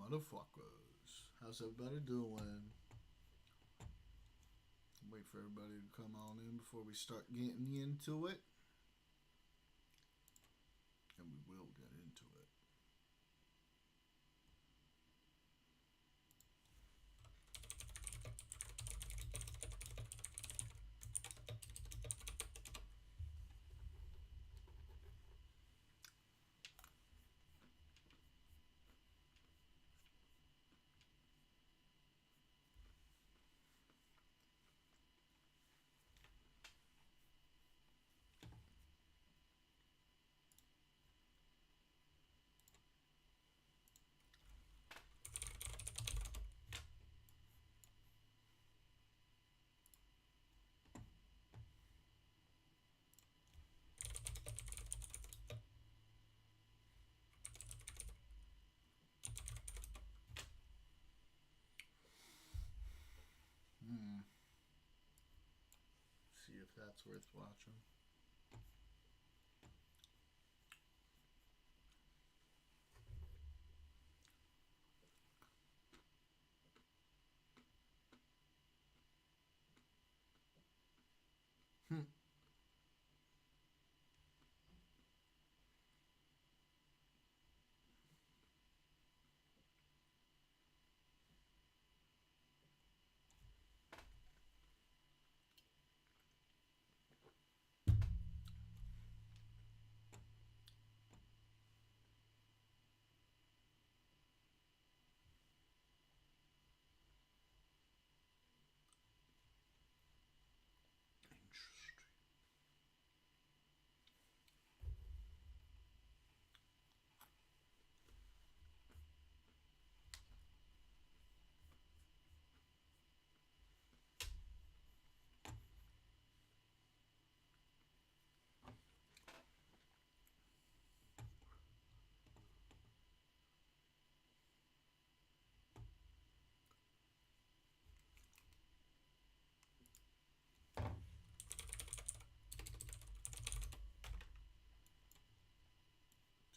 Motherfuckers. How's everybody doing? Wait for everybody to come on in before we start getting into it. And we will get into it. See if that's worth watching. Interesting.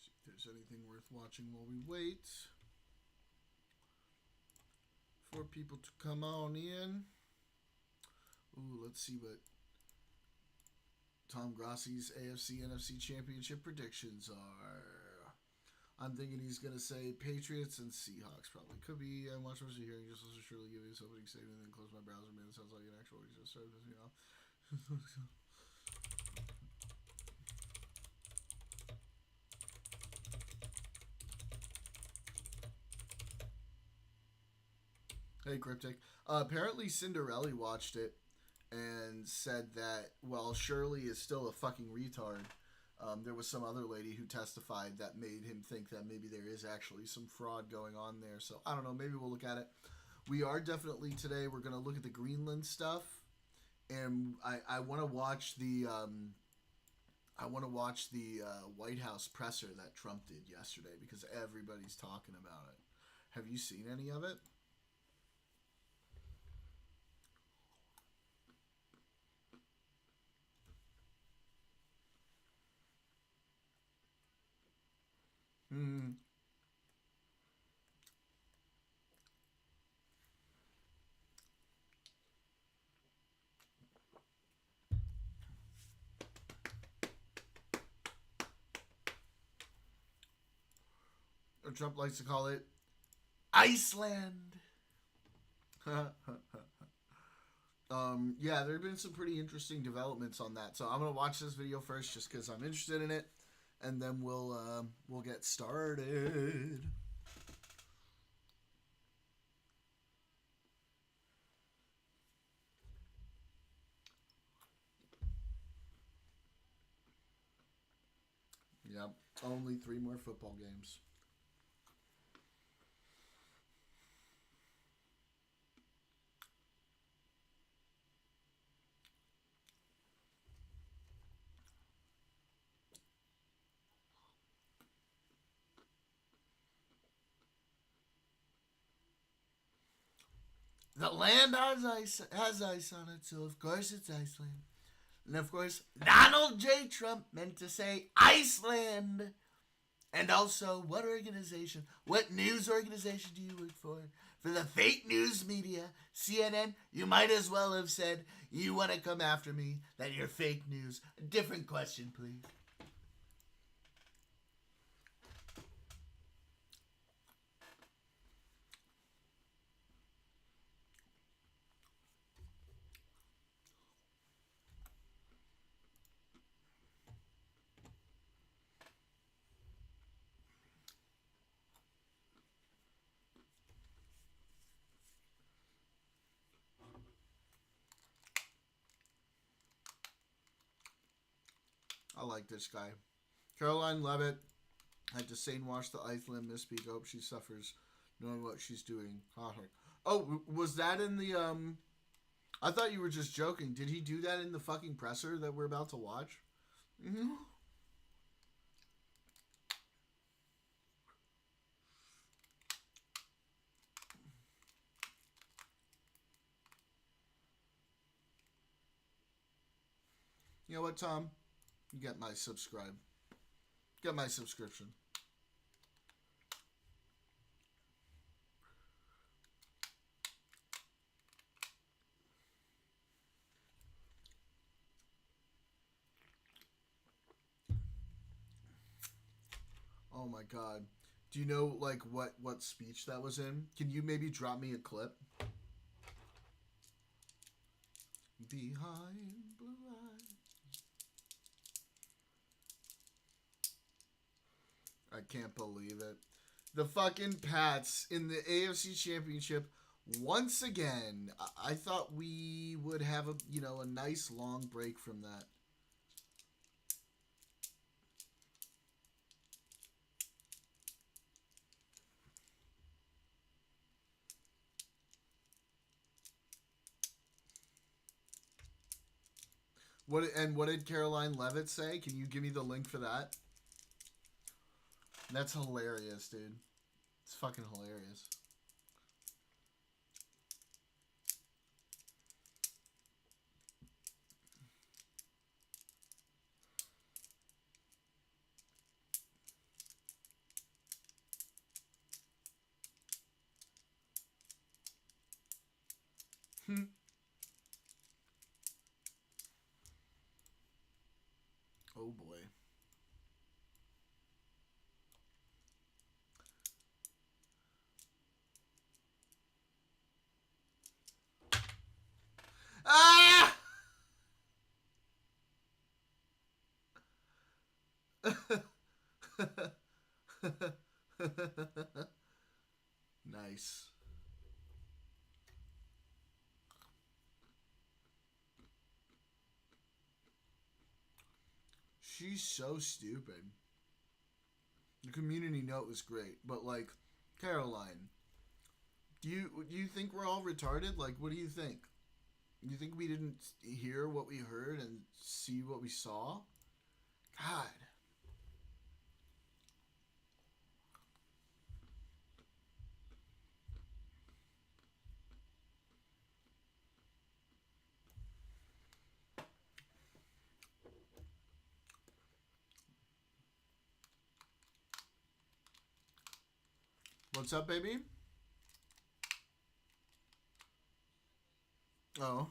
See if there's anything worth watching while we wait for people to come on in. Ooh, let's see what Tom Grossi's AFC NFC Championship predictions are. I'm thinking he's going to say Patriots and Seahawks probably. Could be. I watched most of hearing just to surely give you this opening statement and then close my browser. Man, it sounds like an actual just started pissing me off. Hey, Cryptic. Apparently, Cinderella watched it and said that, well, Shirley is still a fucking retard. There was some other lady who testified that made him think that maybe there is actually some fraud going on there. So, I don't know. Maybe we'll look at it. We are definitely today, we're going to look at the Greenland stuff. And I want to watch the... White House presser that Trump did yesterday because everybody's talking about it. Have you seen any of it? Or Trump likes to call it Iceland. Yeah, there have been some pretty interesting developments on that. So I'm gonna watch this video first, just because I'm interested in it, and then we'll get started. Yep, only 3 more football games. The land has ice on it, so of course it's Iceland. And of course, Donald J. Trump meant to say Iceland. And also, what news organization do you work for? For the fake news media, CNN, you might as well have said, you want to come after me, that you're fake news. A different question, please. I like this guy. Caroline Levitt had to sane wash the Iceland misspeak. I hope she suffers knowing what she's doing. Oh, was that in the I thought you were just joking. Did he do that in the fucking presser that we're about to watch? Mm-hmm. You know what, Tom? You get my subscribe. Get my subscription. Oh my god. Do you know like what speech that was in? Can you maybe drop me a clip? Behind blue eyes. I can't believe it. The fucking Pats in the AFC Championship once again. I thought we would have a nice long break from that. What did Caroline Levitt say? Can you give me the link for that? That's hilarious, dude. It's fucking hilarious. Oh boy. Ah! Nice. She's so stupid. The community note was great, but like, Caroline, do you think we're all retarded? Like, what do you think? You think we didn't hear what we heard and see what we saw? God. What's up, baby? Oh.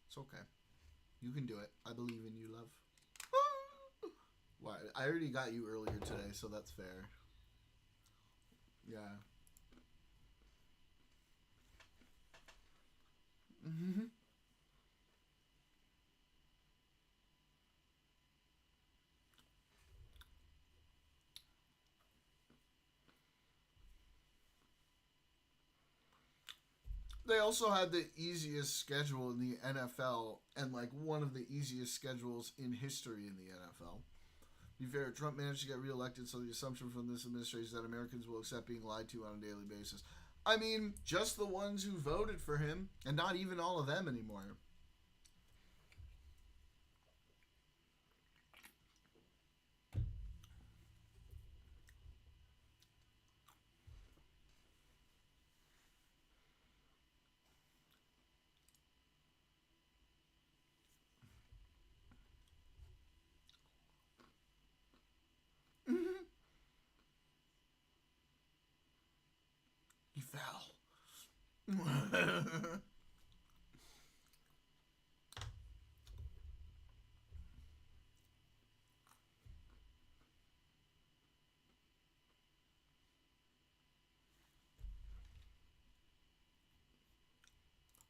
It's okay. You can do it. I believe in you, love. Why? I already got you earlier today, so that's fair. Yeah. Mm-hmm. They also had the easiest schedule in the NFL and like one of the easiest schedules in history in the NFL. To be fair, Trump managed to get reelected, so the assumption from this administration is that Americans will accept being lied to on a daily basis. I mean, just the ones who voted for him, and not even all of them anymore.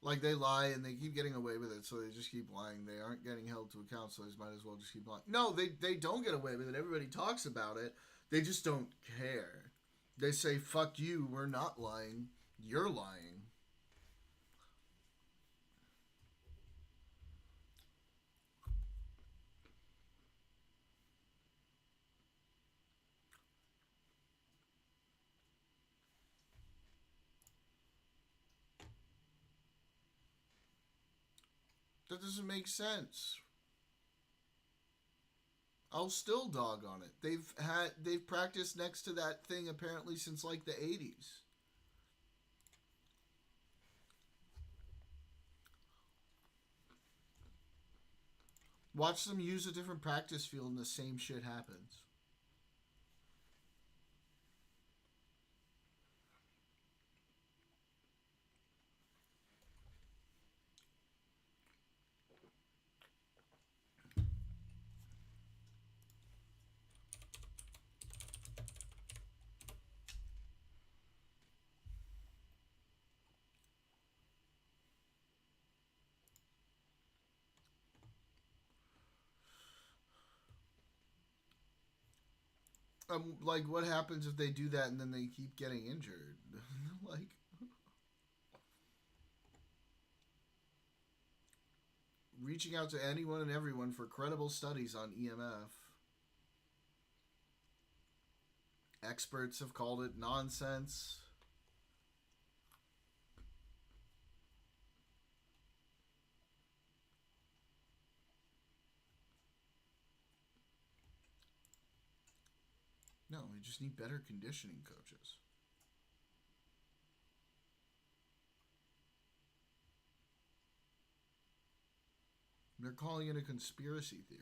Like they lie and they keep getting away with it, so they just keep lying. They aren't getting held to account, so they might as well just keep lying. No, they don't get away with it. Everybody talks about it. They just don't care. They say, fuck you, we're not lying. You're lying. That doesn't make sense. I'll still dog on it. They've practiced next to that thing apparently since like the 80s. Watch them use a different practice field and the same shit happens. Like what happens if they do that and then they keep getting injured? Like reaching out to anyone and everyone for credible studies on EMF. Experts have called it nonsense. No, we just need better conditioning coaches. They're calling it a conspiracy theory.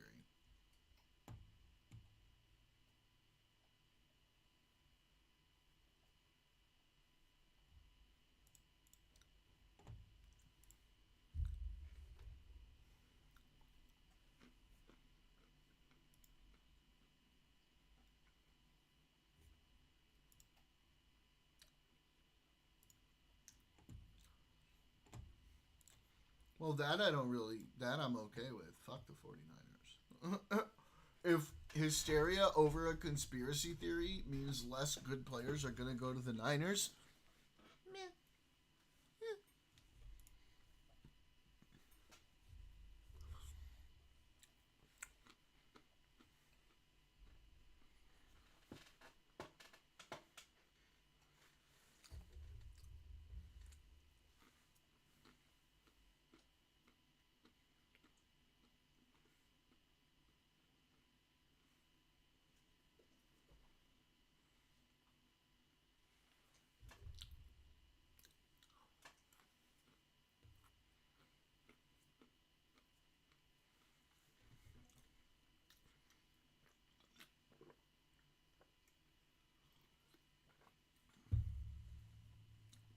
Well, that I'm okay with. Fuck the 49ers. If hysteria over a conspiracy theory means less good players are going to go to the Niners, meh.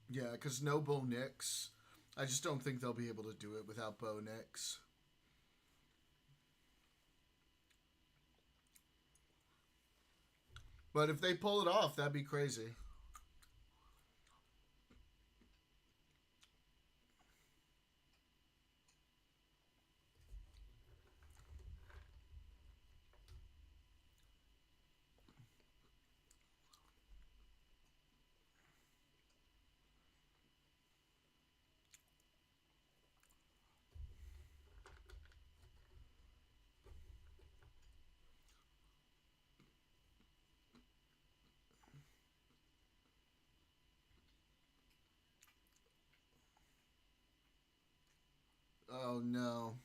Yeah, because no Bo Nix. I just don't think they'll be able to do it without Bo Nix. But if they pull it off, that'd be crazy. Oh no.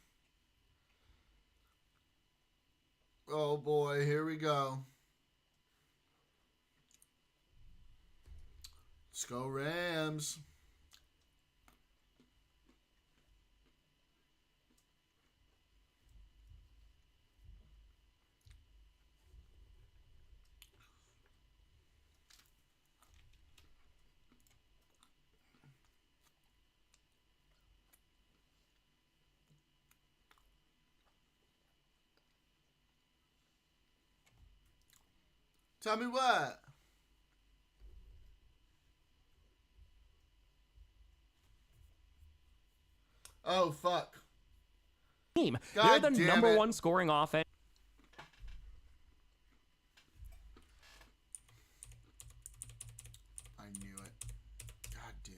Oh boy, here we go. Let's go Rams. Tell me what? Oh, fuck. Team. God They're the number one scoring offense. I knew it. God damn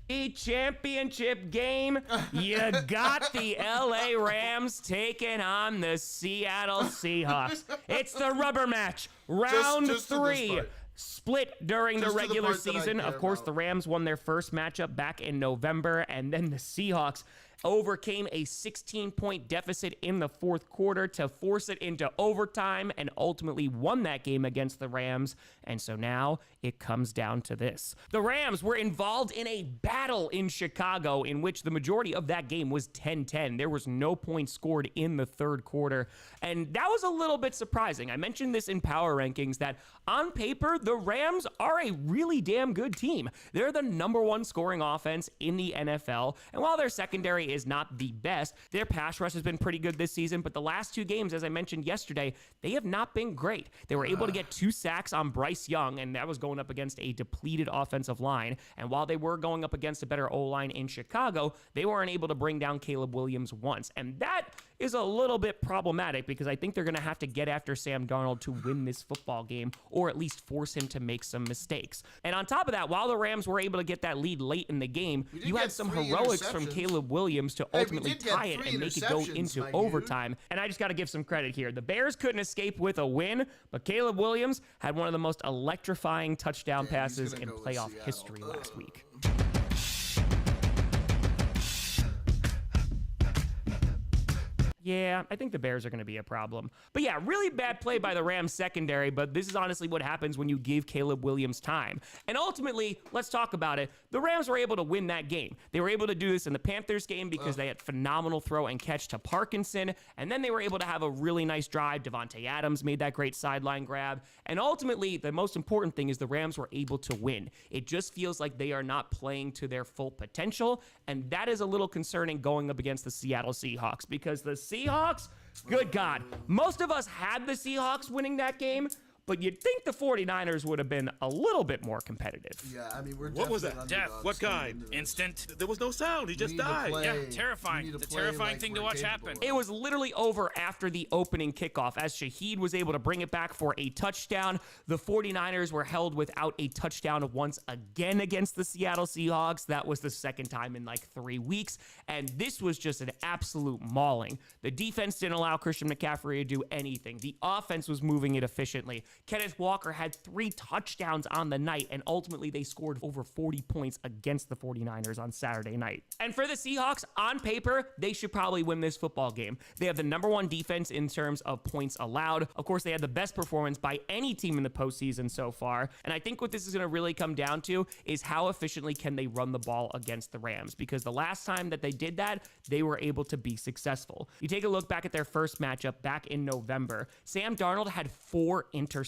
it. Championship game. You got the LA Rams taking on the Seattle Seahawks. It's the rubber match. Round just 3. Split during the regular season. Of course, about. the Rams won their first matchup back in November, and then the Seahawks overcame a 16-point deficit in the fourth quarter to force it into overtime and ultimately won that game against the Rams. And so now it comes down to this. The Rams were involved in a battle in Chicago in which the majority of that game was 10-10. There was no points scored in the third quarter, and that was a little bit surprising. I mentioned this in power rankings that on paper, the Rams are a really damn good team. They're the number one scoring offense in the NFL, and while their secondary is not the best, their pass rush has been pretty good this season, but the last 2 games, as I mentioned yesterday, they have not been great. They were able to get 2 sacks on Bryce Young, and that was going up against a depleted offensive line, and while they were going up against a better O-line in Chicago, they weren't able to bring down Caleb Williams once, and that is a little bit problematic because I think they're going to have to get after Sam Darnold to win this football game, or at least force him to make some mistakes. And on top of that, while the Rams were able to get that lead late in the game, you had some heroics from Caleb Williams to ultimately tie it and make it go into overtime. And I just got to give some credit here. The Bears couldn't escape with a win, but Caleb Williams had one of the most electrifying touchdown passes in playoff history last week. Yeah, I think the Bears are going to be a problem. But yeah, really bad play by the Rams secondary, but this is honestly what happens when you give Caleb Williams time. And ultimately, let's talk about it. The Rams were able to win that game. They were able to do this in the Panthers game because they had phenomenal throw and catch to Parkinson, and then they were able to have a really nice drive. Devontae Adams made that great sideline grab, and ultimately, the most important thing is the Rams were able to win. It just feels like they are not playing to their full potential, and that is a little concerning going up against the Seattle Seahawks because the Seahawks, good God, most of us had the Seahawks winning that game, but you'd think the 49ers would have been a little bit more competitive. Yeah, I mean, we're What was that? Death. What kind? Instant. There was no sound. He just died. Yeah, terrifying. It's a terrifying thing to watch happen. It was literally over after the opening kickoff as Shaheed was able to bring it back for a touchdown. The 49ers were held without a touchdown once again against the Seattle Seahawks. That was the second time in like 3 weeks, and this was just an absolute mauling. The defense didn't allow Christian McCaffrey to do anything. The offense was moving it efficiently. Kenneth Walker had 3 touchdowns on the night, and ultimately they scored over 40 points against the 49ers on Saturday night. And for the Seahawks, on paper, they should probably win this football game. They have the number 1 defense in terms of points allowed. Of course, they had the best performance by any team in the postseason so far. And I think what this is going to really come down to is how efficiently can they run the ball against the Rams, because the last time that they did that, they were able to be successful. You take a look back at their first matchup back in November, Sam Darnold had 4 interceptions,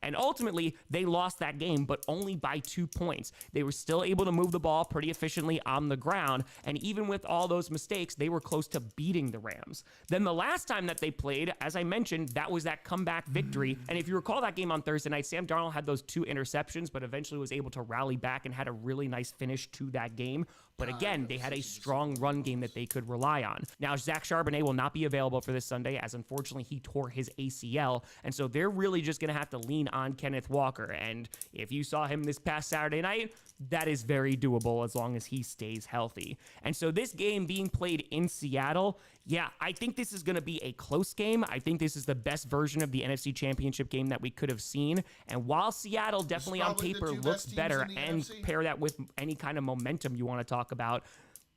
and ultimately they lost that game, but only by 2 points. They were still able to move the ball pretty efficiently on the ground, and even with all those mistakes, they were close to beating the Rams. Then the last time that they played, as I mentioned, that was that comeback victory, and if you recall that game on Thursday night, Sam Darnold had those 2 interceptions, but eventually was able to rally back and had a really nice finish to that game. But again, they had a strong run game that they could rely on. Now, Zach Charbonnet will not be available for this Sunday, as unfortunately he tore his ACL, and so they're really just going to have to lean on Kenneth Walker. And if you saw him this past Saturday night, that is very doable as long as he stays healthy. And so this game being played in Seattle, yeah, I think this is going to be a close game. I think this is the best version of the NFC Championship game that we could have seen. And while Seattle definitely on paper looks better, and pair that with any kind of momentum you want to talk about,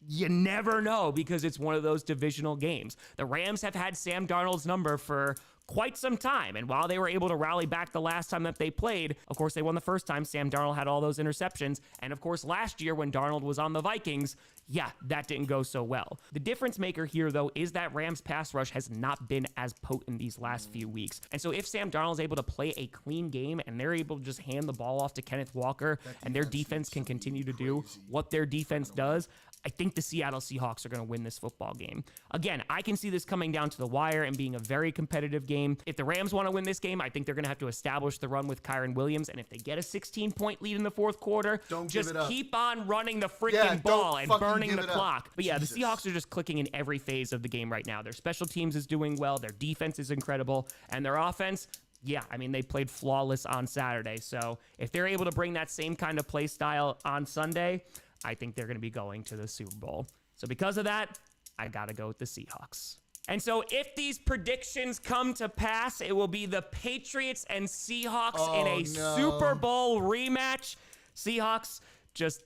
you never know because it's one of those divisional games. The Rams have had Sam Darnold's number for quite some time, and while they were able to rally back the last time that they played, of course they won the first time, Sam Darnold had all those interceptions, and of course last year when Darnold was on the Vikings, yeah, that didn't go so well. The difference maker here, though, is that Rams pass rush has not been as potent these last few weeks. And so if Sam Darnold is able to play a clean game and they're able to just hand the ball off to Kenneth Walker and their defense can continue to do what their defense does, I think the Seattle Seahawks are going to win this football game. Again, I can see this coming down to the wire and being a very competitive game. If the Rams want to win this game, I think they're going to have to establish the run with Kyren Williams. And if they get a 16-point lead in the fourth quarter, just keep on running the freaking ball and burning the clock. But yeah, the Seahawks are just clicking in every phase of the game right now. Their special teams is doing well. Their defense is incredible. And their offense, yeah, I mean, they played flawless on Saturday. So if they're able to bring that same kind of play style on Sunday, I think they're going to be going to the Super Bowl. So because of that, I got to go with the Seahawks. And so if these predictions come to pass, it will be the Patriots and Seahawks in a Super Bowl rematch. Seahawks, just,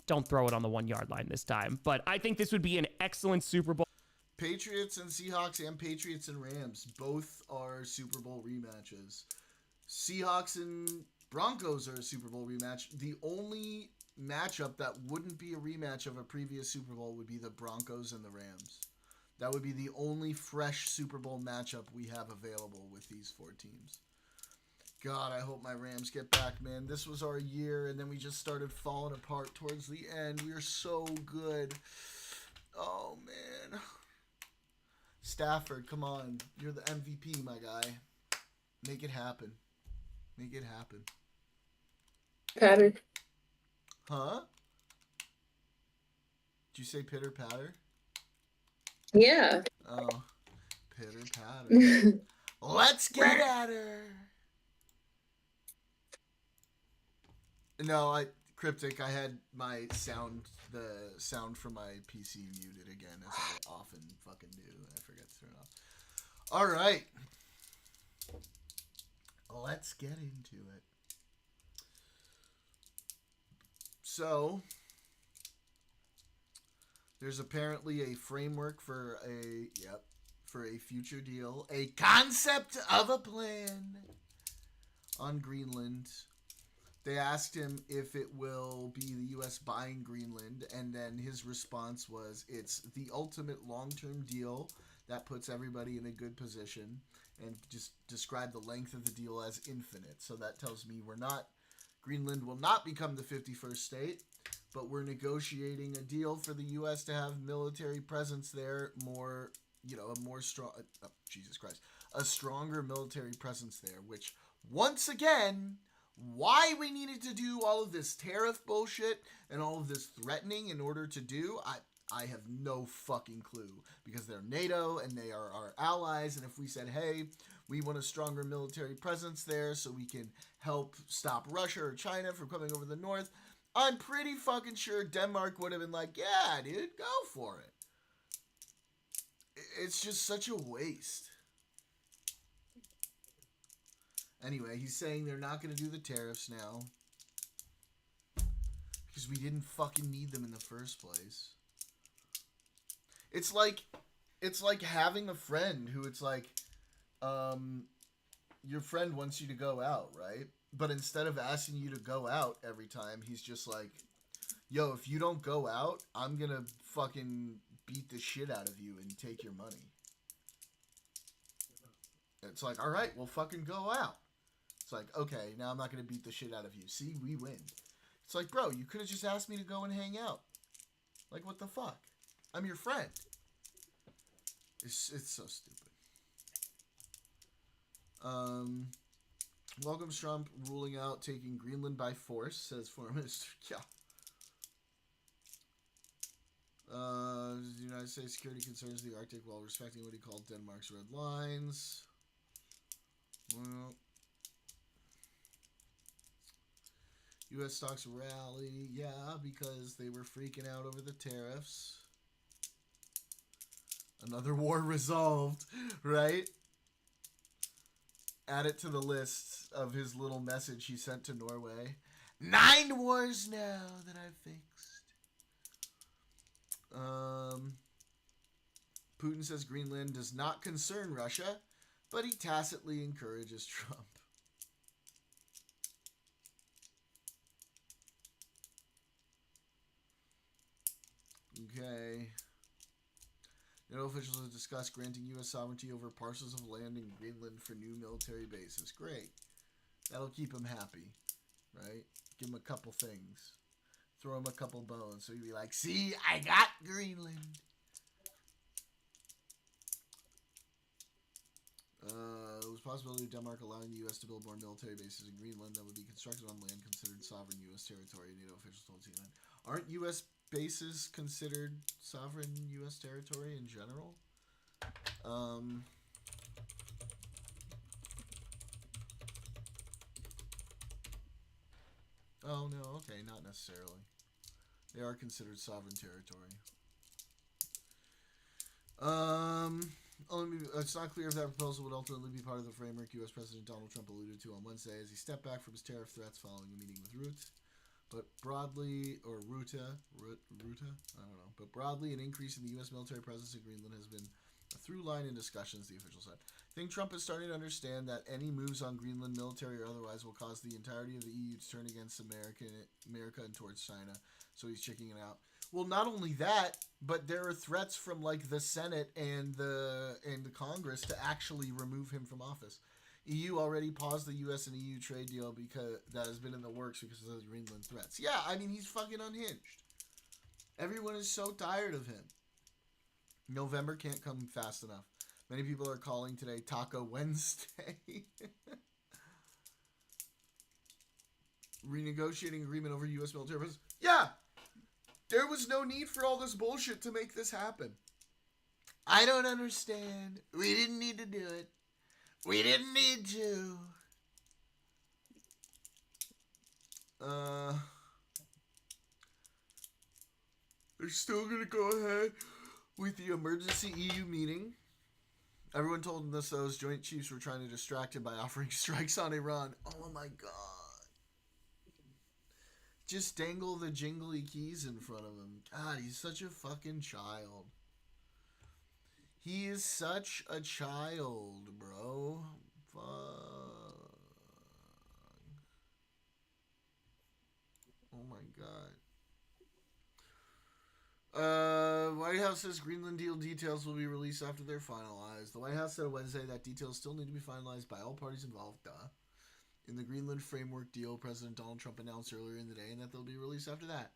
don't throw it on the 1-yard line this time. But I think this would be an excellent Super Bowl. Patriots and Seahawks and Patriots and Rams, both are Super Bowl rematches. Seahawks and Broncos are a Super Bowl rematch. The only matchup that wouldn't be a rematch of a previous Super Bowl would be the Broncos and the Rams. That would be the only fresh Super Bowl matchup we have available with these 4 teams. God, I hope my Rams get back, man. This was our year, and then we just started falling apart towards the end. We are so good. Oh, man. Stafford, come on. You're the MVP, my guy. Make it happen. Make it happen. Patter. Huh? Did you say pitter patter? Yeah. Oh, pitter patter. Let's get at her. No, Cryptic, I had the sound from my PC muted again, as I often fucking do. I forget to turn it off. All right. Let's get into it. So, there's apparently a framework for a future deal, a concept of a plan on Greenland. They asked him if it will be the U.S. buying Greenland, and then his response was, it's the ultimate long-term deal that puts everybody in a good position, and just describe the length of the deal as infinite. So that tells me Greenland will not become the 51st state, but we're negotiating a deal for the U.S. to have military presence there, a stronger military presence there, which, once again, why we needed to do all of this tariff bullshit and all of this threatening in order to do, I have no fucking clue, because they're NATO and they are our allies, and if we said, hey, we want a stronger military presence there so we can help stop Russia or China from coming over the north, I'm pretty fucking sure Denmark would have been like, yeah, dude, go for it. It's just such a waste. Anyway, he's saying they're not going to do the tariffs now because we didn't fucking need them in the first place. It's like having a friend who it's like, your friend wants you to go out, right? But instead of asking you to go out every time, he's just like, yo, if you don't go out, I'm going to fucking beat the shit out of you and take your money. It's like, all right, well, fucking go out. It's like, okay, now I'm not going to beat the shit out of you. See, we win. It's like, bro, you could have just asked me to go and hang out. Like, what the fuck? I'm your friend. It's so stupid. Welcomes Trump ruling out taking Greenland by force, says Foreign Minister. Yeah. The United States security concerns the Arctic while respecting what he called Denmark's red lines. Well, U.S. stocks rally, yeah, because they were freaking out over the tariffs. Another war resolved, right? Add it to the list of his little message he sent to Norway. 9 wars now that I've fixed. Putin says Greenland does not concern Russia, but he tacitly encourages Trump. Okay. NATO officials have discussed granting U.S. sovereignty over parcels of land in Greenland for new military bases. Great. That'll keep them happy, right? Give them a couple things. throw him a couple bones. So he'd be like, see, I got Greenland. There was a possibility of Denmark allowing the U.S. to build more military bases in Greenland that would be constructed on land considered sovereign U.S. territory, NATO officials told CNN. Aren't U.S. bases considered sovereign U.S. territory in general? Oh, no, okay, not necessarily. They are considered sovereign territory. It's not clear if that proposal would ultimately be part of the framework U.S. President Donald Trump alluded to on Wednesday as he stepped back from his tariff threats following a meeting with Rutte. But broadly, or Rutte, I don't know. But broadly, an increase in the U.S. military presence in Greenland has been a through line in discussions, the official said. I think Trump is starting to understand that any moves on Greenland, military or otherwise, will cause the entirety of the EU to turn against America and towards China. So he's checking it out. Well, not only that, but there are threats from like the Senate and the Congress to actually remove him from office. EU already paused the U.S. and EU trade deal because that has been in the works because of the Greenland threats. Yeah, I mean, he's fucking unhinged. Everyone is so tired of him. November can't come fast enough. Many people are calling today Taco Wednesday. Renegotiating agreement over U.S. military presence. Yeah! There was no need for all this bullshit to make this happen. I don't understand. We didn't need to do it. We didn't need to. They're still going to go ahead with the emergency EU meeting. Everyone told him those joint chiefs were trying to distract him by offering strikes on Iran. Oh my god. Just dangle the jingly keys in front of him. God, he's such a fucking child. He is such a child, bro. Fuck. Oh my god. White House says Greenland deal details will be released after they're finalized. The White House said Wednesday that details still need to be finalized by all parties involved. In the Greenland framework deal, President Donald Trump announced earlier in the day, and that they'll be released after that.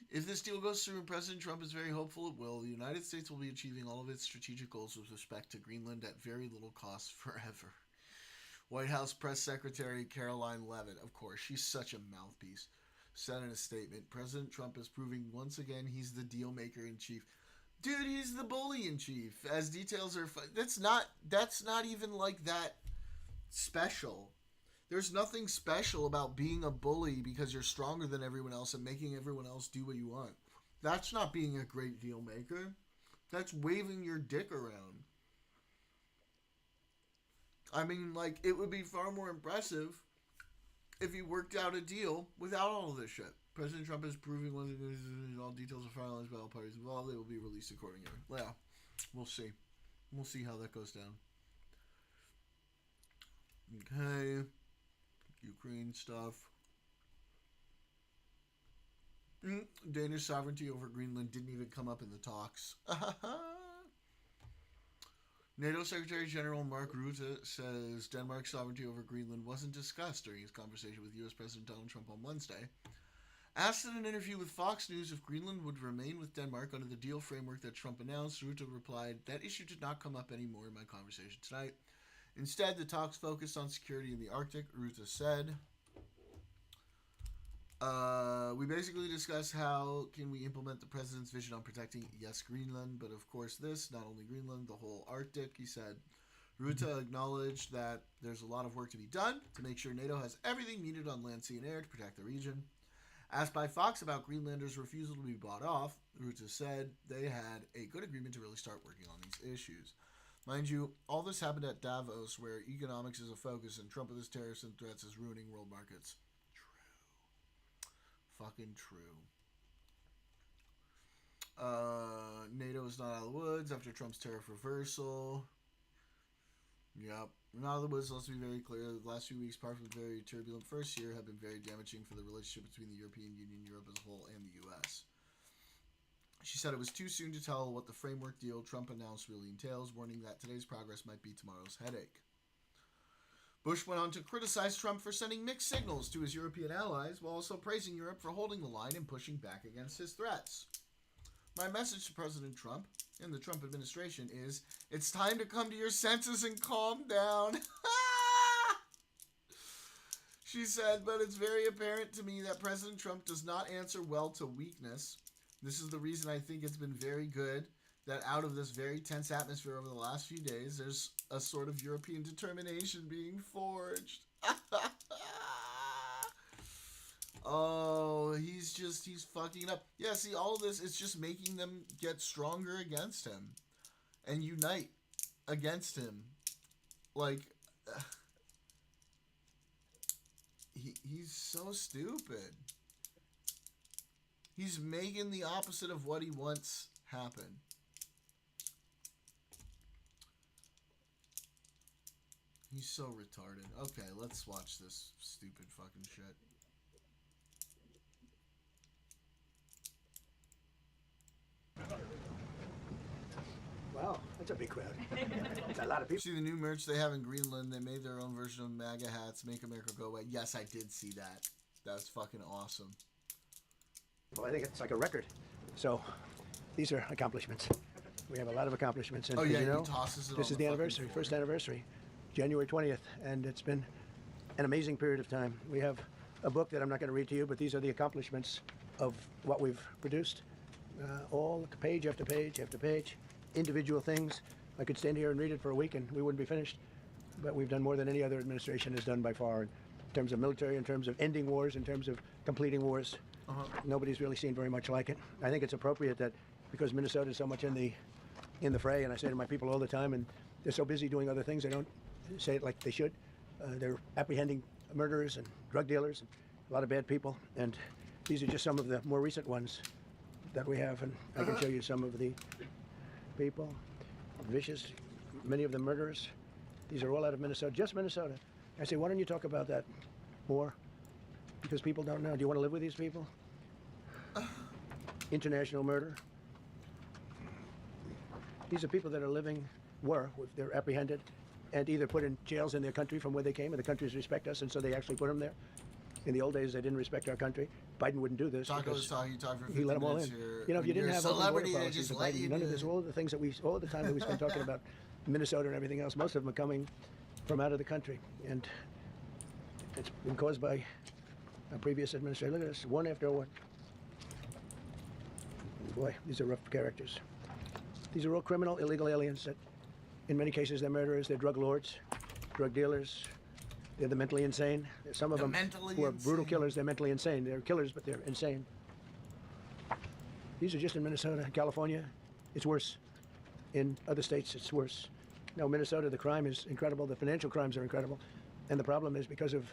If this deal goes through, and President Trump is very hopeful it will, the United States will be achieving all of its strategic goals with respect to Greenland at very little cost forever. White House Press Secretary Caroline Leavitt, of course, she's such a mouthpiece, said in a statement, President Trump is proving once again he's the deal maker in chief. Dude, he's the bully in chief. As details are, that's not even like that special. There's nothing special about being a bully because you're stronger than everyone else and making everyone else do what you want. That's not being a great deal maker. That's waving your dick around. I mean, like, it would be far more impressive if he worked out a deal without all of this shit. President Trump is proving one of all details are finalized by all parties involved. They will be released accordingly. Yeah, we'll see. We'll see how that goes down. Okay. Ukraine stuff. Danish sovereignty over Greenland didn't even come up in the talks. NATO Secretary General Mark Rutte says Denmark's sovereignty over Greenland wasn't discussed during his conversation with U.S. President Donald Trump on Wednesday. Asked in an interview with Fox News if Greenland would remain with Denmark under the deal framework that Trump announced, Rutte replied, "That issue did not come up anymore in my conversation tonight. Instead, the talks focused on security in the Arctic," Rutte said. We basically discussed how can we implement the president's vision on protecting, yes, Greenland, but of course this, not only Greenland, the whole Arctic, he said. Rutte acknowledged that there's a lot of work to be done to make sure NATO has everything needed on land, sea, and air to protect the region. Asked by Fox about Greenlanders' refusal to be bought off, Rutte said they had a good agreement to really start working on these issues. Mind you, all this happened at Davos, where economics is a focus, and Trump with his tariffs and threats is ruining world markets. True. Fucking true. NATO is not out of the woods after Trump's tariff reversal. Yep. Not out of the woods, let's be very clear. The last few weeks, apart from the very turbulent first year, have been very damaging for the relationship between the European Union, Europe as a whole, and the U.S. She said it was too soon to tell what the framework deal Trump announced really entails, warning that today's progress might be tomorrow's headache. Bush went on to criticize Trump for sending mixed signals to his European allies while also praising Europe for holding the line and pushing back against his threats. My message to President Trump and the Trump administration is, it's time to come to your senses and calm down. She said, but it's very apparent to me that President Trump does not answer well to weakness. This is the reason I think it's been very good that out of this very tense atmosphere over the last few days, there's a sort of European determination being forged. Oh, he's fucking up. Yeah, see, all of this is just making them get stronger against him and unite against him. Like, he's so stupid. He's making the opposite of what he wants happen. He's so retarded. Okay, let's watch this stupid fucking shit. Wow, that's a big crowd. That's a lot of people. See the new merch they have in Greenland? They made their own version of MAGA hats. Make America Go Away. Yes, I did see that. That's fucking awesome. Well, I think it's like a record. So, these are accomplishments. We have a lot of accomplishments. And oh yeah, you know, he tosses it this on is the anniversary, floor. first anniversary, January 20th, and it's been an amazing period of time. We have a book that I'm not going to read to you, but these are the accomplishments of what we've produced. All page after page after page, individual things. I could stand here and read it for a week and we wouldn't be finished. But we've done more than any other administration has done by far in terms of military, in terms of ending wars, in terms of completing wars. Nobody's really seen very much like it. I think it's appropriate that because Minnesota is so much in the fray, and I say to my people all the time, and they're so busy doing other things, they don't say it like they should. They're apprehending murderers and drug dealers and a lot of bad people, and these are just some of the more recent ones that we have, and I can show you some of the people, vicious, many of them murderers. These are all out of Minnesota, just Minnesota. I say, why don't you talk about that more? Because people don't know. Do you want to live with these people? International murder. These are people that are they're apprehended and either put in jails in their country from where they came, and the countries respect us, and so they actually put them there. In the old days, they didn't respect our country. Biden wouldn't do this. Taco was talking, you talk for 50 he let them all in. Here. You know, if you didn't have open border celebrity, they policies, just let you none of this, all the things that all the time that we spend talking about Minnesota and everything else, most of them are coming from out of the country, and it's been caused by a previous administration. Look at this, one after one. Boy, these are rough characters. These are all criminal, illegal aliens that, in many cases, they're murderers, they're drug lords, drug dealers. They're the mentally insane. Some of them who are brutal killers, they're mentally insane. They're killers, but they're insane. These are just in Minnesota. California, it's worse. In other states, it's worse. Now, Minnesota, the crime is incredible. The financial crimes are incredible. And the problem is because of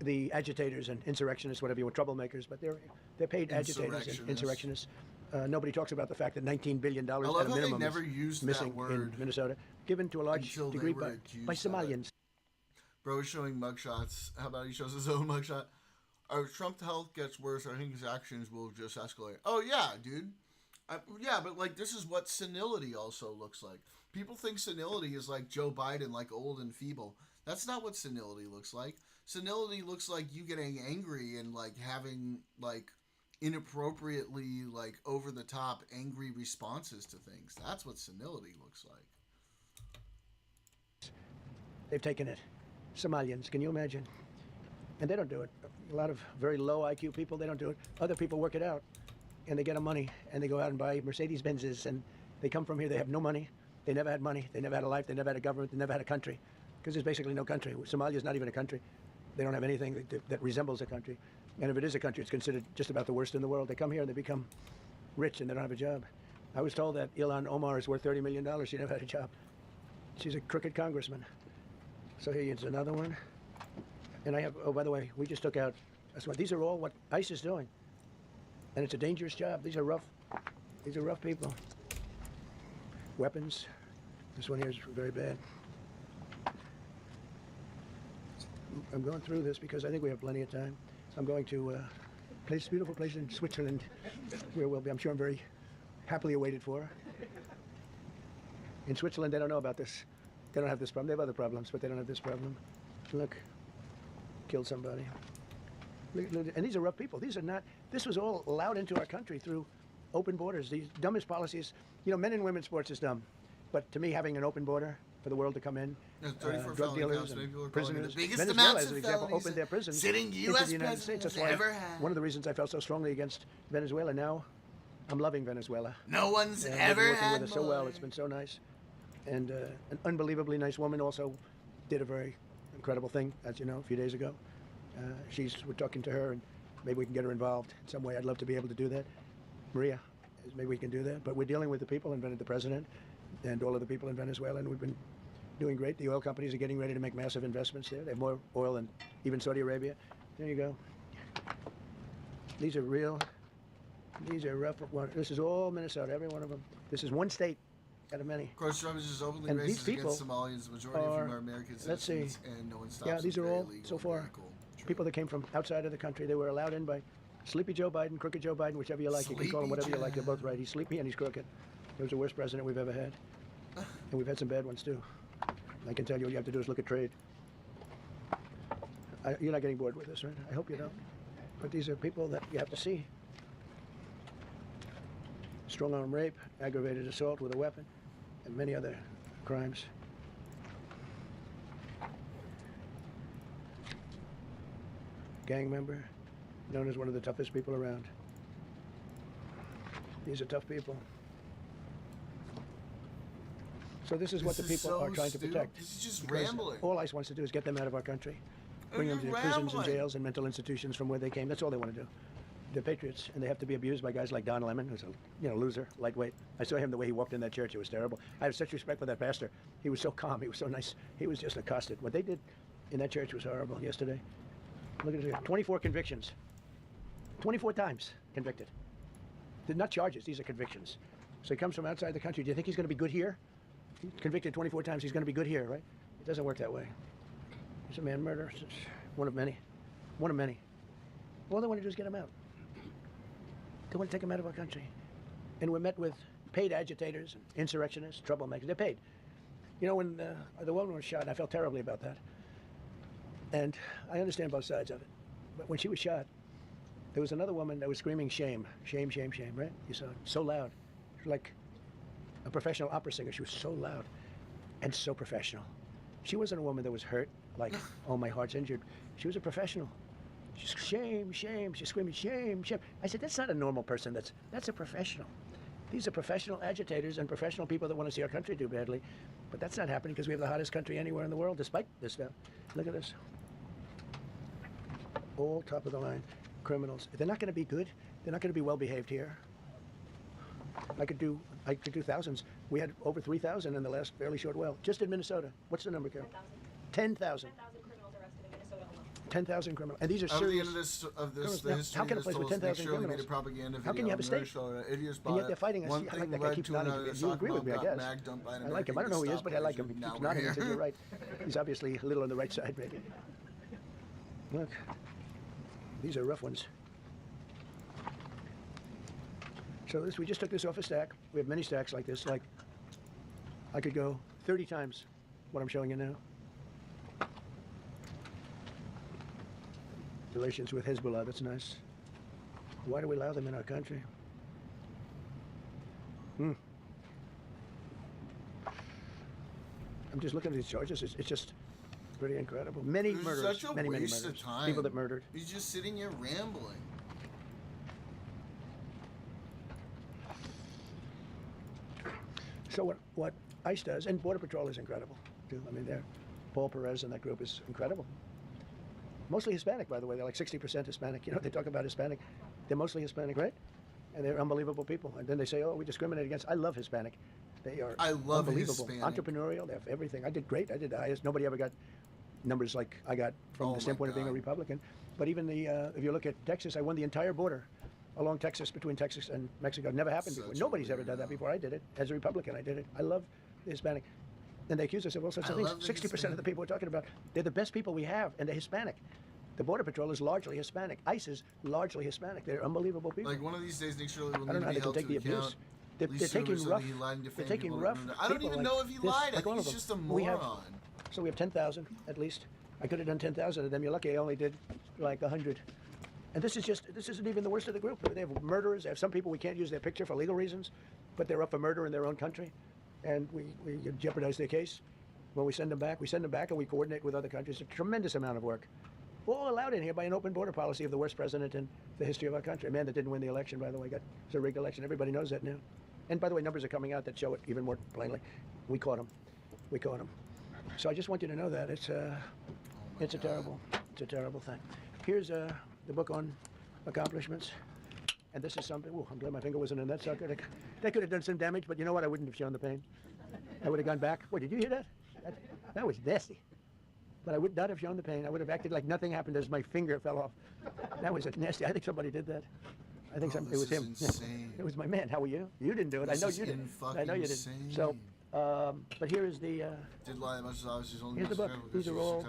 the agitators and insurrectionists, whatever you want, troublemakers, but they're paid agitators and insurrectionists. Nobody talks about the fact that $19 billion at a minimum is missing in Minnesota, given to a large degree by Somalians. Bro is showing mugshots. How about he shows his own mugshot? As Trump's health gets worse, I think his actions will just escalate. Oh, yeah, dude. Yeah, but, like, this is what senility also looks like. People think senility is like Joe Biden, like old and feeble. That's not what senility looks like. Senility looks like you getting angry and, like, having, like, inappropriately, like, over-the-top angry responses to things. That's what senility looks like. They've taken it. Somalians, can you imagine? And they don't do it. A lot of very low IQ people, they don't do it. Other people work it out, and they get them money, and they go out and buy Mercedes-Benzes, and they come from here, they have no money. They never had money. They never had a life. They never had a government. They never had a country, because there's basically no country. Somalia is not even a country. They don't have anything that resembles a country. And if it is a country, it's considered just about the worst in the world. They come here and they become rich, and they don't have a job. I was told that Ilhan Omar is worth $30 million. She never had a job. She's a crooked congressman. So here's another one. And I have, oh, by the way, we just took out, these are all what ICE is doing. And it's a dangerous job. These are rough people. Weapons. This one here is very bad. I'm going through this because I think we have plenty of time. I'm going to this beautiful place in Switzerland where we'll be, I'm sure I'm very happily awaited for. In Switzerland, they don't know about this. They don't have this problem. They have other problems, but they don't have this problem. Look, killed somebody. And these are rough people. These are not. This was all allowed into our country through open borders. These dumbest policies. You know, men and women's sports is dumb, but to me, having an open border for the world to come in, drug dealers and prisoners. Venezuela, as an example, opened their prisons sitting into U.S. the United States. That's why one of the reasons I felt so strongly against Venezuela. Now, I'm loving Venezuela. No one's I've ever been working had with her so well. It's been so nice, and an unbelievably nice woman also did a very incredible thing, as you know, a few days ago. We're talking to her, and maybe we can get her involved in some way. I'd love to be able to do that. Maria, maybe we can do that. But we're dealing with the people and the president and all of the people in Venezuela, and we've been doing great. The oil companies are getting ready to make massive investments there. They have more oil than even Saudi Arabia. There you go. These are real. These are rough. This is all Minnesota, every one of them. This is one state out of many. Of course, Trump is just openly And these racist people against Somalians. The majority of whom are American let's see. citizens, and no one stops Yeah, these them. are Very all, illegal so and far, very cool. True. people that came from outside of the country. They were allowed in by Sleepy Joe Biden, Crooked Joe Biden, whichever you like. You can call him whatever you like. They're both right. He's sleepy and he's crooked. He was the worst president we've ever had. And we've had some bad ones, too. I can tell you all you have to do is look at trade. You're not getting bored with this, right? I hope you don't. But these are people that you have to see. Strong-arm rape, aggravated assault with a weapon, and many other crimes. Gang member, known as one of the toughest people around. These are tough people. So this is what the people so are trying to stupid. protect. This is just Because rambling. all ICE wants to do is get them out of our country. Bring them to You're prisons and rambling. jails and mental institutions from where they came. That's all they want to do. They're patriots, and they have to be abused by guys like Don Lemon, who's a loser, lightweight. I saw him the way he walked in that church. It was terrible. I have such respect for that pastor. He was so calm. He was so nice. He was just accosted. What they did in that church was horrible yesterday. Look at this. 24 convictions. 24 times convicted. They're not charges. These are convictions. So he comes from outside the country. Do you think he's going to be good here? He's convicted 24 times. He's going to be good here, right? It doesn't work that way. He's a man murderer. It's one of many. One of many. All they want to do is get him out. They want to take him out of our country. And we're met with paid agitators and insurrectionists, troublemakers. They're paid. You know, when the woman was shot, I felt terribly about that. And I understand both sides of it. But when she was shot, there was another woman that was screaming shame, shame, shame, shame, right? You saw it. So loud. She was like a professional opera singer. She was so loud and so professional. She wasn't a woman that was hurt, like, oh, my heart's injured. She was a professional. She's shame, shame. She's screaming shame, shame. I said, that's not a normal person. That's a professional. These are professional agitators and professional people that want to see our country do badly. But that's not happening because we have the hottest country anywhere in the world, despite this stuff. Look at this. All top of the line criminals. If they're not going to be good, they're not going to be well behaved here. I could do thousands. We had over 3,000 in the last fairly short while. Just in Minnesota. What's the number, Carol? 10,000. 10,000 criminals. And these are serious. At the end of criminals. the Now, history how can a of place with this 10,000 surely made a criminals? propaganda How can you have a video state? on their show, idiots And yet bought they're fighting us. one I like thing that guy led keeps to nodding. another. You agree with me, I guess. Mag dumped by an I like him. I don't know who he is, but I like him. He Now keeps we're nodding. He says, here. you're right. He's obviously a little on the right side, maybe. Look. These are rough ones. So we just took this off a stack. We have many stacks like this. Like, I could go 30 times what I'm showing you now. Relations with Hezbollah, that's nice. Why do we allow them in our country? I'm just looking at these charges. It's just pretty incredible. Many This is murders. such a Many waste murders. of time. People that murdered. He's just sitting here rambling. So what ICE does, and Border Patrol is incredible, too. I mean, Paul Perez and that group is incredible. Mostly Hispanic, by the way. They're like 60% Hispanic. You know, they talk about Hispanic. They're mostly Hispanic, right? And they're unbelievable people. And then they say, oh, we discriminate against. I love Hispanic. They are I love unbelievable. Hispanic. Entrepreneurial. They have everything. I did great. I did the highest. Nobody ever got numbers like I got from Oh the my standpoint of being a God. Republican. But even if you look at Texas, I won the entire border along Texas, between Texas and Mexico. Never happened before. Such a Nobody's ever done that weirdo. before. I did it. As a Republican, I did it. I love the Hispanic. And they accuse us of all sorts of I things. love the 60% of the Hispanic. people we're talking about, they're the best people we have, and they're Hispanic. The Border Patrol is largely Hispanic. ICE is largely Hispanic. They're unbelievable people. Like one of these days, Nick Shirley will I need don't know to how be they can held to take the abuse. account. They're Lee taking Summers, rough. he lied and They're defamed taking people. rough. I don't people even like know if he this, lied. I like think all he's of just them. a We have, moron. so we have 10,000 at least. I could have done 10,000 of them. You're lucky I only did like 100. And this isn't even the worst of the group. They have murderers. They have some people we can't use their picture for legal reasons, but they're up for murder in their own country, and we jeopardize their case. When we send them back and we coordinate with other countries. A tremendous amount of work. All allowed in here by an open border policy of the worst president in the history of our country. A man that didn't win the election, by the way, it's a rigged election. Everybody knows that now. And by the way, numbers are coming out that show it even more plainly. We caught him. We caught him. So I just want you to know that it's a terrible thing. Here's the book on accomplishments, and this is something. Oh, I'm glad my finger wasn't in that sucker. That could have done some damage, but you know what? I wouldn't have shown the pain. I would have gone back. What, did you hear that? That was nasty. But I would not have shown the pain. I would have acted like nothing happened as my finger fell off. That was nasty. I think somebody did that. I think it was him. Insane. It was my man. How are you? You didn't do it. I know you didn't. I know you didn't. So, but here is the. Did lie as much as obviously only. Here's the book. These are all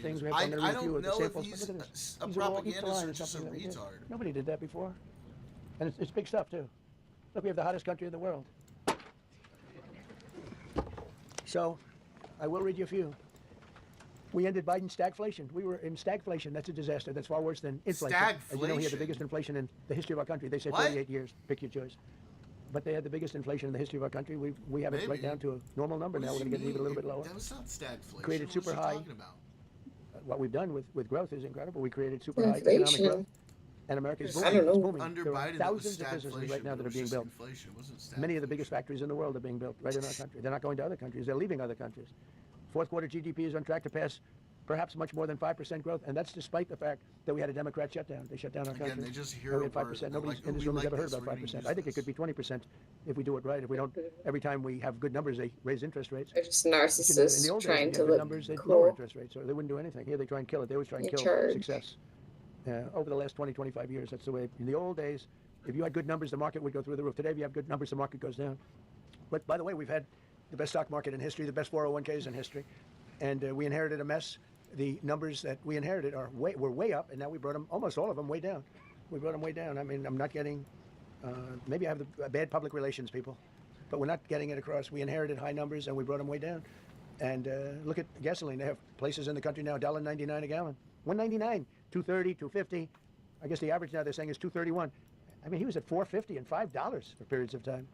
things we have on the I review don't of the know if samples. he's Look at this. a These are all each propagandist line or is just a something that we did. retard. Nobody did that before, and it's big stuff too. Look, we have the hottest country in the world. So, I will read you a few. We ended Biden's stagflation. We were in stagflation. That's a disaster. That's far worse than inflation. As you know, he had the biggest inflation in the history of our country. They say 48 years. Pick your choice. But they had the biggest inflation in the history of our country. We have it right down to a normal number now. We're going to get it even a little bit lower. That was not stagflation. Created super high. Talking about? What we've done with growth is incredible. We created super high economic growth. And America's booming. I don't know. It's booming. Under There are Biden, thousands of businesses right now that are being built. Many of the biggest factories in the world are being built right in our country. They're not going to other countries. They're leaving other countries. Fourth quarter GDP is on track to pass perhaps much more than 5% growth, and that's despite the fact that we had a Democrat shutdown. They shut down our country. Again, they just hear we had 5%. Nobody in this room has ever heard about 5%. I think it could be 20% if we do it right. If we don't, every time we have good numbers, they raise interest rates. They're just In the narcissists old days, trying if to you had good look numbers, they'd cool. lower interest rates, or they wouldn't do anything. Here they try and kill it. They always try and In kill charge. success. Over the last 20, 25 years, that's the way. In the old days, if you had good numbers, the market would go through the roof. Today, if you have good numbers, the market goes down. But by the way, we've had the best stock market in history, the best 401ks in history, and we inherited a mess. The numbers that we inherited were way up, and now we brought them, almost all of them, way down. We brought them way down. I mean, I'm not getting, maybe I have the bad public relations people, but we're not getting it across. We inherited high numbers, and we brought them way down. And look at gasoline. They have places in the country now, $1.99 a gallon. $1.99, $2.30, $2.50. I guess the average now they're saying is $2.31. I mean, he was at $4.50 and $5 for periods of time.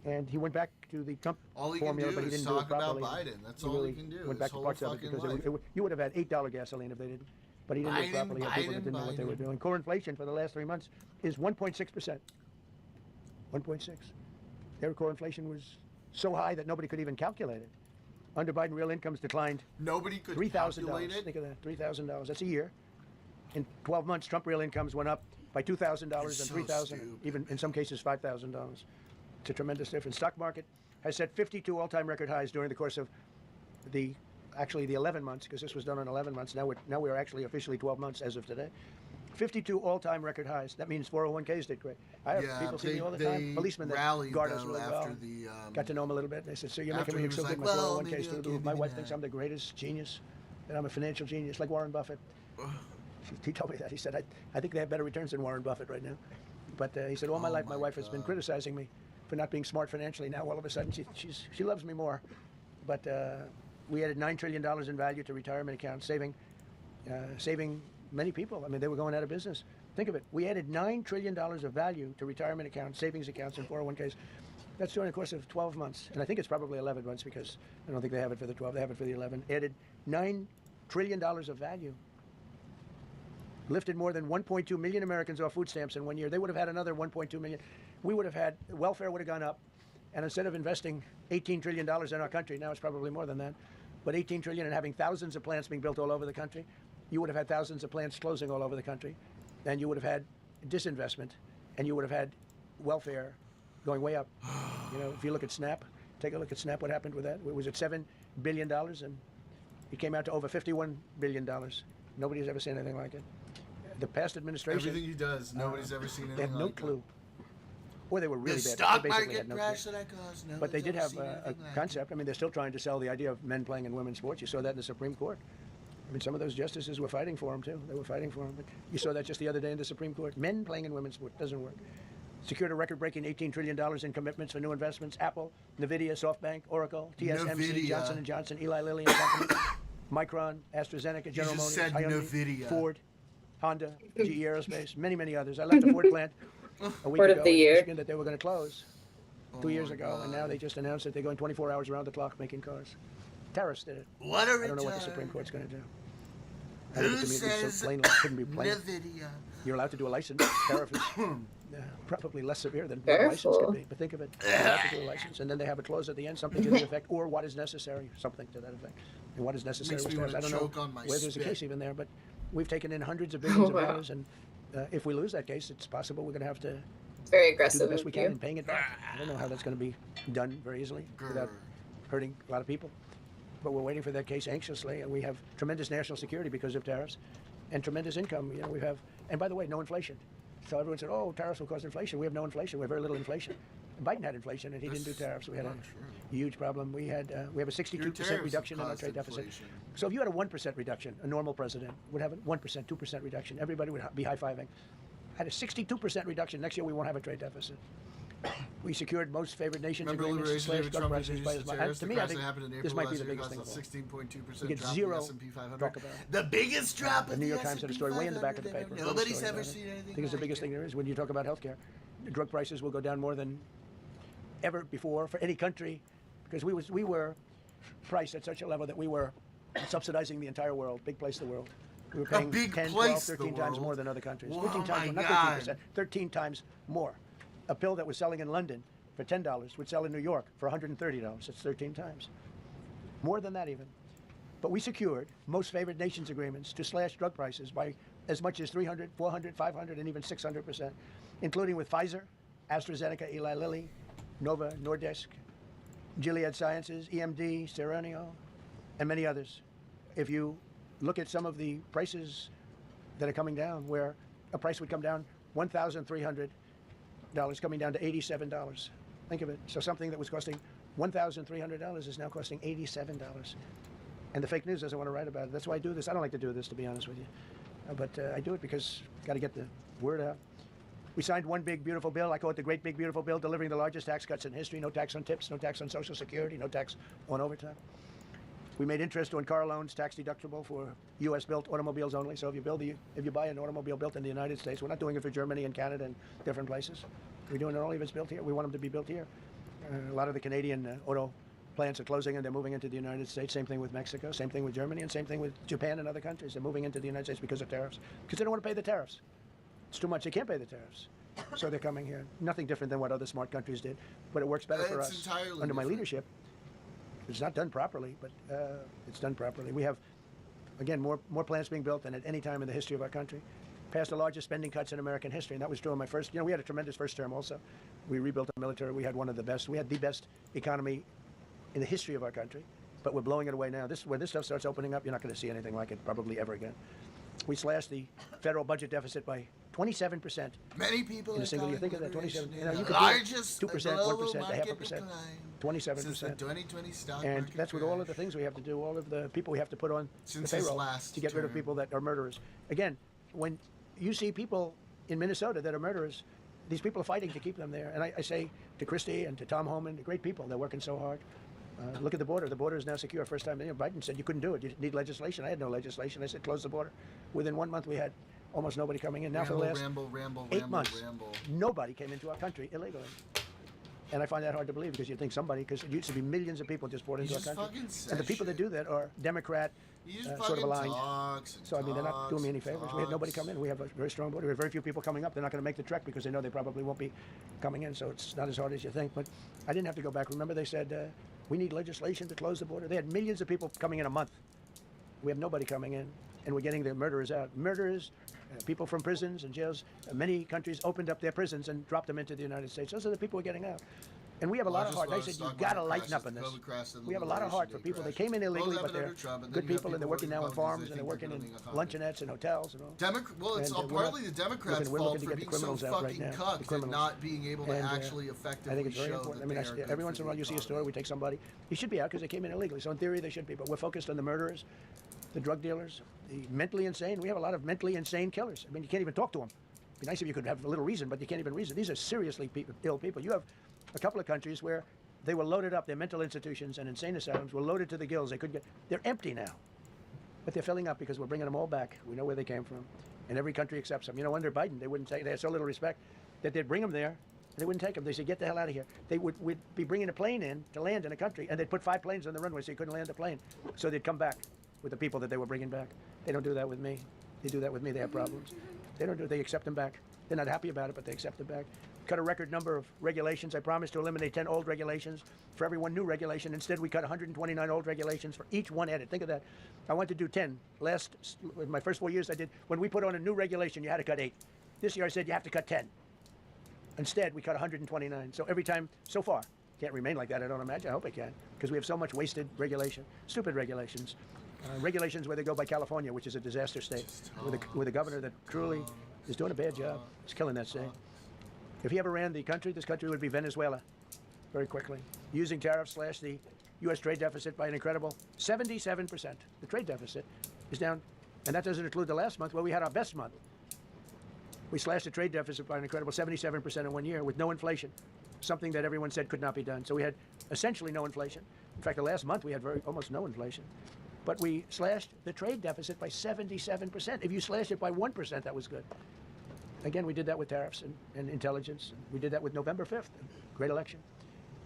And he went back to the Trump formula, but he didn't do it properly. Talk about Biden. That's all he can do. Went back to parts of it because you would have had $8 gaseline if they didn't. But he didn't do it properly. People that didn't know what they were doing. Core inflation for the last 3 months is 1.6%. 1.6. Their core inflation was so high that nobody could even calculate it. Under Biden, real incomes declined. Nobody could calculate it. Think of that, $3,000. That's a year. In 12 months, Trump real incomes went up by $2,000 and $3,000, even in some cases $5,000. It's a tremendous difference. Stock market has set 52 all-time record highs during the course of the 11 months, because this was done in 11 months. Now we're actually officially 12 months as of today. 52 all-time record highs. That means 401ks did great. I have people see me all the time. Policemen that guard us really well. Got to know them a little bit. They said, "So you're making me look so good. My 401ks through the roof. My wife thinks I'm the greatest genius, that I'm a financial genius, like Warren Buffett." He told me that. He said, "I think they have better returns than Warren Buffett right now." But he said, "All my life, my wife has been criticizing me for not being smart financially. Now all of a sudden she loves me more." But we added $9 trillion in value to retirement accounts, saving many people. I mean, they were going out of business. Think of it. We added $9 trillion of value to retirement accounts, savings accounts, and 401ks. That's during the course of 12 months. And I think it's probably 11 months because I don't think they have it for the 12. They have it for the 11. Added $9 trillion of value. Lifted more than 1.2 million Americans off food stamps in 1 year. They would have had another 1.2 million. We would have had, welfare would have gone up. And instead of investing $18 trillion in our country, now it's probably more than that, but $18 trillion and having thousands of plants being built all over the country, you would have had thousands of plants closing all over the country. And you would have had disinvestment, and you would have had welfare going way up. You know, if you look at SNAP, take a look at SNAP, what happened with that? It was at $7 billion, and it came out to over $51 billion. Nobody's ever seen anything like it. The past administration... Everything he does, nobody's ever seen anything they have no like clue. Or they were really the bad. stock They basically market had no crash clue. that I caused. No But they one's did ever have seen a anything like concept. I mean, they're still trying to sell the idea of men playing in women's sports. You saw that in the Supreme Court. I mean, some of those justices were fighting for them, too. They were fighting for them. But you saw that just the other day in the Supreme Court. Men playing in women's sports doesn't work. Secured a record-breaking $18 trillion in commitments for new investments. Apple, NVIDIA, SoftBank, Oracle, TSMC, NVIDIA. Johnson & Johnson, Eli Lilly and Company. Micron, AstraZeneca, General just Motors, said Hyundai, Nvidia. Ford, Honda, GE Aerospace, many, many others. I left the Ford plant a week Word ago of the in year. Michigan that they were going to close Oh 2 years my ago, and now God. they just announced that they're going 24 hours around the clock making cars. Tariffs did it. What a I don't know what the retard. Supreme Court's going to do. Who To me, it's says so plain, it couldn't be plain. Nvidia? You're allowed to do a license. Tariff is probably less severe than what a license could Careful. be. But think of it. You're allowed to do a license, and then they have a clause at the end, something to the effect, or what is necessary, something to that effect. And what is necessary Makes with me tariffs, I wanna don't know choke on my whether there's a spit. case even there, but we've taken in hundreds of billions of Wow. dollars, and if we lose that case, it's possible we're going to have to It's very do aggressive the best of we can you. in paying it back. I don't know how that's going to be done very easily without Grr. hurting a lot of people. But we're waiting for that case anxiously, and we have tremendous national security because of tariffs and tremendous income. You know, we have, and by the way, no inflation. So everyone said, oh, tariffs will cause inflation. We have no inflation. We have very little inflation. Biden had inflation, and he didn't do tariffs. We had a not true. huge problem. We have a Your 62% tariffs reduction in our caused trade deficit. inflation. So if you had a 1% reduction, a normal president would have a 1%, 2% reduction. Everybody would be high-fiving. Had a 62% reduction. Next year, we won't have a trade deficit. We secured most favored nations Remember agreements to Liberation slash David drug Trump prices by introduced as the much. tariffs. To The me, I crash think that happened in this April might be last the year biggest thing caused of all. a 16.2% We get drop in zero the S&P 500. talk about it. The biggest drop The in New the York Times had a S&P story way in the back of the 500. paper. Nobody's Story ever about it. seen anything I think it's the like biggest it. thing there is when you talk about healthcare. The drug prices will go down more than ever before for any country, because we were priced at such a level that we were subsidizing the entire world, big place in the world. We were paying big 10, 12, place in the 13 times world. more than other countries. Whoa, 13 times, my not God. 13%, 13 times more. A pill that was selling in London for $10 would sell in New York for $130. It's 13 times. More than that even. But we secured most favored nations agreements to slash drug prices by as much as 300, 400, 500, and even 600%, including with Pfizer, AstraZeneca, Eli Lilly, Nova Nordisk, Gilead Sciences, EMD, Serenio, and many others. If you look at some of the prices that are coming down, where a price would come down $1,300 coming down to $87. Think of it. So something that was costing $1,300 is now costing $87. And the fake news doesn't want to write about it. That's why I do this. I don't like to do this, to be honest with you. But I do it because got to get the word out. We signed one big, beautiful bill. I call it the Great Big Beautiful Bill, delivering the largest tax cuts in history. No tax on tips, no tax on Social Security, no tax on overtime. We made interest on car loans tax deductible for U.S.-built automobiles only. So if you buy an automobile built in the United States, we're not doing it for Germany and Canada and different places. We're doing it only if it's built here. We want them to be built here. A lot of the Canadian auto plants are closing and they're moving into the United States. Same thing with Mexico. Same thing with Germany, and same thing with Japan and other countries. They're moving into the United States because of tariffs. Because they don't want to pay the tariffs. It's too much. They can't pay the tariffs. So they're coming here. Nothing different than what other smart countries did. But it works better for It's us entirely under my different. leadership. It's not done properly, but it's done properly. We have, again, more plants being built than at any time in the history of our country. Passed the largest spending cuts in American history, and that was true in my first. We had a tremendous first term also. We rebuilt our military. We had one of the best. We had the best economy in the history of our country, but we're blowing it away now. When this stuff starts opening up, you're not going to see anything like it probably ever again. We slashed the federal budget deficit by 27%. Many people In a are single year. calling Think of that, 27. liberation You the could largest 2%, global 1%, a half a market percent, decline 27%. since the 2020 stock And market that's with all of the crash. things we have to do, all of the people we have to put on Since the his payroll last to get rid of term. people that are murderers. Again, when you see people in Minnesota that are murderers, these people are fighting to keep them there. And I say to Christie and to Tom Homan, the great people, they're working so hard. Look at the border. The border is now secure. First time, Biden said you couldn't do it. You need legislation. I had no legislation. I said close the border. Within 1 month, we had almost nobody coming in. Now for the last ramble, 8 months, nobody came into our country illegally. And I find that hard to believe because you'd think somebody, because it used to be millions of people just poured into our just country. fucking said And the people that do that are Democrat, He just sort of fucking aligned. talks and So, I mean, they're not doing me any talks and favors. We had nobody talks. come in. We have a very strong border. We have very few people coming up. They're not going to make the trek because they know they probably won't be coming in. So it's not as hard as you think. But I didn't have to go back. Remember, they said, we need legislation to close the border. They had millions of people coming in a month. We have nobody coming in, and we're getting the murderers out. Murderers, people from prisons and jails. Many countries opened up their prisons and dropped them into the United States. Those are the people we're getting out. And we have a lot of heart. I said, you've got to lighten up on this. We have a lot of heart for people. They came in illegally, but they're good people, and they're working now on farms, and they're working in luncheonettes and hotels and all. Well, it's And, all we're partly not the Democrats' we're fault looking for to get being the so criminals out right fucking now, the cucked and criminals. not being able to And, actually I effectively think it's very show important. that I mean, they are good every for once in a the while you see a story, we economy. take somebody. He should be out because they came in illegally. So in theory, they should be. But we're focused on the murderers, the drug dealers, the mentally insane. We have a lot of mentally insane killers. I mean, you can't even talk to them. It'd be nice if you could have a little reason, but you can't even reason. These are seriously ill people. You have a couple of countries where they were loaded up. Their mental institutions and insane asylums were loaded to the gills. They're empty now. But they're filling up because we're bringing them all back. We know where they came from. And every country accepts them. You know, under Biden, they wouldn't take, they had so little respect that they'd bring them there, and they wouldn't take them. They said, get the hell out of here. They would be bringing a plane in to land in a country, and they'd put 5 planes on the runway so you couldn't land the plane. So they'd come back with the people that they were bringing back. They don't do that with me. They do that with me. They have problems. They don't do it. They accept them back. They're not happy about it, but they accept them back. Cut a record number of regulations. I promised to eliminate 10 old regulations for every one new regulation. Instead, we cut 129 old regulations for each one added. Think of that. I wanted to do 10. My first 4 years, I did. When we put on a new regulation, you had to cut 8. This year, I said you have to cut 10. Instead, we cut 129. So every time, so far, can't remain like that, I don't imagine. I hope it can, because we have so much wasted regulation, stupid regulations. Regulations where they go by California, which is a disaster state, with a governor that truly is doing a bad job. He's killing that state. If he ever ran the country, this country would be Venezuela very quickly. Using tariffs slashed the U.S. trade deficit by an incredible 77%. The trade deficit is down, and that doesn't include the last month where we had our best month. We slashed the trade deficit by an incredible 77% in 1 year with no inflation, something that everyone said could not be done. So we had essentially no inflation. In fact, the last month we had almost no inflation. But we slashed the trade deficit by 77%. If you slashed it by 1%, that was good. Again, we did that with tariffs and intelligence. We did that with November 5th, great election.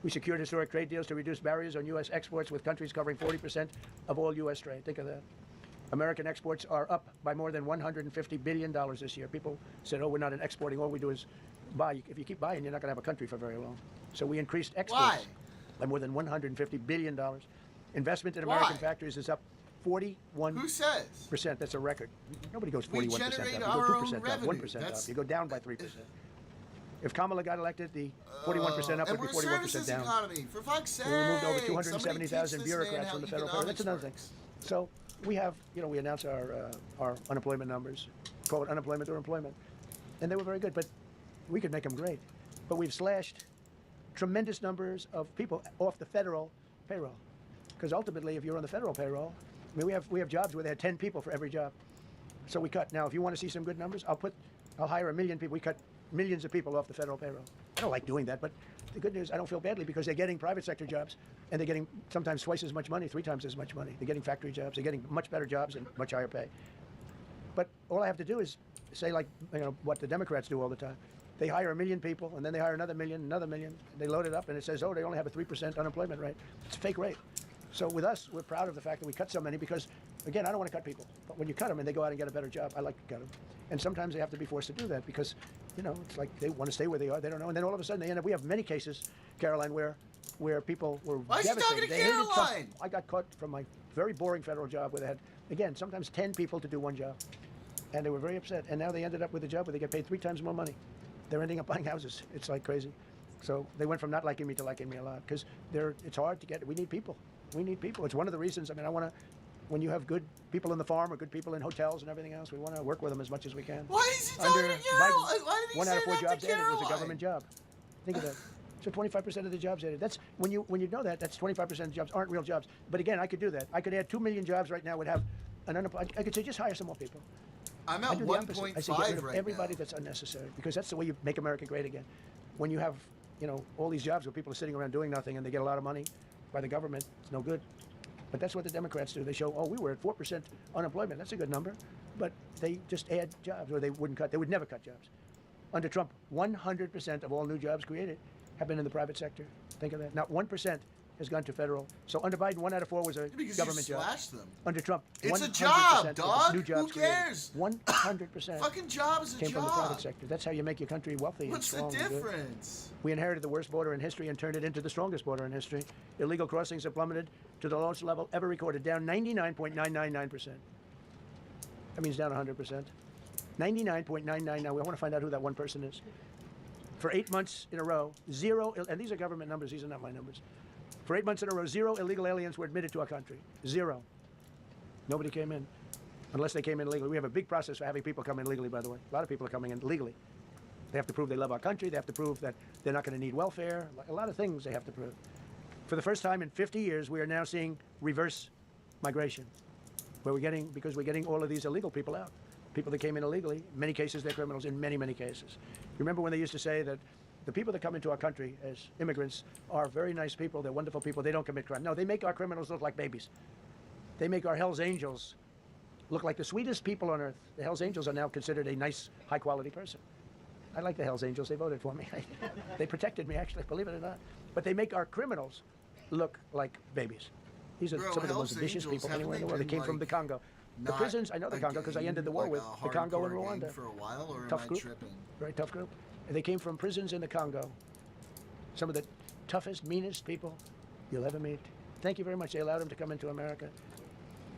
We secured historic trade deals to reduce barriers on U.S. exports with countries covering 40% of all U.S. trade. Think of that. American exports are up by more than $150 billion this year. People said, oh, we're not exporting. All we do is buy. If you keep buying, you're not going to have a country for very long. So we increased exports by more than $150 billion. Investment in American factories is up 41%. Who says? That's a record. Nobody goes 41% up. You go 2% up, 1% up. You go down by 3%. If Kamala got elected, the 41% up would be 41% down. Economy, for fuck's sake. We removed over 270,000 bureaucrats from the federal government. That's another thing. So we have, we announce our unemployment numbers, call it unemployment or employment, and they were very good. But we could make them great. But we've slashed tremendous numbers of people off the federal payroll, because ultimately, if you're on the federal payroll, I mean, we have jobs where they had 10 people for every job. So we cut. Now, if you want to see some good numbers, I'll hire 1 million people. We cut millions of people off the federal payroll. I don't like doing that, but the good news, I don't feel badly, because they're getting private sector jobs, and they're getting sometimes twice as much money, 3 times as much money. They're getting factory jobs. They're getting much better jobs and much higher pay. But all I have to do is say, like, what the Democrats do all the time. They hire 1 million people, and then they hire another million. They load it up, and it says, oh, they only have a 3% unemployment rate. It's a fake rate. So with us, we're proud of the fact that we cut so many, because, again, I don't want to cut people. But when you cut them and they go out and get a better job, I like to cut them. And sometimes they have to be forced to do that because, it's like they want to stay where they are. They don't know. And then all of a sudden they end up, we have many cases, Caroline, where people were devastated. Why are you talking to Caroline? I got caught from my very boring federal job where they had, again, sometimes 10 people to do one job. And they were very upset. And now they ended up with a job where they get paid 3 times more money. They're ending up buying houses. It's like crazy. So they went from not liking me to liking me a lot, because it's hard to get. We need people. We need people. It's one of the reasons. I mean, when you have good people in the farm or good people in hotels and everything else, we want to work with them as much as we can. Why is he talking to you? Why did he 1 out of 4 say jobs that to added was a Caroline? government job. Think of that. So 25% of the jobs added. That's when you know that. That's 25% of the jobs aren't real jobs. But again, I could do that. I could add 2 million jobs right now. Would have an unemployment. I could say just hire some more people. I'm at 1.5 I say get rid of right everybody now. that's unnecessary, because that's the way you make America great again. When you have, all these jobs where people are sitting around doing nothing and they get a lot of money by the government, it's no good. But that's what the Democrats do. They show, we were at 4% unemployment. That's a good number. But they just add jobs, or they wouldn't cut. They would never cut jobs. Under Trump, 100% of all new jobs created have been in the private sector. Think of that. Not 1% has gone to federal. So under Biden, 1 out of 4 was a Because government you job. slashed them. Under Trump, It's a 100% job, of dog. new jobs Who cares? 100% Fucking job is a came job. from the private sector. That's how you make your country wealthy. What's and the strong and good. difference? We inherited the worst border in history and turned it into the strongest border in history. Illegal crossings have plummeted to the lowest level ever recorded, down 99.999%. That means down 100%. 99.999. We want to find out who that one person is. For 8 months in a row, 0, and these are government numbers, these are not my numbers. For 8 months in a row, 0 illegal aliens were admitted to our country. 0. Nobody came in, unless they came in legally. We have a big process for having people come in legally, by the way. A lot of people are coming in legally. They have to prove they love our country. They have to prove that they're not going to need welfare. A lot of things they have to prove. For the first time in 50 years, we are now seeing reverse migration, because we're getting all of these illegal people out. People that came in illegally, in many cases they're criminals, in many, many cases. You remember when they used to say that the people that come into our country as immigrants are very nice people, they're wonderful people, they don't commit crime. No, they make our criminals look like babies. They make our Hell's Angels look like the sweetest people on earth. The Hells Angels are now considered a nice, high-quality person. I like the Hells Angels. They voted for me. They protected me, actually, believe it or not. But they make our criminals look like babies. These are some of the most vicious people anywhere in the world. They came from the Congo. The prisons, I know the Congo because I ended the war with the Congo and Rwanda. For a while, or Tough am I group. tripping? Very tough group. And they came from prisons in the Congo. Some of the toughest, meanest people you'll ever meet. Thank you very much. They allowed them to come into America.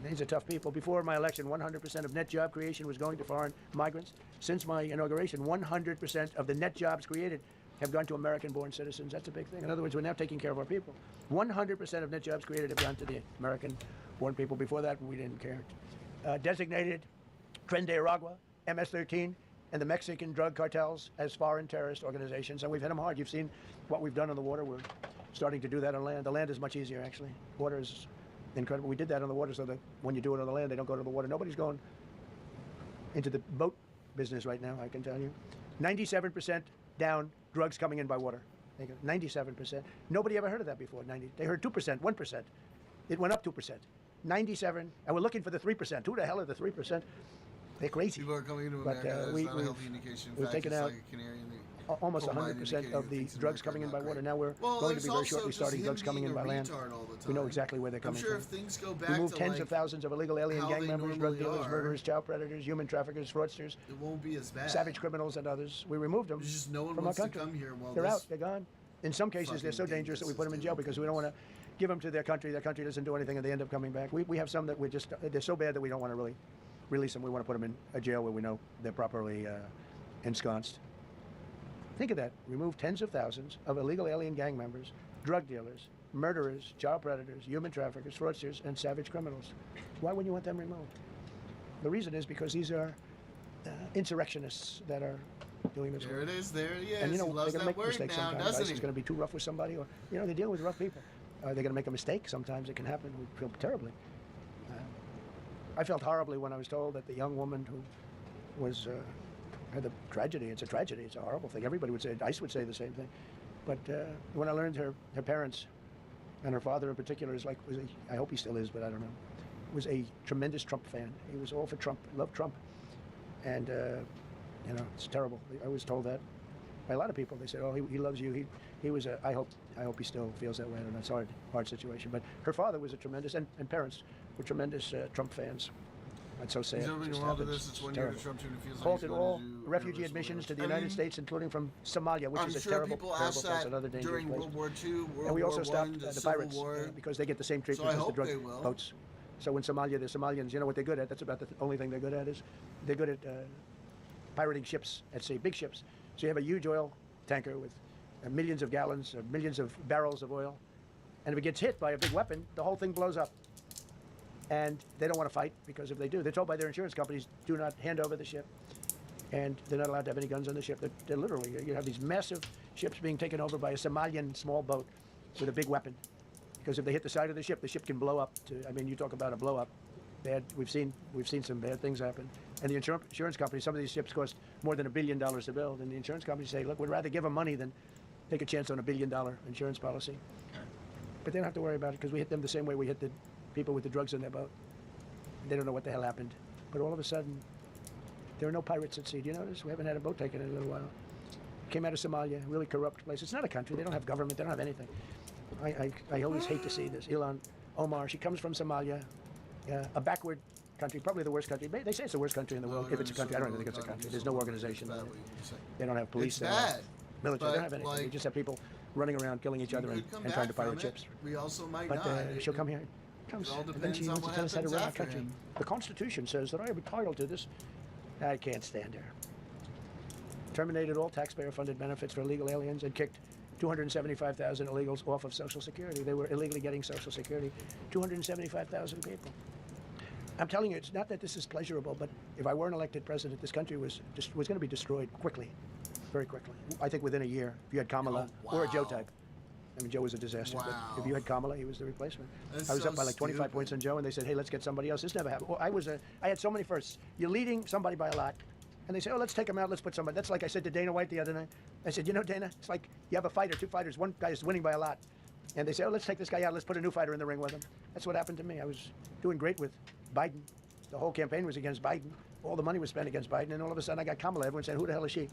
These are tough people. Before my election, 100% of net job creation was going to foreign migrants. Since my inauguration, 100% of the net jobs created have gone to American-born citizens. That's a big thing. In other words, we're now taking care of our people. 100% of net jobs created have gone to the American-born people. Before that, we didn't care. Designated Tren de Aragua, MS-13, and the Mexican drug cartels as foreign terrorist organizations, and we've hit them hard. You've seen what we've done on the water. We're starting to do that on land. The land is much easier, actually. Water is incredible. We did that on the water so that when you do it on the land, they don't go to the water. Nobody's going into the boat business right now, I can tell you. 97% down drugs coming in by water. 97%. Nobody ever heard of that before. They heard 2%, 1%. It went up 2%. 97, and we're looking for the 3%. Who the hell are the 3%? They're crazy. People are coming into America. That's not a healthy indication. We've taken out almost 100% of the drugs coming in by water. Now we're going to be very shortly starting drugs coming in by land. We know exactly where they're coming from. I'm sure if things go back we moved to tens of thousands of illegal alien gang members, drug dealers, are, murderers, child predators, human traffickers, fraudsters, it won't be as bad. savage criminals, and others. We removed them There's just no one from our wants to country. come here while They're this out. They're gone. In some cases, they're so fucking dangerous that we dingus put them in is jail doing because we don't want to give them to their country. Their country doesn't do anything, and they end up coming back. We have some that we're just, they're so bad that we don't want to really release them. We want to put them in a jail where we know they're properly ensconced. Think of that. Remove tens of thousands of illegal alien gang members, drug dealers, murderers, child predators, human traffickers, fraudsters, and savage criminals. Why wouldn't you want them removed? The reason is because these are insurrectionists that are doing this. There it is. There he is. And you know, he loves they're going that to make word mistakes now, sometimes. doesn't ISIS he? is going to be too rough with somebody, or, you know, they deal with rough people. They're going to make a mistake. Sometimes it can happen. We feel terribly. I felt horribly when I was told that the young woman who was had the tragedy. It's a tragedy. It's a horrible thing. Everybody would say, ICE would say the same thing. But when I learned her parents, and her father in particular, I hope he still is, but I don't know, was a tremendous Trump fan. He was all for Trump, loved Trump. And, you know, it's terrible. I was told that by a lot of people. They said, oh, he loves you. He was I hope he still feels that way. I don't know. It's a hard situation. But her father was a tremendous, and parents were tremendous Trump fans. That's so sad. He's opening a world of this. It's 1 year to Trump, too, and it feels like Halted all refugee admissions to the United States, including from Somalia, which is a terrible, terrible place, another dangerous during place. World War II, And we also stopped the the pirates War. because they get the same treatment as the drug boats. So in Somalia, the Somalians, you know what they're good at? That's about the only thing they're good at is they're good at pirating ships at sea, big ships. So you have a huge oil tanker with millions of gallons, millions of barrels of oil, and if it gets hit by a big weapon, the whole thing blows up. And they don't want to fight because if they do, they're told by their insurance companies, do not hand over the ship. And they're not allowed to have any guns on the ship. They're literally, you have these massive ships being taken over by a Somalian small boat with a big weapon. Because if they hit the side of the ship can blow up. I mean, you talk about a blow up. We've seen some bad things happen. And the insurance companies, some of these ships cost more than $1 billion to build. And the insurance companies say, look, we'd rather give them money than take a chance on $1 billion insurance policy. But they don't have to worry about it because we hit them the same way we hit the people with the drugs in their boat. They don't know what the hell happened. But all of a sudden, there are no pirates at sea. Do you notice? We haven't had a boat taken in a little while. Came out of Somalia, really corrupt place. It's not a country. They don't have government. They don't have anything. I always hate to see this. Ilhan Omar, she comes from Somalia, a backward country, probably the worst country. They say it's the worst country in the world. If it's a country, I don't think it's a country. There's no organization. They don't have police. It's bad. Military. They don't have anything. They just have people running around killing each other and trying to pirate ships. We also might but not. She'll come here. Comes, and then she wants to tell us how to run our country. The Constitution says that I am entitled to this. I can't stand her. Terminated all taxpayer-funded benefits for illegal aliens and kicked 275,000 illegals off of Social Security. They were illegally getting Social Security. 275,000 people. I'm telling you, it's not that this is pleasurable, but if I weren't elected president, this country was going to be destroyed quickly, very quickly. I think within a year, if you had Kamala or a Joe type. I mean, Joe was a disaster. Wow. But if you had Kamala, he was the replacement. That's I was so up by like 25 points on Joe, and they said, hey, let's get somebody else. This never happened. Well, I had so many firsts. You're leading somebody by a lot. And they say, oh, let's take him out. Let's put somebody. That's like I said to Dana White the other night. I said, you know, Dana, it's like you have a fighter, two fighters. One guy is winning by a lot. And they say, oh, let's take this guy out. Let's put a new fighter in the ring with him. That's what happened to me. I was doing great with Biden. The whole campaign was against Biden. All the money was spent against Biden, and all of a sudden I got Kamala. Everyone said, who the hell is she?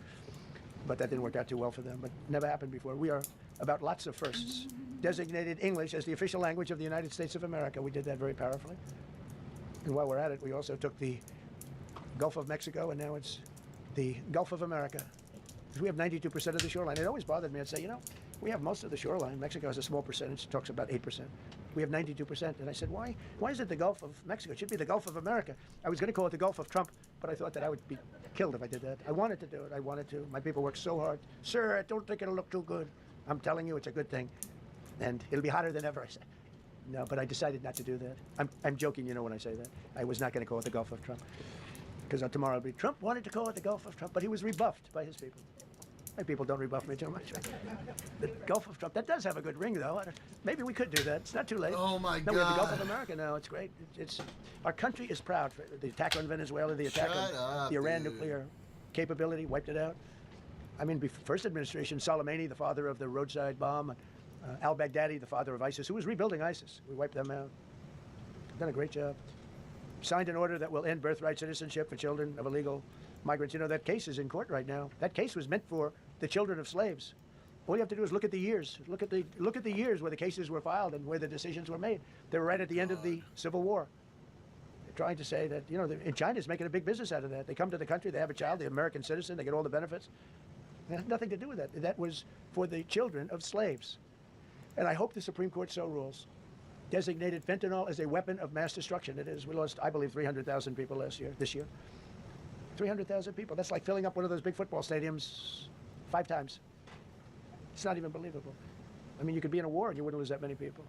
But that didn't work out too well for them, but never happened before. We are about lots of firsts. Designated English as the official language of the United States of America. We did that very powerfully. And while we're at it, we also took the Gulf of Mexico, and now it's the Gulf of America. Because we have 92% of the shoreline. It always bothered me. I'd say, you know, we have most of the shoreline. Mexico has a small percentage. It talks about 8%. We have 92%. And I said, why is it the Gulf of Mexico? It should be the Gulf of America. I was going to call it the Gulf of Trump, but I thought that I would be killed if I did that. I wanted to do it. I wanted to. My people worked so hard. Sir, I don't think it'll look too good. I'm telling you, it's a good thing. And it'll be hotter than ever. I said, no, but I decided not to do that. I'm joking, you know, when I say that. I was not going to call it the Gulf of Trump. Because tomorrow it'll be, Trump wanted to call it the Gulf of Trump, but he was rebuffed by his people. My people don't rebuff me too much. The Gulf of Trump, that does have a good ring, though. Maybe we could do that. It's not too late. Oh, my God. No, we have the Gulf of America now. It's great. Our country is proud for the attack on Venezuela, the attack on the Iran nuclear capability, wiped it out. I mean, first administration, Soleimani, the father of the roadside bomb, al-Baghdadi, the father of ISIS, who was rebuilding ISIS. We wiped them out. Done a great job. Signed an order that will end birthright citizenship for children of illegal migrants. You know, that case is in court right now. That case was meant for the children of slaves. All you have to do is look at the years. Look at the years where the cases were filed and where the decisions were made. They were right at the end of the Civil War. They're trying to say that, you know, and China's making a big business out of that. They come to the country, they have a child, the American citizen, they get all the benefits. It has nothing to do with that. That was for the children of slaves. And I hope the Supreme Court so rules. Designated fentanyl as a weapon of mass destruction. It is. We lost, I believe, 300,000 people this year. 300,000 people. That's like filling up one of those big football stadiums 5 times. It's not even believable. I mean, you could be in a war and you wouldn't lose that many people.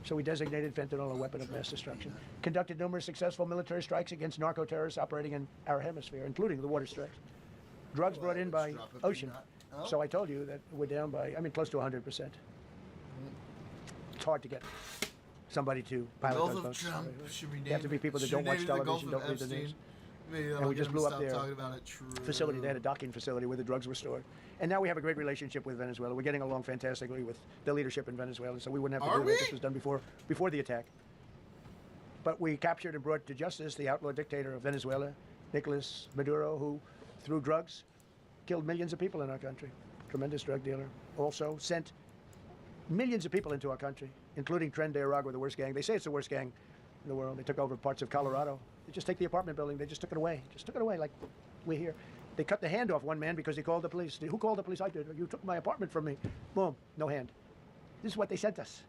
So we designated fentanyl a weapon of mass destruction. Conducted numerous successful military strikes against narco-terrorists operating in our hemisphere, including the water strikes. Drugs brought in by ocean. So I told you that we're down by, I mean, close to 100%. It's hard to get somebody to pilot those boats. They have to be people that don't watch television, don't read the news. And we just blew up their facility. They had a docking facility where the drugs were stored. And now we have a great relationship with Venezuela. We're getting along fantastically with the leadership in Venezuela, so we wouldn't have to do that. This was done before the attack. But we captured and brought to justice the outlaw dictator of Venezuela, Nicolas Maduro, who, through drugs, killed millions of people in our country. Tremendous drug dealer. Also sent millions of people into our country, including Tren de Aragua, the worst gang. They say it's the worst gang in the world. They took over parts of Colorado. They just take the apartment building. They just took it away. Just took it away like we're here. They cut the hand off one man because he called the police. Who called the police? I did. You took my apartment from me. Boom. No hand. This is what they sent us.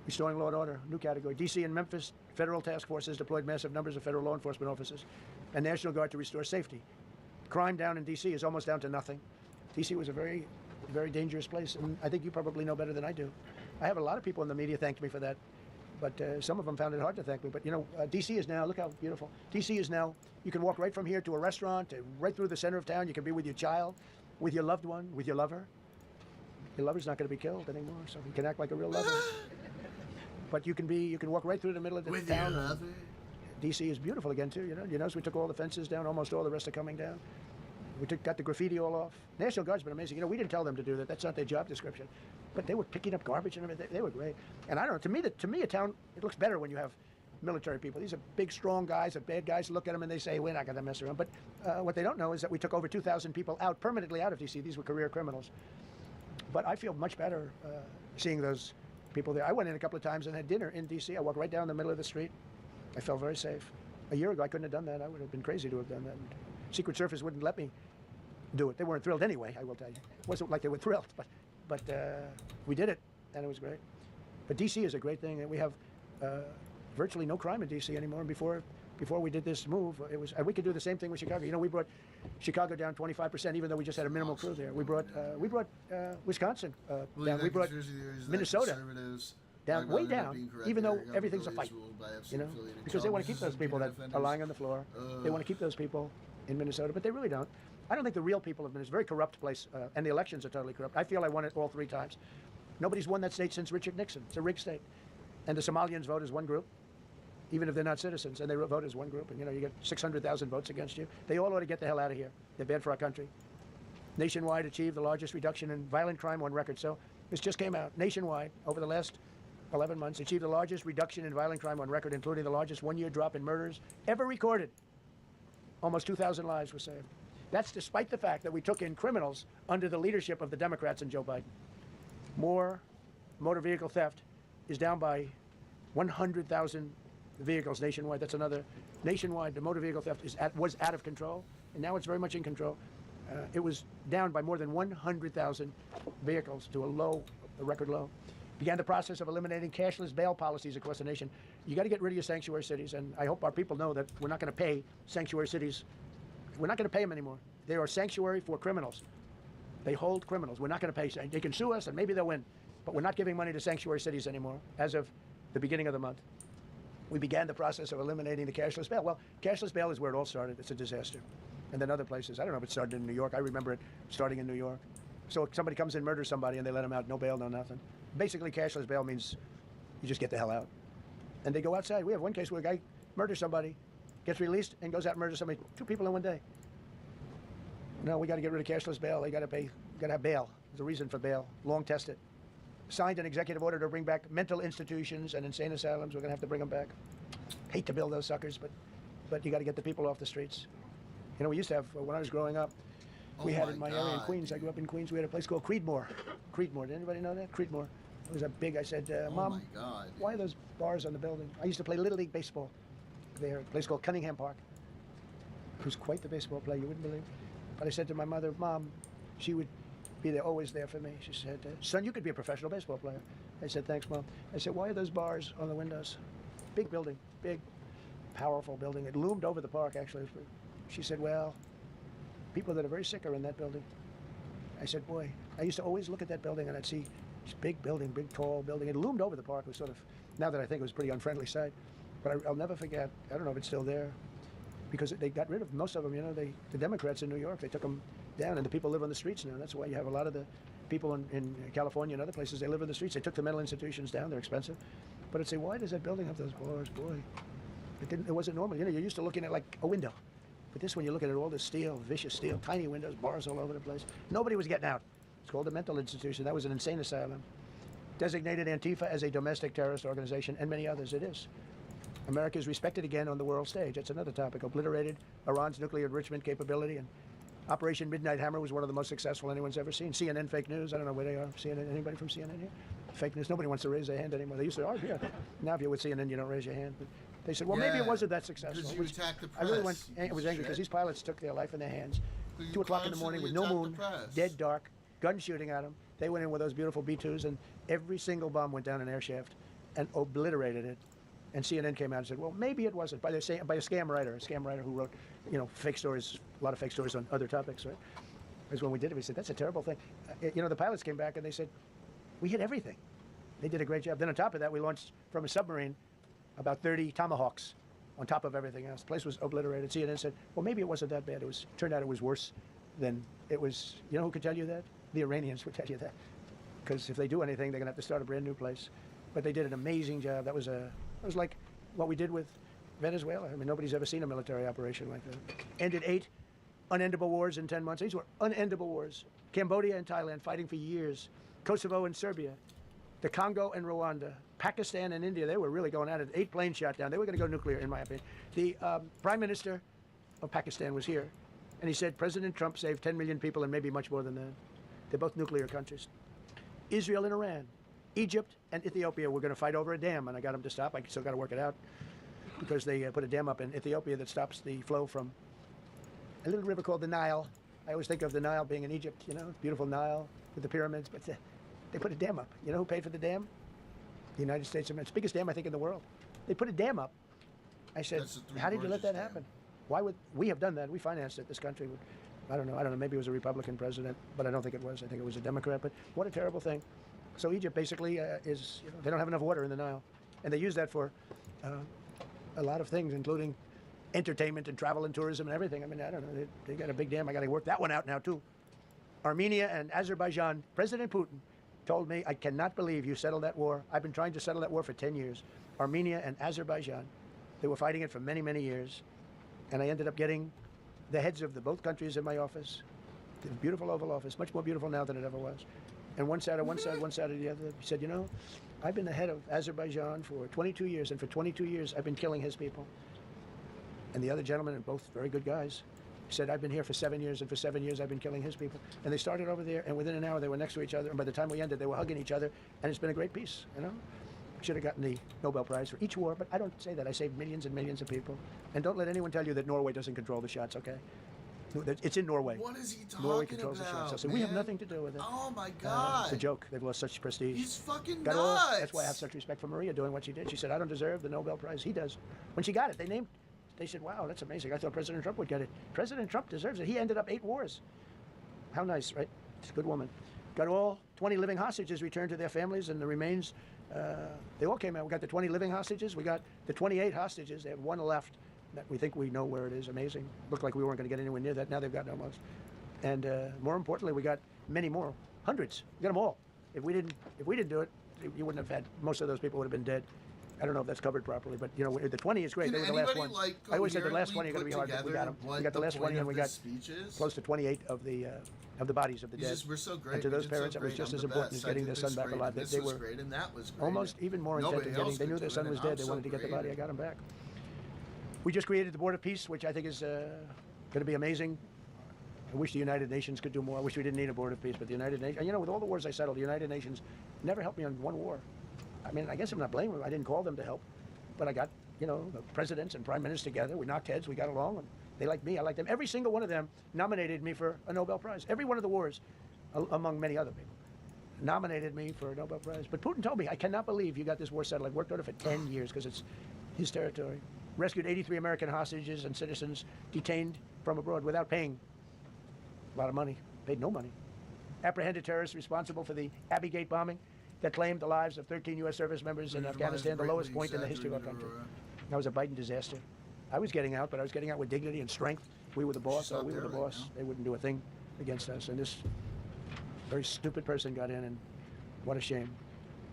Restoring law and order. New category. D.C. and Memphis, federal task forces deployed massive numbers of federal law enforcement officers and National Guard to restore safety. Crime down in D.C. is almost down to nothing. D.C. was a very, very dangerous place, and I think you probably know better than I do. I have a lot of people in the media thanked me for that. But some of them found it hard to thank me. But, you know, D.C. is now, look how beautiful. D.C. is now, you can walk right from here to a restaurant, right through the center of town. You can be with your child, with your loved one, with your lover. Your lover's not going to be killed anymore, so you can act like a real lover. But you can walk right through the middle of the town. Your lover? D.C. is beautiful again, too, you know. You notice we took all the fences down, almost all the rest are coming down. We got the graffiti all off. National Guard's been amazing. You know, we didn't tell them to do that. That's not their job description. But they were picking up garbage and everything. They were great. And I don't know, to me, a town, it looks better when you have military people. These are big, strong guys, are bad guys. Look at them and they say, we're not going to mess around. But what they don't know is that we took over 2,000 people out, permanently out of D.C. These were career criminals. But I feel much better seeing those people there. I went in a couple of times and had dinner in D.C. I walked right down the middle of the street. I felt very safe. A year ago, I couldn't have done that. I would have been crazy to have done that. And Secret Service wouldn't let me do it. They weren't thrilled anyway, I will tell you. It wasn't like they were thrilled, but we did it, and it was great. But D.C. is a great thing, and we have virtually no crime in D.C. anymore. And before we did this move, and we could do the same thing with Chicago. You know, we brought Chicago down 25%, even though we just had a minimal crew there. We brought Wisconsin down. We brought Minnesota down, way down, even though everything's a fight. You know, because they want to keep those people that are lying on the floor. They want to keep those people in Minnesota, but they really don't. I don't think the real people of Minnesota, it's a very corrupt place, and the elections are totally corrupt. I feel I won it all 3 times. Nobody's won that state since Richard Nixon. It's a rigged state. And the Somalians vote as one group, even if they're not citizens, and they vote as one group. And, you know, you get 600,000 votes against you. They all ought to get the hell out of here. They're bad for our country. Nationwide achieved the largest reduction in violent crime on record. So this just came out. Nationwide, over the last 11 months, achieved the largest reduction in violent crime on record, including the largest one-year drop in murders ever recorded. Almost 2,000 lives were saved. That's despite the fact that we took in criminals under the leadership of the Democrats and Joe Biden. More motor vehicle theft is down by 100,000 vehicles nationwide. That's another. Nationwide, the motor vehicle theft was out of control, and now it's very much in control. It was down by more than 100,000 vehicles to a record low. Began the process of eliminating cashless bail policies across the nation. You got to get rid of your sanctuary cities, and I hope our people know that we're not going to pay sanctuary cities. We're not going to pay them anymore. They are a sanctuary for criminals. They hold criminals. We're not going to pay. They can sue us, and maybe they'll win, but we're not giving money to sanctuary cities anymore as of the beginning of the month. We began the process of eliminating the cashless bail. Well, cashless bail is where it all started. It's a disaster. And then other places. I don't know if it started in New York. I remember it starting in New York. So if somebody comes in, murders somebody, and they let them out, no bail, no nothing. Basically, cashless bail means you just get the hell out. And they go outside. We have one case where a guy murders somebody, gets released, and goes out and murders somebody. 2 people in one day. No, we got to get rid of cashless bail. They got to pay. Got to have bail. There's a reason for bail. Long tested. Signed an executive order to bring back mental institutions and insane asylums. We're going to have to bring them back. Hate to build those suckers, but you got to get the people off the streets. You know, we used to have, when I was growing up, we had in my area in Queens, I grew up in Queens, we had a place called Creedmoor. Creedmoor, did anybody know that? Creedmoor. It was a big, I said, Mom, why are those bars on the building? I used to play Little League Baseball there at a place called Cunningham Park. He was quite the baseball player, you wouldn't believe. But I said to my mother, Mom, she would be there, always there for me. She said, son, you could be a professional baseball player. I said, thanks, Mom. I said, why are those bars on the windows? Big building, big, powerful building. It loomed over the park, actually. She said, well, people that are very sick are in that building. I said, boy, I used to always look at that building and I'd see this big building, big, tall building. It loomed over the park. It was sort of, now that I think it was a pretty unfriendly sight. But I'll never forget, I don't know if it's still there, because they got rid of most of them, you know, the Democrats in New York, they took them down, and the people live on the streets now. That's why you have a lot of the people in California and other places, they live on the streets. They took the mental institutions down, they're expensive. But I'd say, why does that building have those bars? Boy, it wasn't normal. You know, you're used to looking at like a window. But this one, you're looking at all this steel, vicious steel, tiny windows, bars all over the place. Nobody was getting out. It's called a mental institution. That was an insane asylum. Designated Antifa as a domestic terrorist organization, and many others. It is. America is respected again on the world stage. That's another topic. Obliterated Iran's nuclear enrichment capability, and Operation Midnight Hammer was one of the most successful anyone's ever seen. CNN fake news. I don't know where they are. CNN. Anybody from CNN here? Fake news. Nobody wants to raise their hand anymore. They used to argue. Yeah. Now, if you're with CNN, you don't raise your hand. But they said, well, maybe it wasn't that successful. Because you attacked the press. I really was angry because these pilots took their life in their hands. 2 o'clock in the morning with no moon, dead dark, gun shooting at them. They went in with those beautiful B-2s, and every single bomb went down an air shaft and obliterated it. And CNN came out and said, well, maybe it wasn't, by a scam writer who wrote, you know, fake stories, a lot of fake stories on other topics, right? Because when we did it, we said, that's a terrible thing. You know, the pilots came back and they said, we hit everything. They did a great job. Then on top of that, we launched from a submarine about 30 Tomahawks on top of everything else. The place was obliterated. CNN said, well, maybe it wasn't that bad. Turned out it was worse than it was. You know who could tell you that? The Iranians would tell you that. Because if they do anything, they're going to have to start a brand new place. But they did an amazing job. That was like what we did with Venezuela. I mean, nobody's ever seen a military operation like that. Ended 8 unendable wars in 10 months. These were unendable wars. Cambodia and Thailand fighting for years. Kosovo and Serbia. The Congo and Rwanda. Pakistan and India, they were really going at it. 8 planes shot down. They were going to go nuclear, in my opinion. The Prime Minister of Pakistan was here, and he said President Trump saved 10 million people and maybe much more than that. They're both nuclear countries. Israel and Iran. Egypt and Ethiopia were going to fight over a dam, and I got them to stop. I still got to work it out because they put a dam up in Ethiopia that stops the flow from a little river called the Nile. I always think of the Nile being in Egypt, you know, beautiful Nile with the pyramids, but they put a dam up. You know who paid for the dam? The United States of America. It's the biggest dam, I think, in the world. They put a dam up. I said, how did you let that happen? Why would we have done that? We financed it. This country would, I don't know. Maybe it was a Republican president, but I don't think it was. I think it was a Democrat. But what a terrible thing. So Egypt basically is, you know, they don't have enough water in the Nile. And they use that for a lot of things, including entertainment and travel and tourism and everything. I mean, I don't know. They got a big dam. I got to work that one out now, too. Armenia and Azerbaijan, President Putin told me, I cannot believe you settled that war. I've been trying to settle that war for 10 years. Armenia and Azerbaijan, they were fighting it for many, many years. And I ended up getting the heads of both countries in my office. The beautiful Oval Office, much more beautiful now than it ever was. And one side of the other, he said, you know, I've been the head of Azerbaijan for 22 years, and for 22 years I've been killing his people. And the other gentlemen are both very good guys. Said, I've been here for 7 years, and for 7 years I've been killing his people. And they started over there, and within an hour they were next to each other, and by the time we ended, they were hugging each other, and it's been a great peace, you know? Should have gotten the Nobel Prize for each war, but I don't say that. I saved millions and millions of people. And don't let anyone tell you that Norway doesn't control the shots, okay? It's in Norway. What is he talking Norway controls the shots. I about, said, we have nothing to do with it. Oh my God. It's a joke. They've lost such prestige. He's fucking Got nuts. all, that's why I have such respect for Maria doing what she did. She said, I don't deserve the Nobel Prize. He does. When she got it, they said, wow, that's amazing. I thought President Trump would get it. President Trump deserves it. He ended up 8 wars. How nice, right? She's a good woman. Got all 20 living hostages returned to their families, and the remains, they all came out. We got the 20 living hostages. We got the 28 hostages. They have 1 left that we think we know where it is. Amazing. Looked like we weren't going to get anywhere near that. Now they've gotten almost. And more importantly, we got many more. Hundreds. We got them all. If we didn't do it, you wouldn't have had, most of those people would have been dead. I don't know if that's covered properly, but you know, the 20 is great. Can they were the last anybody, one. like, I always said the last 20 are going to be coherently hard, but we got them. what We got the last point 20, and of we this got speech is? close to 28 of the bodies of the dead. We're so great. And to We those did so parents, it was great. just I'm as the important best. as getting I their did son this back great, alive. and this They was were great, and that was great. almost even more intent Nobody in getting. else They knew could their do son it, was and dead. I'm They so wanted to get the body. I great. got him back. We just created the Board of Peace, which I think is going to be amazing. I wish the United Nations could do more. I wish we didn't need a Board of Peace, but the United Nations, you know, with all the wars I settled, the United Nations never helped me on one war. I mean, I guess I'm not blaming them. I didn't call them to help, but I got, you know, the presidents and prime ministers together. We knocked heads. We got along, and they liked me. I liked them. Every single one of them nominated me for a Nobel Prize. Every one of the wars, among many other people, nominated me for a Nobel Prize. But Putin told me, I cannot believe you got this war settled. I worked on it for 10 years because it's his territory. Rescued 83 American hostages and citizens detained from abroad without paying a lot of money. Paid no money. Apprehended terrorists responsible for the Abbey Gate bombing that claimed the lives of 13 U.S. service members in Afghanistan, the lowest point in the history of our country. That was a Biden disaster. I was getting out, but I was getting out with dignity and strength. We were the boss, we were the boss. They wouldn't do a thing against us. And this very stupid person got in, and what a shame.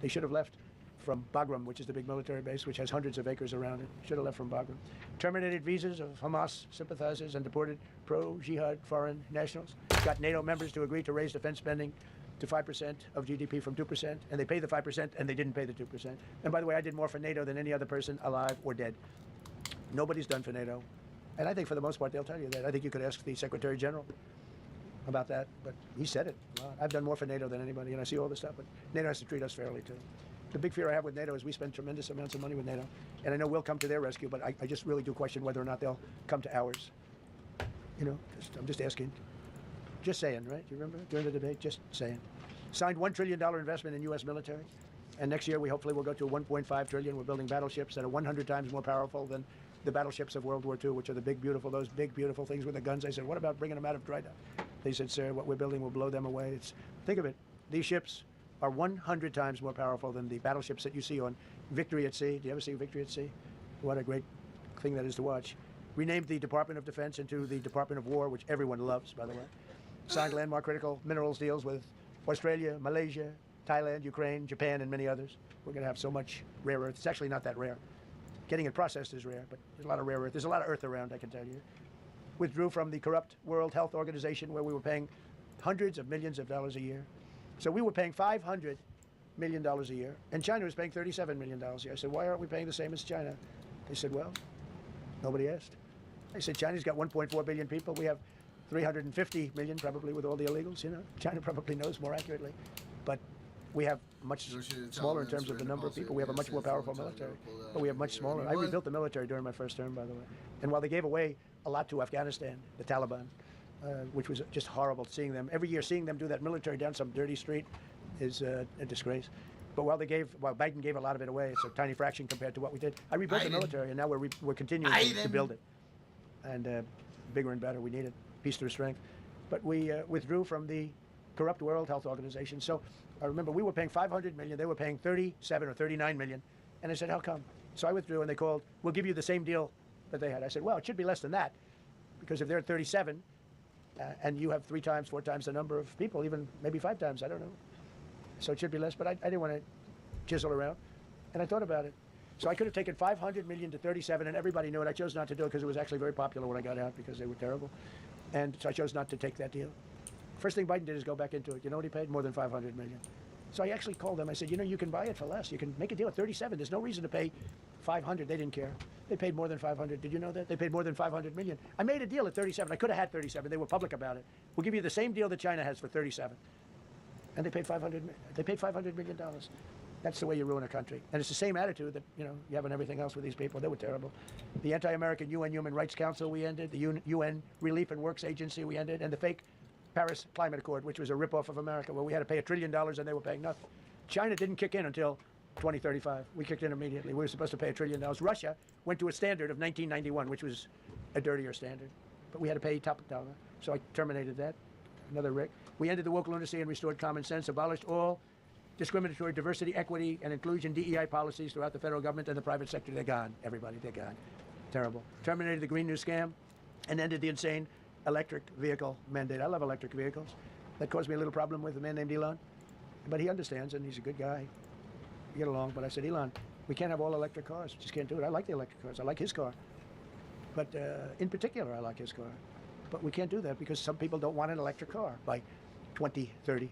They should have left from Bagram, which is the big military base, which has hundreds of acres around it. Should have left from Bagram. Terminated visas of Hamas sympathizers and deported pro-jihad foreign nationals. Got NATO members to agree to raise defense spending to 5% of GDP from 2%, and they pay the 5%, and they didn't pay the 2%. And by the way, I did more for NATO than any other person alive or dead. Nobody's done for NATO. And I think for the most part, they'll tell you that. I think you could ask the Secretary General about that, but he said it. I've done more for NATO than anybody, and I see all this stuff, but NATO has to treat us fairly, too. The big fear I have with NATO is we spend tremendous amounts of money with NATO, and I know we'll come to their rescue, but I just really do question whether or not they'll come to ours. You know, I'm just asking. Just saying, right? You remember during the debate? Just saying. Signed $1 trillion investment in U.S. military, and next year we hopefully will go to $1.5 trillion. We're building battleships that are 100 times more powerful than the battleships of World War II, which are the big, beautiful, those big, beautiful things with the guns. I said, what about bringing them out of dry dock? They said, sir, what we're building will blow them away. Think of it. These ships are 100 times more powerful than the battleships that you see on Victory at Sea. Do you ever see Victory at Sea? What a great thing that is to watch. Renamed the Department of Defense into the Department of War, which everyone loves, by the way. Signed landmark critical minerals deals with Australia, Malaysia, Thailand, Ukraine, Japan, and many others. We're going to have so much rare earth. It's actually not that rare. Getting it processed is rare, but there's a lot of rare earth. There's a lot of earth around, I can tell you. Withdrew from the corrupt World Health Organization, where we were paying hundreds of millions of dollars a year. So we were paying $500 million a year, and China was paying $37 million a year. I said, why aren't we paying the same as China? They said, well, nobody asked. I said, China's got 1.4 billion people. We have 350 million, probably, with all the illegals. You know, China probably knows more accurately, but we have much smaller in terms of the number of people. We have a much more powerful military, but we have much smaller. I rebuilt the military during my first term, by the way. And while they gave away a lot to Afghanistan, the Taliban, which was just horrible seeing them. Every year seeing them do that military down some dirty street is a disgrace. But while Biden gave a lot of it away, it's a tiny fraction compared to what we did. I rebuilt the military, and now we're continuing to build it. And bigger and better, we need it. Peace through strength. But we withdrew from the corrupt World Health Organization. So I remember we were paying $500 million. They were paying 37 or 39 million. And I said, how come? So I withdrew, and they called, we'll give you the same deal that they had. I said, well, it should be less than that, because if they're at 37, and you have 3 times, 4 times the number of people, even maybe 5 times, I don't know. So it should be less, but I didn't want to chisel around. And I thought about it. So I could have taken 500 million to 37, and everybody knew it. I chose not to do it because it was actually very popular when I got out, because they were terrible. And so I chose not to take that deal. First thing Biden did is go back into it. You know what he paid? More than 500 million. So I actually called them. I said, you can buy it for less. You can make a deal at 37. There's no reason to pay 500. They didn't care. They paid more than 500. Did you know that? They paid more than 500 million. I made a deal at 37. I could have had 37. They were public about it. We'll give you the same deal that China has for 37. And they paid 500. They paid $500 million. That's the way you ruin a country. And it's the same attitude that, you have on everything else with these people. They were terrible. The anti-American UN Human Rights Council we ended. The UN Relief and Works Agency we ended. And the fake Paris Climate Accord, which was a ripoff of America, where we had to pay $1 trillion and they were paying nothing. China didn't kick in until 2035. We kicked in immediately. We were supposed to pay $1 trillion. Russia went to a standard of 1991, which was a dirtier standard. But we had to pay top dollar. So I terminated that. Another Rick. We ended the woke lunacy and restored common sense, abolished all discriminatory diversity, equity, and inclusion DEI policies throughout the federal government and the private sector. They're gone. Everybody, they're gone. Terrible. Terminated the Green New Scam and ended the insane electric vehicle mandate. I love electric vehicles. That caused me a little problem with a man named Elon. But he understands, and he's a good guy. We get along. But I said, Elon, we can't have all electric cars. Just can't do it. I like the electric cars. I like his car. But in particular, I like his car. But we can't do that because some people don't want an electric car by 2030.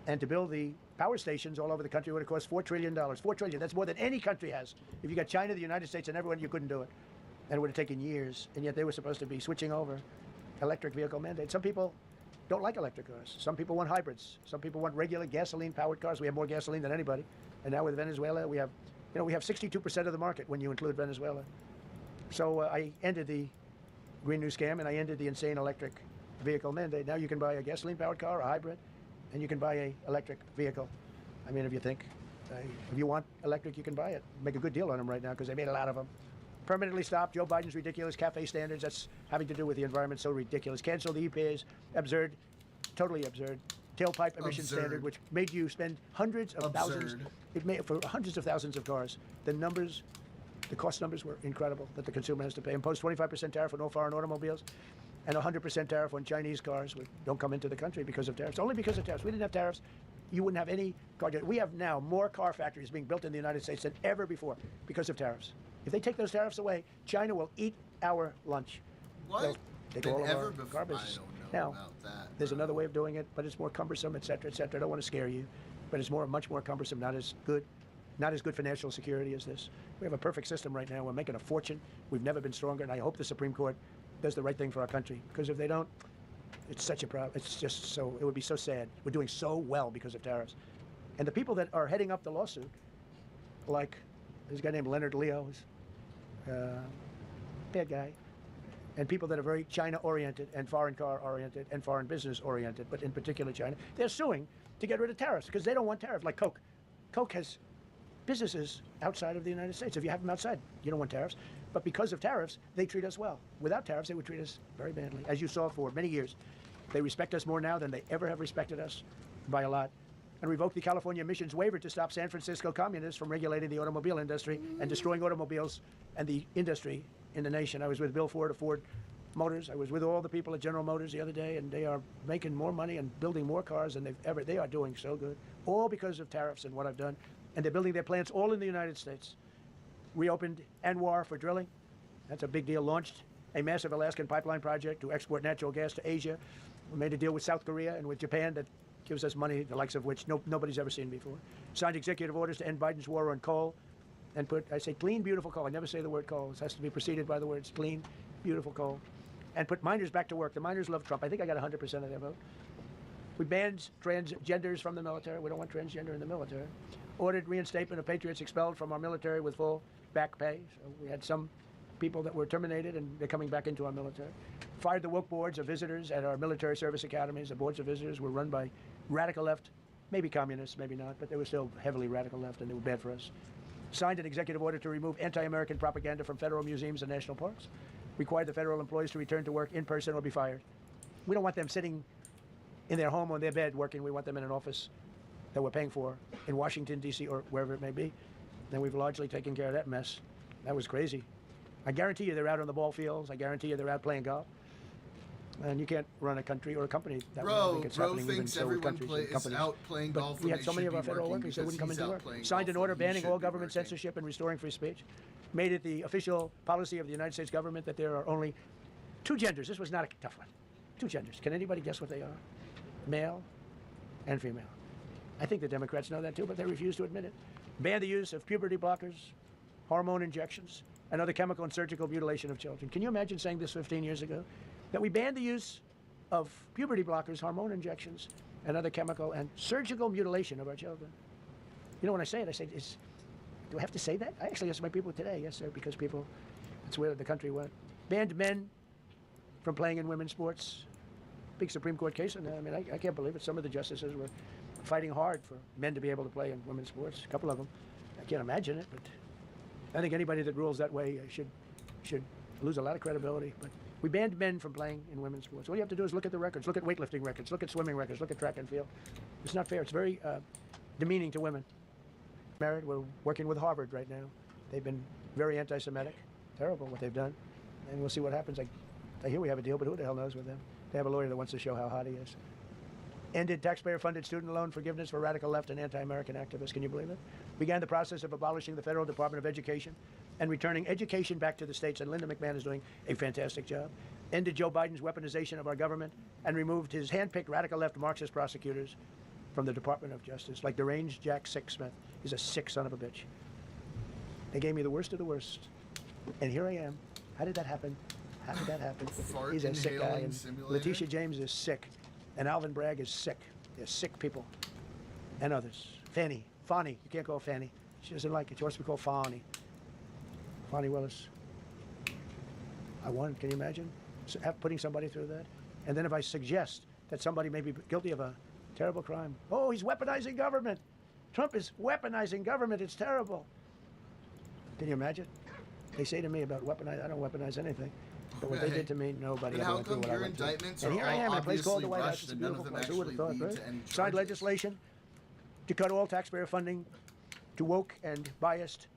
And to build the power stations all over the country would have cost $4 trillion. $4 trillion. That's more than any country has. If you got China, the United States, and everyone, you couldn't do it. And it would have taken years. And yet they were supposed to be switching over electric vehicle mandate. Some people don't like electric cars. Some people want hybrids. Some people want regular gasoline-powered cars. We have more gasoline than anybody. And now with Venezuela, we have 62% of the market when you include Venezuela. So I ended the Green New Scam and I ended the insane electric vehicle mandate. Now you can buy a gasoline-powered car, a hybrid, and you can buy a electric vehicle. I mean, if you want electric, you can buy it. Make a good deal on them right now because they made a lot of them. Permanently stopped Joe Biden's ridiculous CAFE standards. That's having to do with the environment. So ridiculous. Cancel the EPA's absurd, totally absurd tailpipe emission standard, which made you spend hundreds of thousands. It made for hundreds of thousands of cars. The cost numbers were incredible that the consumer has to pay. Imposed 25% tariff on all foreign automobiles, and 100% tariff on Chinese cars which don't come into the country because of tariffs. Only because of tariffs. We didn't have tariffs, you wouldn't have any car. We have now more car factories being built in the United States than ever before because of tariffs. If they take those tariffs away, China will eat our lunch. What? Take all of ever our before? car business. I don't know Now, about that. there's another way of doing it, but it's more cumbersome, et cetera, et cetera. I don't want to scare you, but it's much more cumbersome, not as good for national security as this. We have a perfect system right now. We're making a fortune. We've never been stronger, and I hope the Supreme Court does the right thing for our country, because if they don't, it's such a problem. It's just so, it would be so sad. We're doing so well because of tariffs. And the people that are heading up the lawsuit, like this guy named Leonard Leo, bad guy, and people that are very China-oriented and foreign car-oriented and foreign business-oriented, but in particular China, they're suing to get rid of tariffs because they don't want tariffs, like Coke. Coke has businesses outside of the United States. If you have them outside, you don't want tariffs. But because of tariffs, they treat us well. Without tariffs, they would treat us very badly, as you saw for many years. They respect us more now than they ever have respected us, by a lot. And revoked the California emissions waiver to stop San Francisco communists from regulating the automobile industry and destroying automobiles and the industry in the nation. I was with Bill Ford of Ford Motors. I was with all the people at General Motors the other day, and they are making more money and building more cars than they are doing so good, all because of tariffs and what I've done. And they're building their plants all in the United States. Reopened Anwar for drilling. That's a big deal. Launched a massive Alaskan pipeline project to export natural gas to Asia. We made a deal with South Korea and with Japan that gives us money, the likes of which nobody's ever seen before. Signed executive orders to end Biden's war on coal and I say clean, beautiful coal. I never say the word coal. It has to be preceded by the words clean, beautiful coal. And put miners back to work. The miners love Trump. I think I got 100% of their vote. We banned transgenders from the military. We don't want transgender in the military. Ordered reinstatement of patriots expelled from our military with full back pay. So we had some people that were terminated and they're coming back into our military. Fired the woke boards of visitors at our military service academies. The boards of visitors were run by radical left, maybe communists, maybe not, but they were still heavily radical left and they were bad for us. Signed an executive order to remove anti-American propaganda from federal museums and national parks. Required the federal employees to return to work in person or be fired. We don't want them sitting in their home on their bed working. We want them in an office that we're paying for in Washington, D.C. or wherever it may be. Then we've largely taken care of that mess. That was crazy. I guarantee you they're out on the ball fields. I guarantee you they're out playing golf. And you can't run a country or a company that way. I think it's happening even so with countries and companies. Out playing golf. But we had so many of our federal workers that wouldn't come into work. Signed an order banning all government censorship and restoring free speech. Made it the official policy of the United States government that there are only two genders. This was not a tough one. Two genders. Can anybody guess what they are? Male and female. I think the Democrats know that too, but they refuse to admit it. Ban the use of puberty blockers, hormone injections, and other chemical and surgical mutilation of children. Can you imagine saying this 15 years ago? That we banned the use of puberty blockers, hormone injections, and other chemical and surgical mutilation of our children. You know, when I say it, I say, do I have to say that? I actually asked my people today, yes, sir, because people, that's where the country went. Banned men from playing in women's sports. Big Supreme Court case on that. I mean, I can't believe it. Some of the justices were fighting hard for men to be able to play in women's sports. A couple of them. I can't imagine it, but I think anybody that rules that way should lose a lot of credibility. But we banned men from playing in women's sports. All you have to do is look at the records. Look at weightlifting records. Look at swimming records. Look at track and field. It's not fair. It's very demeaning to women. Married. We're working with Harvard right now. They've been very anti-Semitic. Terrible what they've done. And we'll see what happens. I hear we have a deal, but who the hell knows with them? They have a lawyer that wants to show how hot he is. Ended taxpayer-funded student loan forgiveness for radical left and anti-American activists. Can you believe it? Began the process of abolishing the Federal Department of Education and returning education back to the states. And Linda McMahon is doing a fantastic job. Ended Joe Biden's weaponization of our government and removed his hand-picked radical left Marxist prosecutors from the Department of Justice, like deranged Jack Smith. He's a sick son of a bitch. They gave me the worst of the worst. And here I am. How did that happen? How did that happen? He's a sick guy. And Letitia James is sick. And Alvin Bragg is sick. They're sick people. And others. Fannie. You can't call Fannie. She doesn't like it. She wants to be called Fannie. Fannie Willis. I won. Can you imagine? Putting somebody through that? And then if I suggest that somebody may be guilty of a terrible crime. Oh, he's weaponizing government. Trump is weaponizing government. It's terrible. Can you imagine? They say to me about weaponize. I don't weaponize anything. But what they did to me, nobody ever went through what I went through. And here I am in a place called the White House. It's a beautiful place. Who would have thought, right? Signed legislation to cut all taxpayer funding to woke and biased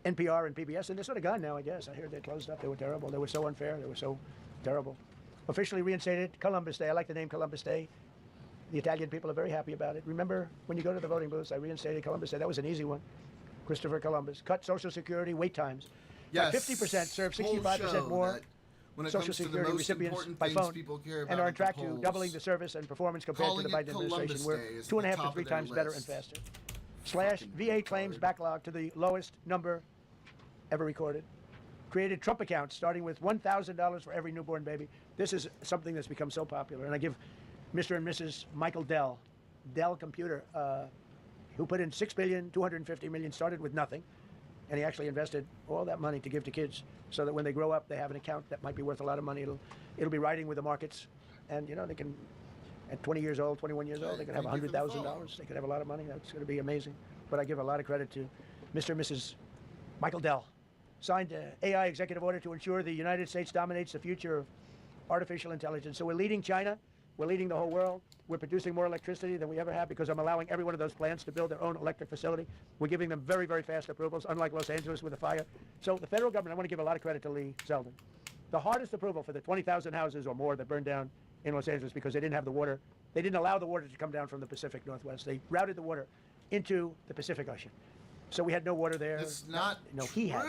NPR and PBS. And they're sort of gone now, I guess. I heard they closed up. They were terrible. They were so unfair. They were so terrible. Officially reinstated Columbus Day. I like the name Columbus Day. The Italian people are very happy about it. Remember, when you go to the voting booths, I reinstated Columbus Day. That was an easy one. Christopher Columbus. Cut Social Security wait times. Yes. 50%, serve 65% more Social Security recipients by phone, and are on track to doubling the service and performance compared to the Biden administration. We're 2.5 to 3 times better and faster. Slash VA claims backlog to the lowest number ever recorded. Created Trump accounts starting with $1,000 for every newborn baby. This is something that's become so popular. And I give Mr. and Mrs. Michael Dell Computer, who put in $6.25 billion, started with nothing. And he actually invested all that money to give to kids so that when they grow up, they have an account that might be worth a lot of money. It'll be riding with the markets. And, you know, they can, at 20 years old, 21 years old, they can have $100,000. They could have a lot of money. That's going to be amazing. But I give a lot of credit to Mr. and Mrs. Michael Dell. Signed an AI executive order to ensure the United States dominates the future of artificial intelligence. So we're leading China. We're leading the whole world. We're producing more electricity than we ever have because I'm allowing every one of those plants to build their own electric facility. We're giving them very, very fast approvals, unlike Los Angeles with the fire. So the federal government, I want to give a lot of credit to Lee Zeldin. The hardest approval for the 20,000 houses or more that burned down in Los Angeles because they didn't have the water. They didn't allow the water to come down from the Pacific Northwest. They routed the water into the Pacific Ocean. So we had no water there. That's not no, he had.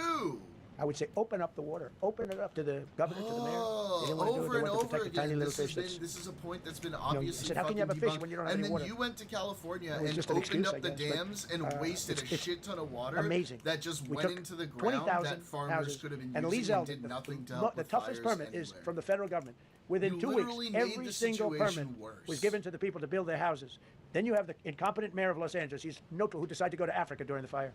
I would say open up the water. Open it up to the governor, to the mayor. They didn't want to do it. They wanted to protect the tiny little fish. This is a point that's been obviously I said, how can you have a fish when you don't have any water? And then you went to California and just an opened excuse, up the dams and wasted a shit ton of water. Amazing. That just went into the ground that farmers could have been and using and did nothing to help the toughest permit is from the federal government. Within 2 weeks, every single permit was given to the people to build their houses. Then you have the incompetent mayor of Los Angeles. He's Noto, who decided to go to Africa during the fire.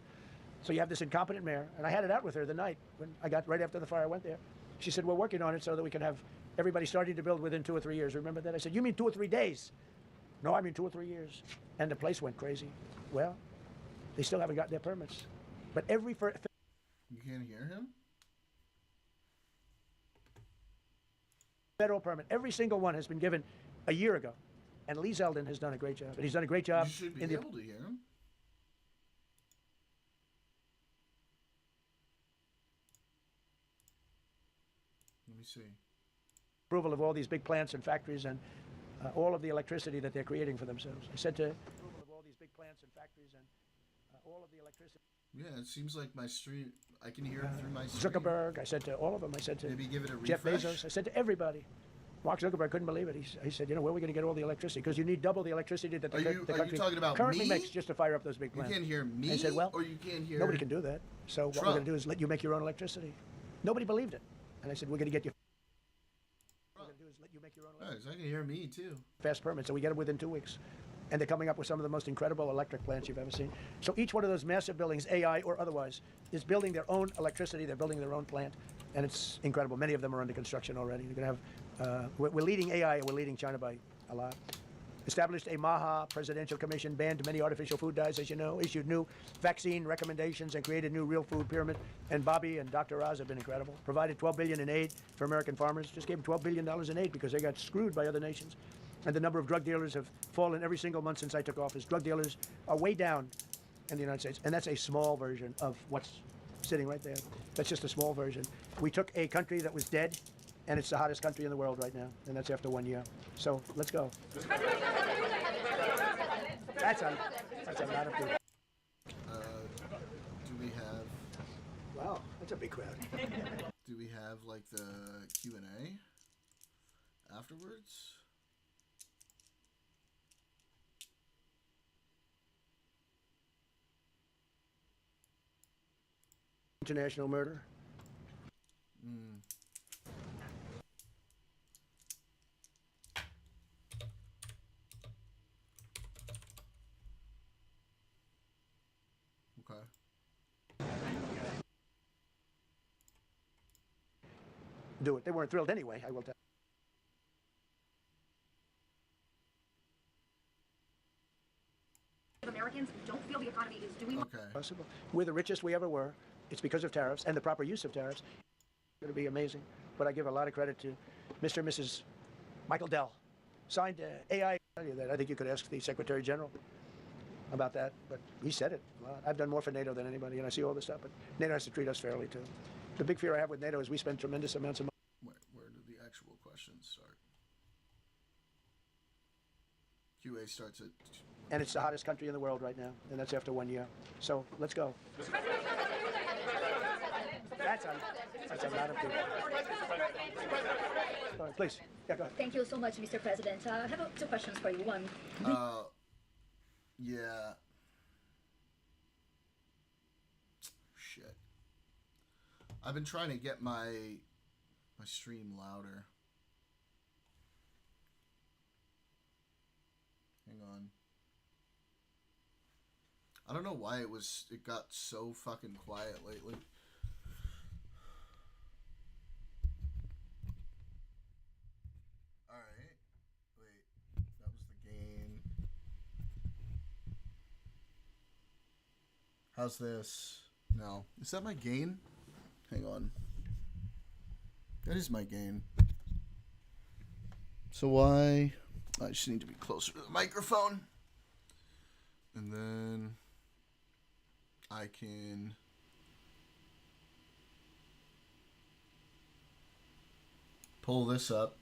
So you have this incompetent mayor, and I had it out with her the night when I got right after the fire. I went there. She said, we're working on it so that we can have everybody starting to build within 2 or 3 years. Remember that? I said, you mean 2 or 3 days? No, I mean 2 or 3 years. And the place went crazy. Well, they still haven't got their permits. But every... You can't hear him? Federal permit, every single one has been given a year ago. And Lee Zeldin has done a great job. And he's done a great job. You should be able to hear him. Let me see. Approval of all these big plants and factories and all of the electricity that they're creating for themselves. I said to approval of all these big plants and factories and all of the electricity. Yeah, it seems like my stream. I can hear it through my stream. Zuckerberg. I said to all of them. I said to maybe give it a Jeff refresh. Bezos. I said to everybody. Mark Zuckerberg couldn't believe it. He said, where are we going to get all the electricity? Because you need double the electricity that the country talking about currently me? makes just to fire up those big plants. You can't hear me, he said, well, or you can't hear... Nobody can do that. So what we're going to do is let you make your own electricity. Nobody believed it. And I said, we're going to get you... What we're going to do is let you make your own electricity. Nice, I can hear me, too. Fast permit, so we get it within 2 weeks. And they're coming up with some of the most incredible electric plants you've ever seen. So each one of those massive buildings, AI or otherwise, is building their own electricity. They're building their own plant. And it's incredible. Many of them are under construction already. You're going to have... we're leading AI, and we're leading China by a lot. Established a MAHA presidential commission, banned many artificial food dyes, as you know, issued new vaccine recommendations, and created new real food pyramid. And Bobby and Dr. Oz have been incredible. Provided $12 billion in aid for American farmers. Just gave them $12 billion in aid because they got screwed by other nations. And the number of drug dealers have fallen every single month since I took office. Drug dealers are way down in the United States. And that's a small version of what's sitting right there. That's just a small version. We took a country that was dead, and it's the hottest country in the world right now. And that's after 1 year. So let's go. That's a lot of people. Do we have... Wow, that's a big crowd. Do we have, like, the Q&A afterwards? International murder. Okay. Do it. They weren't thrilled anyway, I will tell you. Americans don't feel the economy is doing Possible. We're the richest we ever were. It's because of tariffs and the proper use of tariffs. It's going to be amazing. But I give a lot of credit to Mr. and Mrs. Michael Dell. Signed AI. I tell you that. I think you could ask the Secretary General about that. But he said it. Well, I've done more for NATO than anybody, and I see all this stuff. But NATO has to treat us fairly, too. The big fear I have with NATO is we spend tremendous amounts of money. Where did the actual questions start? QA starts at... And it's the hottest country in the world right now, and that's after 1 year. So let's go. That's a lot of people. All right, please. Yeah, go ahead. Thank you so much, Mr. President. I have two questions for you. One. Yeah. Shit. I've been trying to get my stream louder. Hang on. I don't know why it got so fucking quiet lately. Alright. Wait. That was the gain. How's this? No. Is that my gain? Hang on. That is my gain. So why? I just need to be closer to the microphone. And then I can pull this up.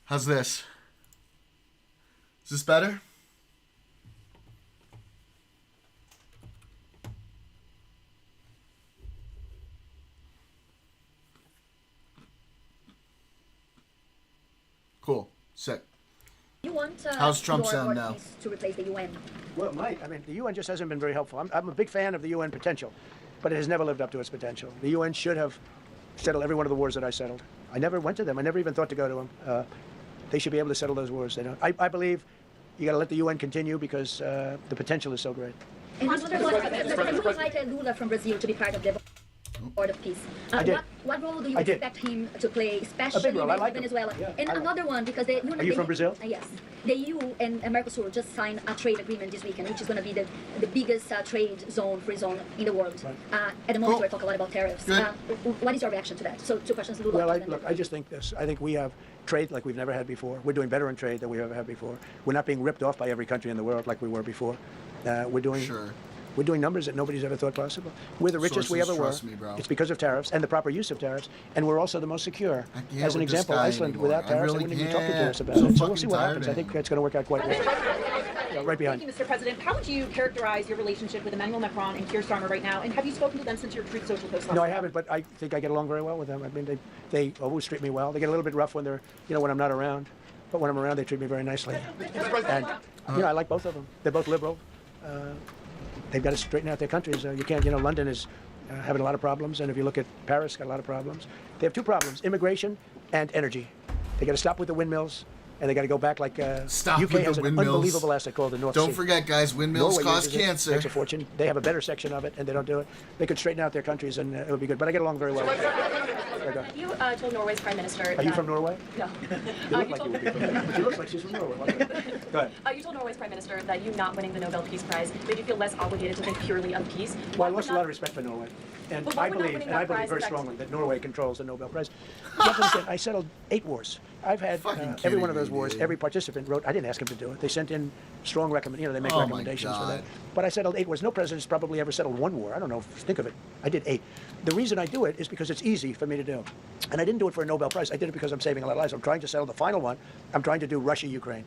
How's this? Is this better? Cool. Sick. You want How's Trump your sound now? workplace to replace the UN? Well, Mike, I mean, the UN just hasn't been very helpful. I'm a big fan of the UN potential, but it has never lived up to its potential. The UN should have settled every one of the wars that I settled. I never went to them. I never even thought to go to them. They should be able to settle those wars. They don't. I believe you got to let the UN continue because the potential is so great. And another one, you invited Lula from Brazil to be part of the Board of Peace. I did. What role do you I did. expect him to play, especially role. I with like him. Venezuela? Yeah, And I like another one, because the Are you from Brazil? Yes. The EU and Mercosur just signed a trade agreement this weekend, which is going to be the biggest trade zone, free zone in the world. Right. At the moment, Cool. we're talking a lot about tariffs. Good. What is your reaction to that? So two questions, Lula. Well, and then look, I just think this. I think we have trade like we've never had before. We're doing better in trade than we've ever had before. We're not being ripped off by every country in the world like we were before. We're doing Sure. We're doing numbers that nobody's ever thought possible. We're the richest we Sources ever were. trust me, bro. It's because of tariffs and the proper use of tariffs, and we're also the most secure. I can't As an with this example, guy Iceland, anymore. without I tariffs, really they wouldn't even talk to can't. us about So it. So we'll fucking see what tired happens. of I think him. it's going to work out quite well. right behind. Thank you, Mr. President. How would you characterize your relationship with Emmanuel Macron and Keir Starmer right now? And have you spoken to them since your Truth Social post? No, I haven't, but I think I get along very well with them. I mean, they always treat me well. They get a little bit rough when they're, when I'm not around. But when I'm around, they treat me very nicely. And, I like both of them. They're both liberal. They've got to straighten out their countries. You can't, London is having a lot of problems. And if you look at Paris, got a lot of problems. They have two problems, immigration and energy. They got to stop with the windmills. And they got to go back like Stop UK with has the an windmills. unbelievable asset called the North Sea. Don't forget, guys, windmills Norway cause uses it, cancer. makes a fortune. They have a better section of it, and they don't do it. They could straighten out their countries, and it would be good. But I get along very well. You told Norway's Prime Minister. Are you from Norway? No. You look like you would be from Norway. But she looks like she's from Norway. Go ahead. You told Norway's Prime Minister that you not winning the Nobel Peace Prize made you feel less obligated to think purely of peace. Well, I lost a lot of respect for Norway. And But why I would not believe, winning and I that believe prize very affect- strongly that Norway controls the Nobel Prize. You have to understand, I settled 8 wars. I've had Fucking every one of kidding those me, wars, dude. every participant wrote, I didn't ask him to do it. They sent in strong recommendations, they make Oh my recommendations for that. God. But I settled 8 wars. No president's probably ever settled 1 war. I don't know, think of it. I did 8. The reason I do it is because it's easy for me to do. And I didn't do it for a Nobel Prize. I did it because I'm saving a lot of lives. I'm trying to settle the final one. I'm trying to do Russia-Ukraine.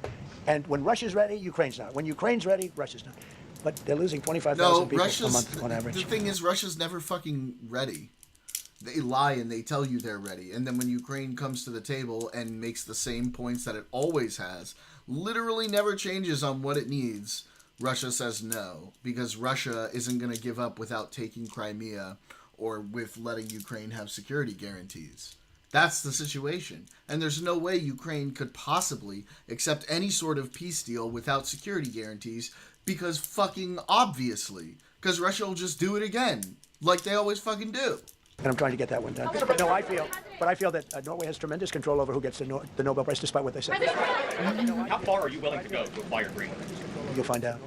And when Russia's ready, Ukraine's not. When Ukraine's ready, Russia's not. But they're losing 25,000 No, people a Russia's month on average. The thing is, Russia's never fucking ready. They lie and they tell you they're ready, and then when Ukraine comes to the table and makes the same points that it always has, literally never changes on what it needs, Russia says no, because Russia isn't going to give up without taking Crimea or with letting Ukraine have security guarantees. That's the situation. And there's no way Ukraine could possibly accept any sort of peace deal without security guarantees, because fucking obviously, because Russia will just do it again, like they always fucking do. And I'm trying to get that one done. But no, I feel that Norway has tremendous control over who gets the Nobel Prize, despite what they say. How far are you willing to go to acquire Greenland? You'll find out.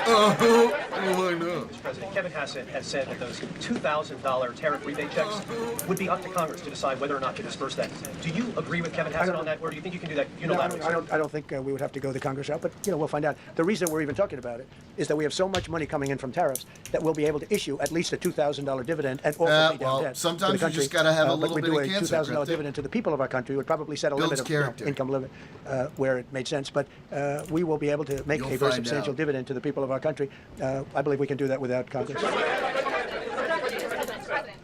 Oh, I know. Mr. President, Kevin Hassett has said that those $2,000 tariff rebate checks would be up to Congress to decide whether or not to disperse that. Do you agree with Kevin Hassett on that, or do you think you can do that unilaterally? I don't think we would have to go the Congress route, but we'll find out. The reason we're even talking about it is that we have so much money coming in from tariffs that we'll be able to issue at least a $2,000 dividend and also pay down debt. Sometimes to the you just gotta have a little but bit we of do a cancer, $2,000 Griffith. dividend to the people of our country would probably set a Builds limit of character. income limit where it made sense. But we will be able to make You'll a very find substantial out. dividend to the people of our country. I believe we can do that without Congress.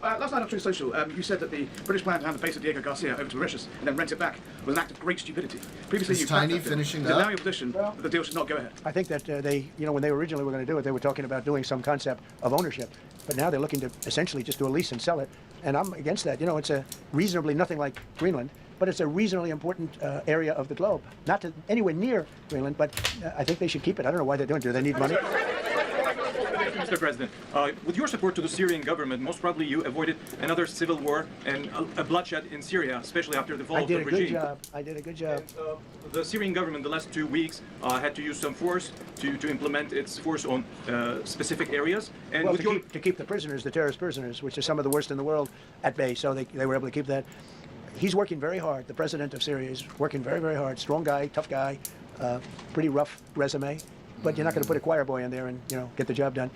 Last night on Truth Social, you said that the British plan to hand the face of Diego Garcia over to Mauritius and then rent it back was an act of great stupidity. Previously, Is you Tiny finishing up? Now your position that the deal should not go ahead. I think that they, when they originally were going to do it, they were talking about doing some concept of ownership. But now they're looking to essentially just do a lease and sell it. And I'm against that. It's a reasonably nothing like Greenland, but it's a reasonably important area of the globe. Not to anywhere near Greenland, but I think they should keep it. I don't know why they're doing it. Do they need money? Mr. President, with your support to the Syrian government, most probably you avoided another civil war and a bloodshed in Syria, especially after the fall of the regime. I did a good job. The Syrian government the last 2 weeks had to use some force to implement its force on specific areas. And Well, with to keep the prisoners, the terrorist prisoners, which are some of the worst in the world, at bay, so they were able to keep that. He's working very hard. The president of Syria is working very, very hard. Strong guy, tough guy, pretty rough resume. But you're not going to put a choir boy in there and get the job done.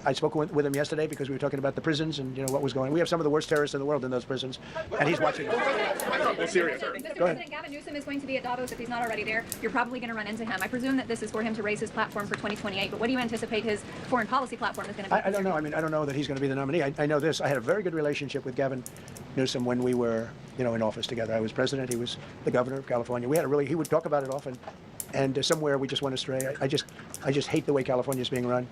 I spoke with him yesterday because we were talking about the prisons and what was going on. We have some of the worst terrorists in the world in those prisons, and he's watching. Mr. President, Gavin Newsom is going to be at Davos if he's not already there. You're probably going to run into him. I presume that this is for him to raise his platform for 2028. But what do you anticipate his foreign policy platform is going to be? I don't know. I don't know that he's going to be the nominee. I know this. I had a very good relationship with Gavin Newsom when we were, in office together. I was president. He was the governor of California. He would talk about it often. And somewhere we just went astray. I just hate the way California is being run.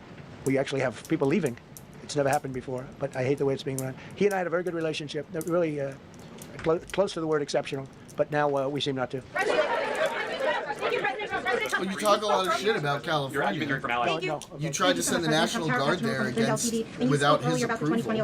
We actually have people leaving. It's never happened before, but I hate the way it's being run. He and I had a very good relationship. Really close to the word exceptional, but now we seem not to. Well, you talk a lot of shit about California. You tried to send the National Guard there without his approval.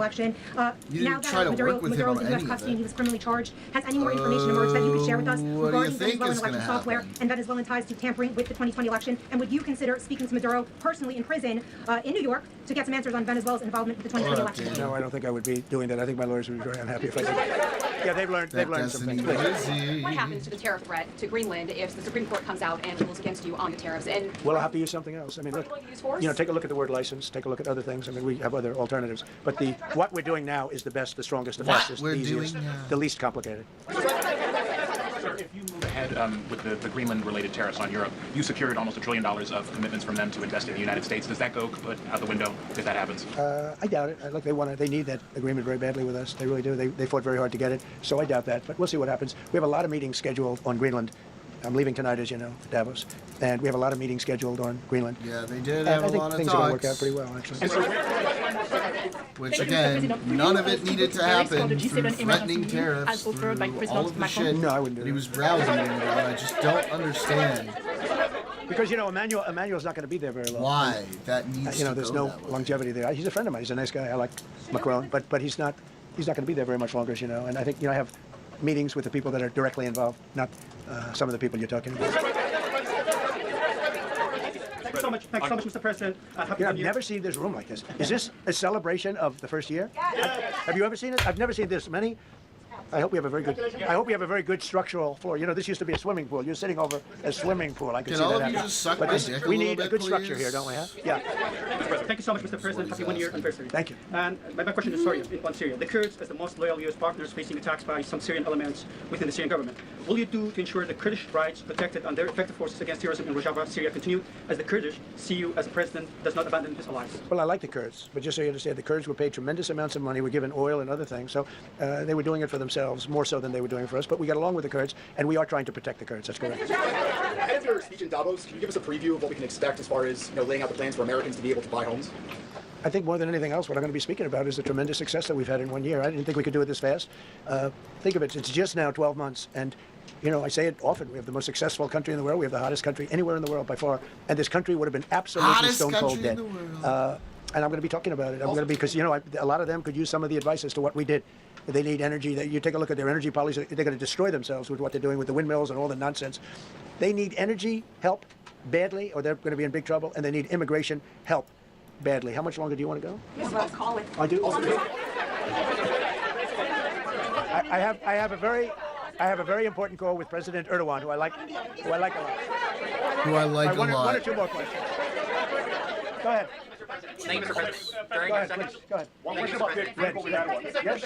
You didn't try to work with him on any of it. He was criminally charged. Has any more information emerged that you could share with us regarding Venezuelan election happen? software and Venezuelan ties to tampering with the 2020 election? And would you consider speaking to Maduro personally in prison in New York to get some answers on Venezuela's involvement with the 2020 election? No, I don't think I would be doing that. I think my lawyers would be very unhappy if I did. Yeah, they've learned some things. What happens to the tariff threat to Greenland if the Supreme Court comes out and rules against you on the tariffs? And Well, I'll have to use something else. I mean, look, take a look at the word license, take a look at other things. I mean, we have other alternatives. But what we're doing now is the best, the strongest, the fastest, the easiest, the least complicated. Sir, if you move ahead with the Greenland-related tariffs on Europe, you secured almost $1 trillion of commitments from them to invest in the United States. Does that go out the window if that happens? I doubt it. Look, they need that agreement very badly with us. They really do. They fought very hard to get it, so I doubt that. But we'll see what happens. We have a lot of meetings scheduled on Greenland. I'm leaving tonight, as you know, for Davos, and we have a lot of meetings scheduled on Greenland. Yeah, they did have a lot of things talks. are going to work out pretty well, actually. Which, again, none of it needed to happen through threatening tariffs, through all of the shit No, I wouldn't do that he that. was browsing me about. I just don't understand. Because, you know, Emmanuel's not going to be there very long. Why? That needs to there's go no that way. longevity there. He's a friend of mine. He's a nice guy. I like Macron, but he's not going to be there very much longer, as you know. And I think, I have meetings with the people that are directly involved, not some of the people you're talking about. Thanks so much, Mr. President. I've never seen this room like this. Is this a celebration of the first year? Have you ever seen it? I've never seen this many. I hope we have a very good structural floor. You know, this used to be a swimming pool. You're sitting over a swimming pool. I can Can see all that of you happening. just suck But my this, dick a we little need a bit, good structure please? here, don't we? Huh? Yeah. Thank you so much, Mr. President. Happy 1 year anniversary. Thank you. And my question is on Syria. The Kurds, as the most loyal U.S. partners, facing attacks by some Syrian elements within the Syrian government. Will you do to ensure the Kurdish rights protected and their effective forces against terrorism in Rojava, Syria continue, as the Kurdish see you as a president does not abandon his allies? Well, I like the Kurds, but just so you understand, the Kurds were paid tremendous amounts of money, were given oil and other things, so they were doing it for themselves, more so than they were doing it for us, but we got along with the Kurds, and we are trying to protect the Kurds, that's correct. Ahead of your speech in Davos, can you give us a preview of what we can expect as far as laying out the plans for Americans to be able to buy homes? I think more than anything else, what I'm going to be speaking about is the tremendous success that we've had in 1 year. I didn't think we could do it this fast. Think of it, it's just now 12 months, and I say it often, we have the most successful country in the world, we have the hottest country anywhere in the world by far, and this country would have been absolutely stone cold dead. And I'm going to be talking about it. I'm going to be, because, a lot of them could use some of the advice as to what we did. They need energy. You take a look at their energy policy, they're going to destroy themselves with what they're doing with the windmills and all the nonsense. They need energy help badly, or they're going to be in big trouble, and they need immigration help badly. How much longer do you want to go? Yes, well, call it. I do. I have a very important call with President Erdogan, who I like a lot. Who I like a lot. One or two more questions. Go ahead. Thank you, Mr. President. Very Go good ahead, second. please. Go ahead. One question about Dick. Yes.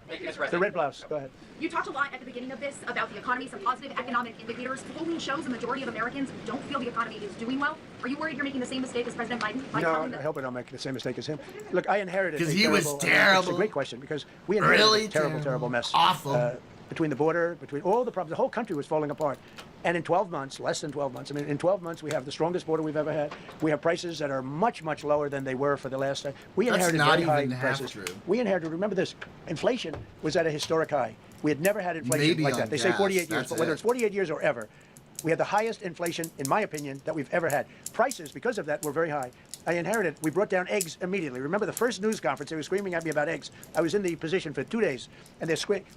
Thank you, Mr. The President. red blouse. Go ahead. You talked a lot at the beginning of this about the economy, some positive economic indicators. Polling shows the majority of Americans don't feel the economy is doing well. Are you worried you're making the same mistake as President Biden? No, I hope I don't make the same mistake as him. Look, I inherited because he was terrible. It's a great question, because we inherited a terrible mess. Awful. Between the border, between all the problems, the whole country was falling apart. And in 12 months, less than 12 months, in 12 months, we have the strongest border we've ever had. We have prices that are much, much lower than they were for the last time. We inherited very high prices. We inherited, remember this, inflation was at a historic high. We had never had inflation like that. They say 48 years, but whether it's 48 years or ever, we had the highest inflation, in my opinion, that we've ever had. Prices, because of that, were very high. I inherited, we brought down eggs immediately. Remember the first news conference, they were screaming at me about eggs. I was in the position for 2 days, and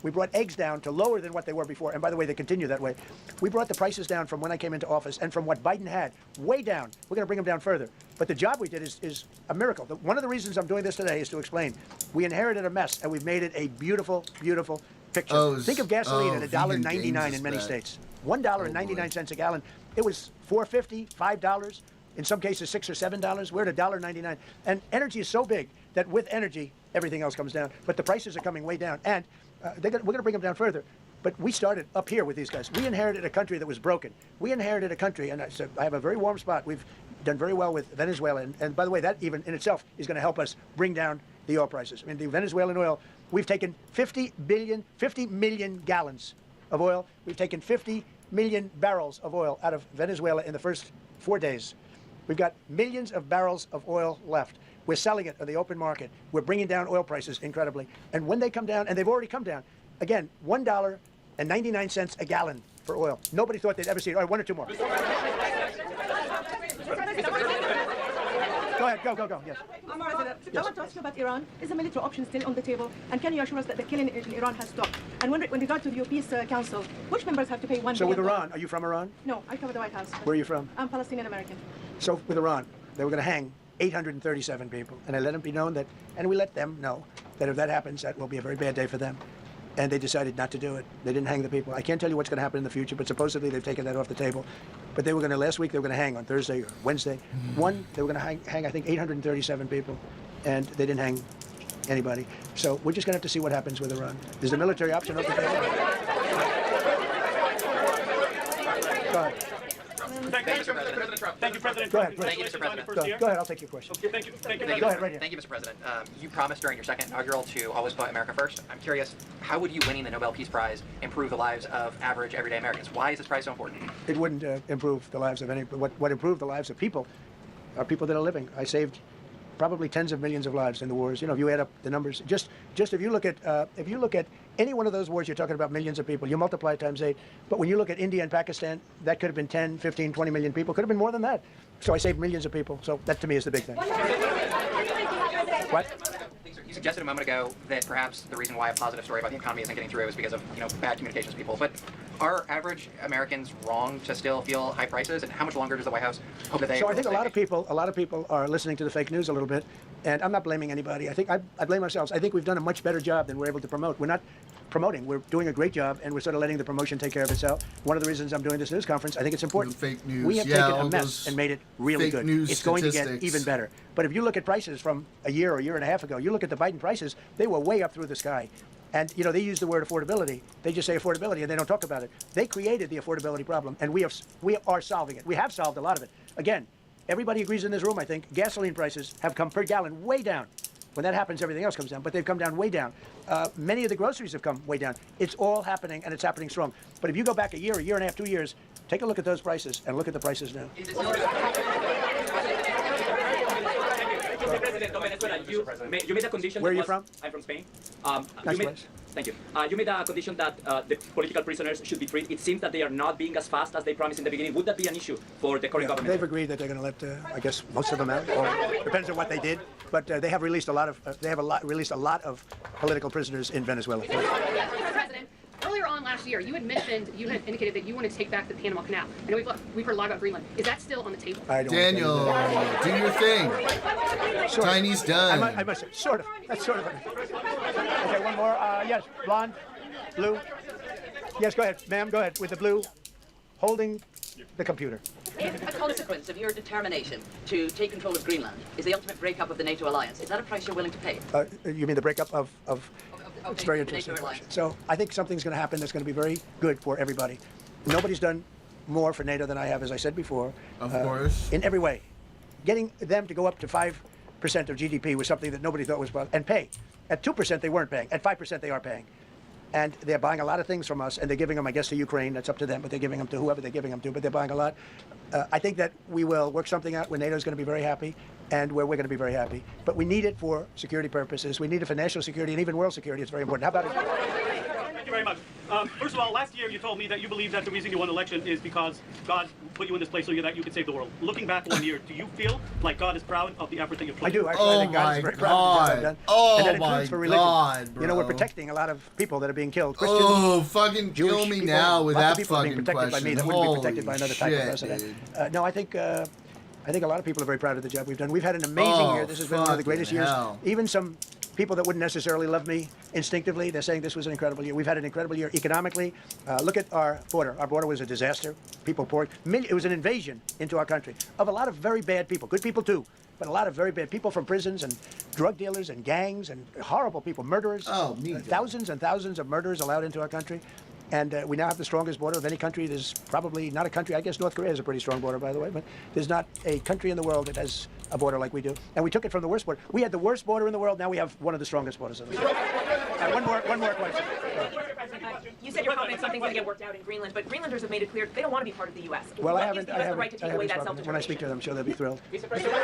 we brought eggs down to lower than what they were before. And by the way, they continue that way. We brought the prices down from when I came into office and from what Biden had, way down. We're going to bring them down further. But the job we did is a miracle. One of the reasons I'm doing this today is to explain. We inherited a mess, and we've made it a beautiful, beautiful picture. Think of gasoline at $1.99 in many states. $1.99 a gallon. It was $4.50, $5. In some cases, $6 or $7. We're at $1.99. And energy is so big that with energy, everything else comes down. But the prices are coming way down. And we're going to bring them down further. But we started up here with these guys. We inherited a country that was broken. We inherited a country, and I have a very warm spot. We've done very well with Venezuela. And by the way, that even in itself is going to help us bring down the oil prices. I mean, the Venezuelan oil, we've taken 50 million gallons of oil. We've taken 50 million barrels of oil out of Venezuela in the first 4 days. We've got millions of barrels of oil left. We're selling it on the open market. We're bringing down oil prices incredibly. And when they come down, and they've already come down, again, $1.99 a gallon for oil. Nobody thought they'd ever see it. All right, one or two more. Go ahead, go, yes. I want to ask you about Iran. Is the military option still on the table? And can you assure us that the killing in Iran has stopped? And when regard to the Peace Council, which members have to pay $1 billion? So with Iran, are you from Iran? No, I cover the White House. Where are you from? I'm Palestinian American. So with Iran, they were going to hang 837 people. And I let them be known that, and we let them know that if that happens, that will be a very bad day for them. And they decided not to do it. They didn't hang the people. I can't tell you what's going to happen in the future, but supposedly they've taken that off the table. But they were going to, last week, they were going to hang on Thursday or Wednesday. They were going to hang, I think, 837 people, and they didn't hang anybody. So we're just going to have to see what happens with Iran. Is the military option off the table? Go ahead. Thank you, Mr. President. Thank you, President Go Trump. ahead. Thank you, Mr. President. Go ahead. I'll take your question. Okay, thank you. Thank you. Go ahead, right here. Thank you, Mr. President. You promised during your second inaugural to always put America first. I'm curious, how would you winning the Nobel Peace Prize improve the lives of average, everyday Americans? Why is this prize so important? It wouldn't improve the lives of any. What improved the lives of people are people that are living. I saved probably tens of millions of lives in the wars. You know, if you add up the numbers, just if you look at any one of those wars, you're talking about millions of people. You multiply it times 8. But when you look at India and Pakistan, that could have been 10, 15, 20 million people. Could have been more than that. So I saved millions of people. So that to me is the big thing. What? You suggested a moment ago that perhaps the reason why a positive story about the economy isn't getting through is because of bad communications with people. But are average Americans wrong to still feel high prices? And how much longer does the White House hope that they? So I think a lot of people are listening to the fake news a little bit, and I'm not blaming anybody. I think I blame ourselves. I think we've done a much better job than we're able to promote. We're not promoting. We're doing a great job, and we're sort of letting the promotion take care of itself. One of the reasons I'm doing this news conference, I think it's important. Fake news. We have taken a mess and made it really good. It's going to get even better. But if you look at prices from a year or a year and a half ago, you look at the Biden prices, they were way up through the sky. And, they use the word affordability. They just say affordability, and they don't talk about it. They created the affordability problem, and we are solving it. We have solved a lot of it. Again, everybody agrees in this room, I think, gasoline prices have come per gallon way down. When that happens, everything else comes down, but they've come down way down. Many of the groceries have come way down. It's all happening, and it's happening strong. But if you go back a year and a half, 2 years, take a look at those prices and look at the prices now. Mr. President of Venezuela, you made a condition. Where are you from? I'm from Spain. Nice place. Thank you. You made a condition that the political prisoners should be freed. It seems that they are not being as fast as they promised in the beginning. Would that be an issue for the current government? They've agreed that they're going to let, I guess, most of them out. Or depends on what they did. But they have released a lot of. Released a lot of political prisoners in Venezuela. Mr. President, earlier on last year, you had indicated that you want to take back the Panama Canal. I know we've heard a lot about Greenland. Is that still on the table? Daniel, do your thing. Sort Tiny's done. I must say, sort of. That's sort of. Okay, one more. Yes, blonde, blue. Yes, go ahead, ma'am. Go ahead with the blue, holding the computer. If a consequence of your determination to take control of Greenland is the ultimate breakup of the NATO alliance, is that a price you're willing to pay? You mean the breakup of it's very interesting. So I think something's going to happen that's going to be very good for everybody. Nobody's done more for NATO than I have, as I said before. Of course. In every way. Getting them to go up to 5% of GDP was something that nobody thought was possible. And pay. At 2% they weren't paying. At 5% they are paying. And they're buying a lot of things from us, and they're giving them, I guess, to Ukraine. That's up to them, but they're giving them to whoever they're giving them to, but they're buying a lot. I think that we will work something out where NATO's going to be very happy, and where we're going to be very happy. But we need it for security purposes. We need it for national security and even world security. It's very important. How about it? Thank you very much. First of all, last year you told me that you believe that the reason you won the election is because God put you in this place so that you could save the world. Looking back 1 year, do you feel like God is proud of the effort that you've put? I do. Actually, I think God is very proud of the job I've done. And that includes for religion. God, bro. We're protecting a lot of people that are being killed. Christians, fucking Jewish kill me people, now with lots that of people are being fucking protected question. by me that wouldn't be protected by Holy another type of shit, president. No, I think a lot of people are very proud of the job we've done. We've had an amazing year. This has been one of the greatest years. Even some people that wouldn't necessarily love me instinctively, they're saying this was an incredible year. We've had an incredible year economically. Look at our border. Our border was a disaster. People poured. It was an invasion into our country of a lot of very bad people. Good people too, but a lot of very bad people from prisons and drug dealers and gangs and horrible people, murderers. Thousands and thousands of murderers allowed into our country. And we now have the strongest border of any country. There's probably not a country, I guess North Korea has a pretty strong border, by the way, but there's not a country in the world that has a border like we do. And we took it from the worst border. We had the worst border in the world. Now we have one of the strongest borders in the world. One more question. You said you're confident something's going to get worked out in Greenland, but Greenlanders have made it clear they don't want to be part of the U.S. Well, I haven't When I speak to them, I'm sure they'll be thrilled. Mr. President,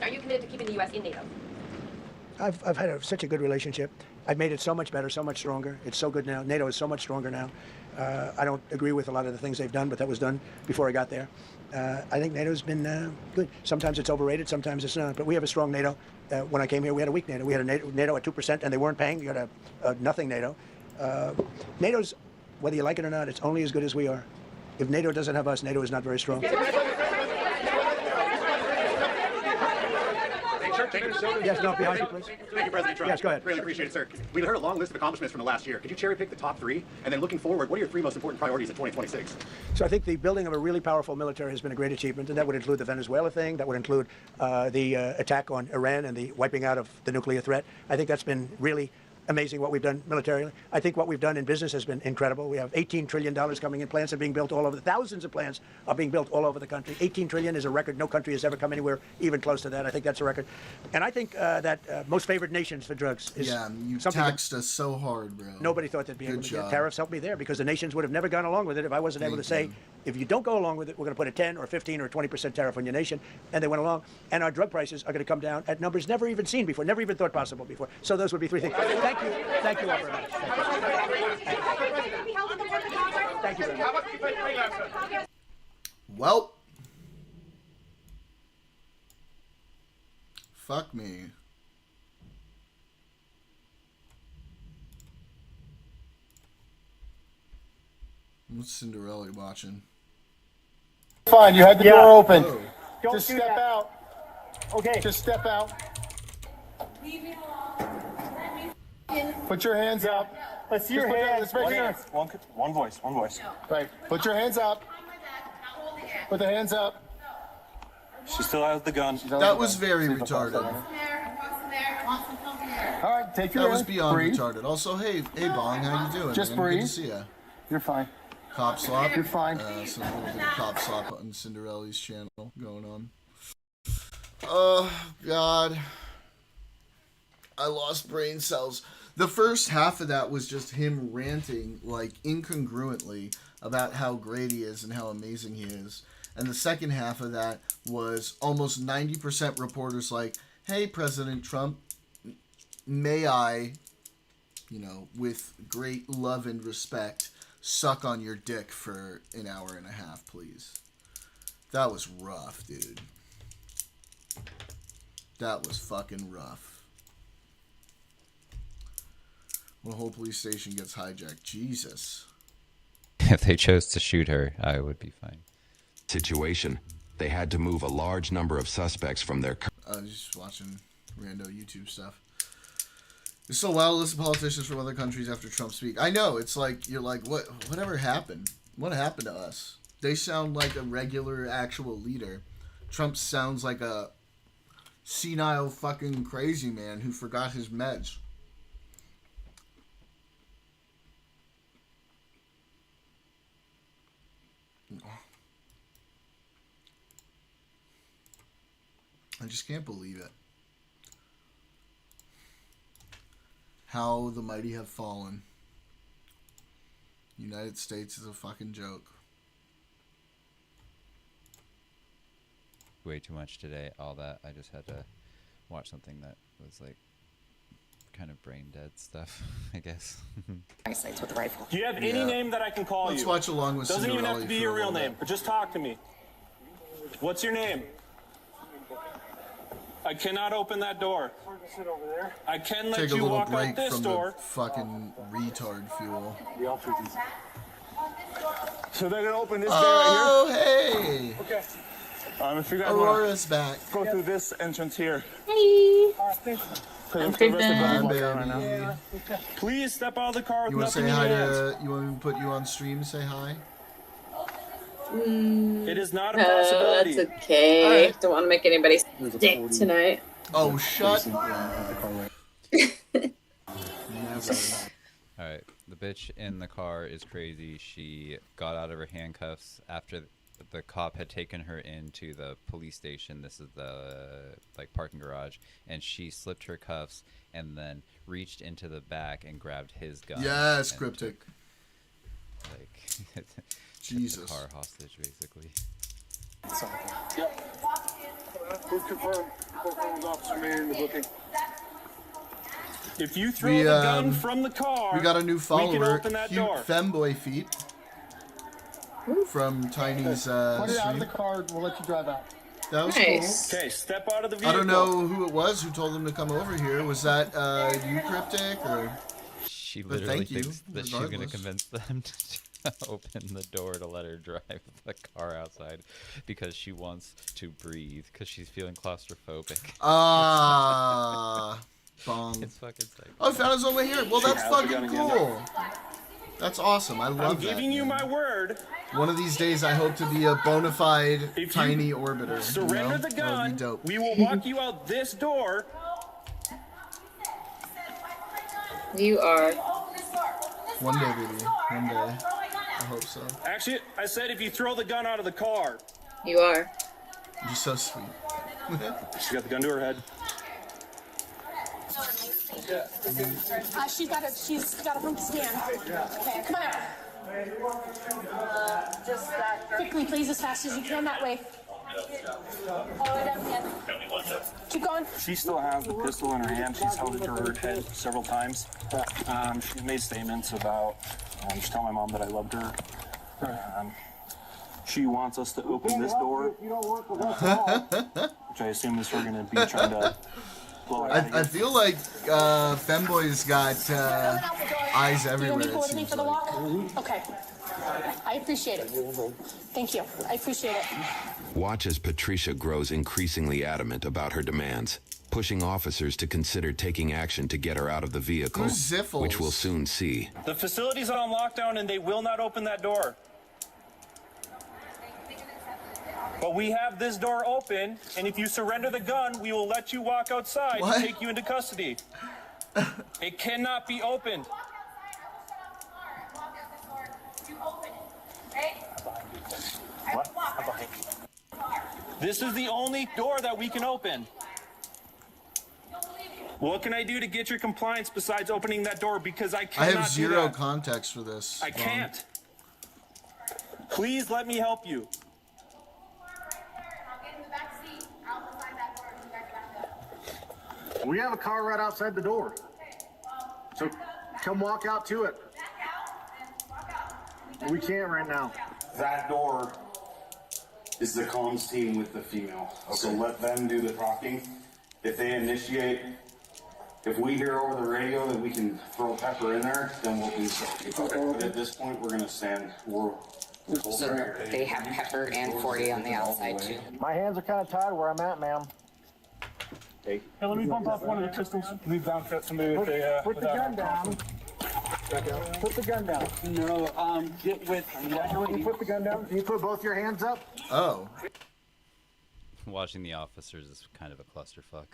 are you committed to keeping the U.S. in NATO? I've had such a good relationship. I've made it so much better, so much stronger. It's so good now. NATO is so much stronger now. I don't agree with a lot of the things they've done, but that was done before I got there. I think NATO's been good. Sometimes it's overrated, sometimes it's not. But we have a strong NATO. When I came here, we had a weak NATO. We had a NATO at 2%, and they weren't paying. You had a nothing NATO. NATO's, whether you like it or not, it's only as good as we are. If NATO doesn't have us, NATO is not very strong. Yes, no, behind you, please. Thank you, President Trump. Yes, go ahead. Really appreciate it, sir. We heard a long list of accomplishments from the last year. Could you cherry pick the top 3? And then looking forward, what are your 3 most important priorities in 2026? So I think the building of a really powerful military has been a great achievement, and that would include the Venezuela thing. That would include the attack on Iran and the wiping out of the nuclear threat. I think that's been really amazing what we've done militarily. I think what we've done in business has been incredible. We have $18 trillion coming in. Plants are being built all over. Thousands of plants are being built all over the country. 18 trillion is a record. No country has ever come anywhere even close to that. I think that's a record. And I think that most favored nations for drugs is you something taxed us so hard, bro. nobody thought they'd be able Good to job. get. Tariffs helped me there because the nations would have never gone along with it if I wasn't able to say, if you don't go along with it, we're going to put a 10 or 15 or 20% tariff on your nation. And they went along. And our drug prices are going to come down at numbers never even seen before, never even thought possible before. So those would be three things. Thank you. Thank you all very much. Thank you very much. Well, fuck me. What's Cinderella watching? Fine, you had the door open. Oh. Just step out. Okay. Just step out. Leave me alone. Put your hands up. Let's see your hands. One voice. Right. Put your hands up. Put the hands up. She still has the gun. That was very retarded. All right, take your That was hand. beyond Breathe. retarded. Also, hey Bong, how you doing? Just man? Good breathe. to see ya. You're fine. Cop slop. You're fine. Some little bit of cop slop on Cinderella's channel going on. Oh God, I lost brain cells. The first half of that was just him ranting like incongruently about how great he is and how amazing he is. And the second half of that was almost 90% reporters like, hey, President Trump, may I, with great love and respect, suck on your dick for an hour and a half, please. That was rough, dude. That was fucking rough. When a whole police station gets hijacked. Jesus. If they chose to shoot her, I would be fine. Situation. They had to move a large number of suspects from their... Just watching rando YouTube stuff. It's so wild to listen to politicians from other countries after Trump speak. I know, it's like, you're like, whatever happened? What happened to us? They sound like a regular, actual leader. Trump sounds like a senile fucking crazy man who forgot his meds. I just can't believe it. How the mighty have fallen. United States is a fucking joke. Way too much today. All that. I just had to watch something that was like kind of brain dead stuff, I guess. Eyesight with a rifle. Do you have any name that I can call Let's you? watch along with Doesn't even have to Cinderella be for your a real little name, bit. but just talk to me. What's your name? I cannot open that door. Sit over there. I can let Take a you little walk break out this from door. the fucking retard fuel. So they're gonna open this Oh, door right here. hey! Okay. If you guys Aurora's back. go through this entrance here. Hey. I'm Bye, baby. Please step out of the car with You want to nothing say in hi your hands. to? You want me to put you on stream? Say hi. It is not a possibility. That's okay. All right. Don't want to make anybody sick tonight. Oh, shut. Never. Alright, the bitch in the car is crazy. She got out of her handcuffs after the cop had taken her into the police station. This is the parking garage, and she slipped her cuffs and then reached into the back and grabbed his gun. Yes, and cryptic. took, Jesus. the car hostage, basically. Who's confirmed? Confirmed officer made in the booking. If you throw the gun from the car, we got a new we can follower, open that Cute door. Femboy Feet, from Tiny's Put it out of stream. the car. We'll let you drive out. That was Nice. Okay, step out of the cool. vehicle. I don't know who it was who told them to come over here. Was that you, Cryptic, or? She But literally thank you, thinks that she's going to regardless. convince them to open the door to let her drive the car outside because she wants to breathe because she's feeling claustrophobic. Ah, bong. It's fucking sick. Oh, I found his own way here. Well, that's fucking cool. That's awesome. I love I'm that. giving you man. my word. One of these days, I hope to be a bona fide If tiny you orbiter. surrender the That would gun, be dope. we will walk you out this door. You are. One day, baby. One day. I hope so. Actually, I said if you throw the gun out of the car. You are. You're so sweet. She got the gun to her head. She's got a room scan. Okay, come on out. Quickly, please, as fast as you can that way. Keep going. She still has the pistol in her hand. She's held it to her head several times. She's made statements about, she's telling my mom that I loved her. She wants us to open this door, which I assume is her going to be trying to blow it out. I feel like Femboy's got eyes everywhere. Do you want me to It coordinate seems for the like. walk? Okay. I appreciate it. Thank you. I appreciate it. Watch as Patricia grows increasingly adamant about her demands, pushing officers to consider taking action to get her out of the vehicle, Who's Ziffles? which we'll soon see. The facility's on lockdown and they will not open that door. But we have this door open, and if you surrender the gun, we will let you walk outside What? and take you into custody. It cannot be opened. This is the only door that we can open. What can I do to get your compliance besides opening that door? Because I I cannot have do zero that. context for this. I can't. Please let me help you. We have a car right outside the door. So come walk out to it. We can't right now. That door is the comms team with the female. So let them do the talking. If they initiate, if we hear over the radio that we can throw pepper in there, then we'll do so. But at this point, we're gonna stand. So they have pepper and 40 on the outside too. My hands are kind of tied where I'm at, ma'am. Hey, let me bump off one of the pistols. We've bounced at somebody with a. Put the gun down. Put the gun down. No, get with. You put the gun down. Can you put both your hands up? Oh. Watching the officers is kind of a clusterfuck.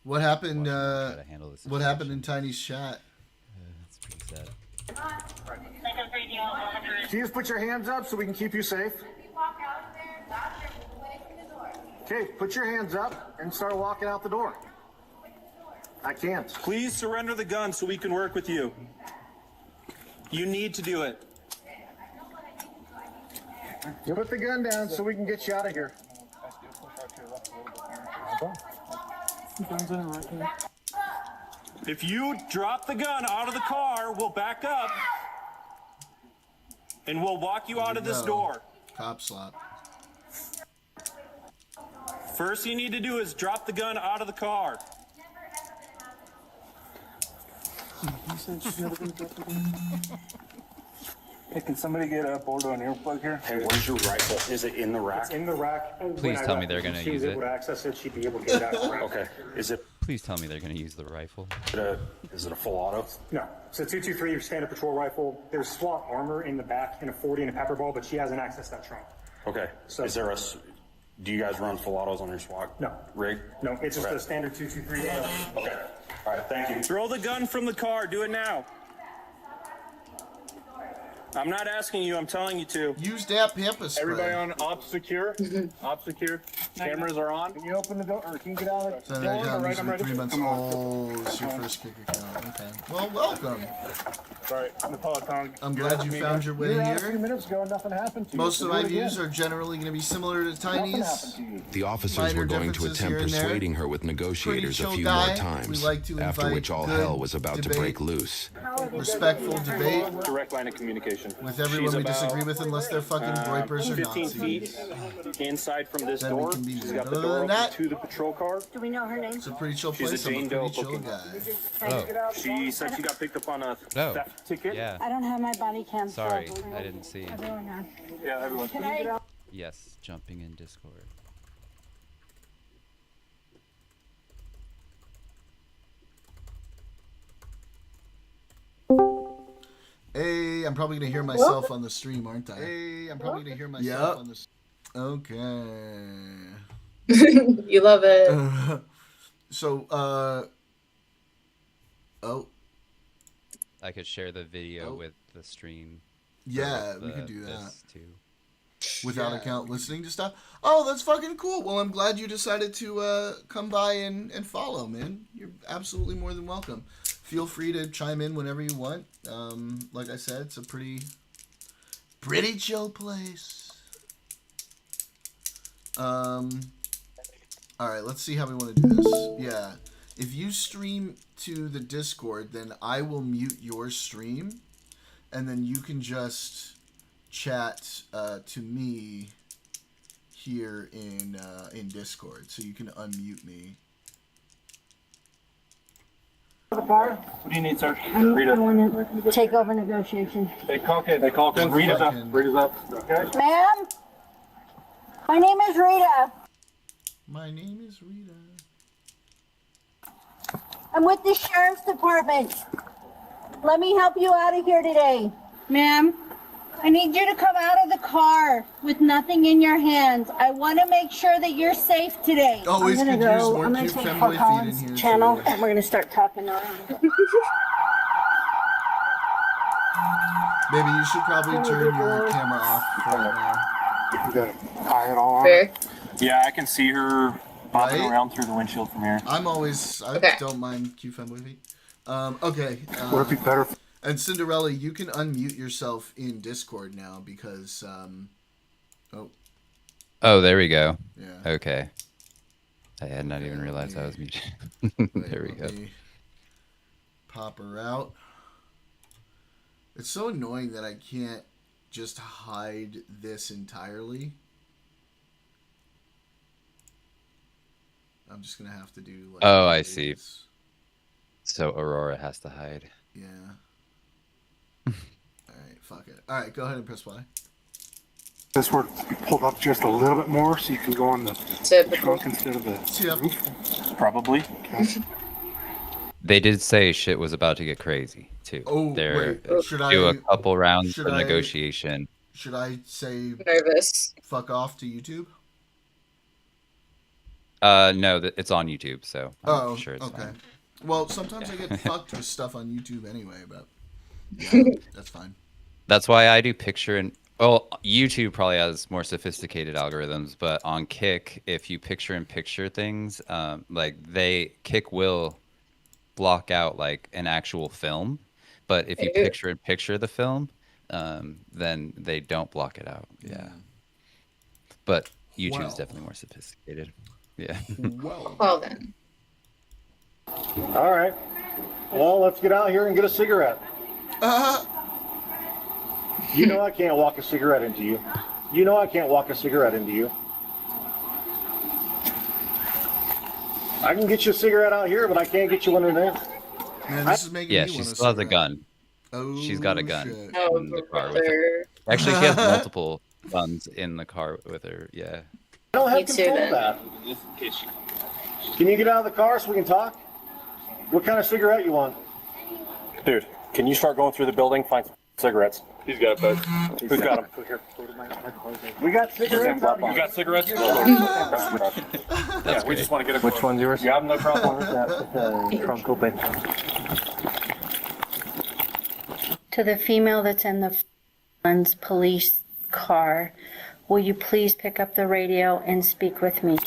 What happened? Try to handle this What happened in Tiny's chat? That's pretty sad. Can you just put your hands up so we can keep you safe? Okay, put your hands up and start walking out the door. I can't. Please surrender the gun so we can work with you. You need to do it. You put the gun down so we can get you out of here. If you drop the gun out of the car, we'll back up and we'll walk you out of this door. Cop slap. First you need to do is drop the gun out of the car. Hey, can somebody get a Bordeaux and earplug here? Hey, where's your rifle? Is it in the rack? It's in the rack. Please tell me they're gonna use it. She was able to access it. She'd be able to get it out of the rack. Okay. Is it? Please tell me they're gonna use the rifle. Is it a full auto? No. So 223, your standard patrol rifle. There's SWAT armor in the back and a 40 and a pepper ball, but she hasn't accessed that trunk. Okay. So- Is there a? Do you guys run full autos on your SWAT? No. Rig? No, it's just Okay. a standard 223. Okay. All right. Thank you. Throw the gun from the car. Do it now. I'm not asking you. I'm telling you to. Use that pamper spray. Everybody on op secure. Op secure. Cameras are on. Can you open the door or can you get out of So the that door? account needs to be 3 months old. It's your first kick account. Okay. Well, welcome. Sorry, I'm the polygon. I'm glad you found your way You were out a here. few minutes ago and nothing happened to you. Most So of do my it again. views are generally going to be similar to Nothing happened Tiny's. to you. The officers Minor were going to differences here attempt and there. persuading her with negotiators a chill few guy. more times, We like to after invite which all good hell was about to debate. break loose. Respectful debate Direct line of communication. with everyone we disagree with, unless they're fucking groypers or 15 Nazis. feet inside from this Then we door. can be She's there. got the Other door than open that- to the patrol car. Do we know her name? It's a pretty chill She's a place. I'm a Jane pretty Doe chill booking. guy. She said she got picked up on a Oh. theft ticket. Yeah. I don't have my body cam. Sorry, I didn't see. Yeah, everyone. Can I? Yes, jumping in Discord. Hey, I'm probably gonna hear myself on the stream, aren't I? Hey, I'm probably gonna hear myself on the. Okay. You love it. So, oh, I could share the video with the stream. Yeah, or we could do that. this too. Without account listening to stuff. Oh, that's fucking cool. Well, I'm glad you decided to come by and follow, man. You're absolutely more than welcome. Feel free to chime in whenever you want. Like I said, it's a pretty chill place. All right, let's see how we want to do this. Yeah, if you stream to the Discord, then I will mute your stream, and then you can just chat to me here in Discord, so you can unmute me. What do you need, sir? I want to take over negotiation. They call it. Rita's up. Rita's up. Okay. Ma'am? My name is Rita. My name is Rita. I'm with the Sheriff's Department. Let me help you out of here today. Ma'am, I need you to come out of the car with nothing in your hands. I want to make sure that you're safe today. Always I'm could gonna use go. more I'm gonna cute take femboy Fort feed in Collins here, channel, so- and we're gonna start talking around. Maybe you should probably turn your camera off for right now. You got a tie it all on. Fair. Yeah, I can see her bobbing Right? around through the windshield from here. I Okay. don't mind cute femboy feet. Okay. Would it be better? And Cinderella, you can unmute yourself in Discord now because, Oh, there we go. Yeah. Okay. I had not even realized I was muted. There we go. let me pop her out. It's so annoying that I can't just hide this entirely. I'm just gonna have to do like. Oh, I see. So Aurora has to hide. Yeah. Alright, fuck it. Alright, go ahead and press Y. This word pulled up just a little bit more so you can go on the trunk instead of the roof. Probably. They did say shit was about to get crazy too. Oh, They're wait, should do I- a couple rounds should of I- negotiation. Should I say Nervous. fuck off to YouTube? No, it's on YouTube, so I'm sure it's okay. fine. Well, sometimes I get fucked with stuff on YouTube anyway, but yeah, that's fine. That's why I do picture and YouTube probably has more sophisticated algorithms, but on Kick, if you picture in picture things, like Kick will block out like an actual film, but if you picture in picture the film, then they don't block it out. Yeah. But YouTube's definitely more sophisticated. Yeah. Well then. All right. Well, let's get out here and get a cigarette. You know I can't walk a cigarette into you. You know I can't walk a cigarette into you. I can get you a cigarette out here, but I can't get you one in there. Man, this is making Yeah, me she want to still has a gun. Oh, She's got a gun shit. in the car with her. Actually, she has multiple guns in the car with her. Yeah. I don't have Me too, control of then. that. Can you get out of the car so we can talk? What kind of cigarette you want? Dude, can you start going through the building, find some cigarettes? He's got it, bud. Who's got them? We got cigarettes out You here. got cigarettes? Yeah, we just want to get a Which one's yours? You have no problem with that trunk open. To the female that's in the police car, will you please pick up the radio and speak with me?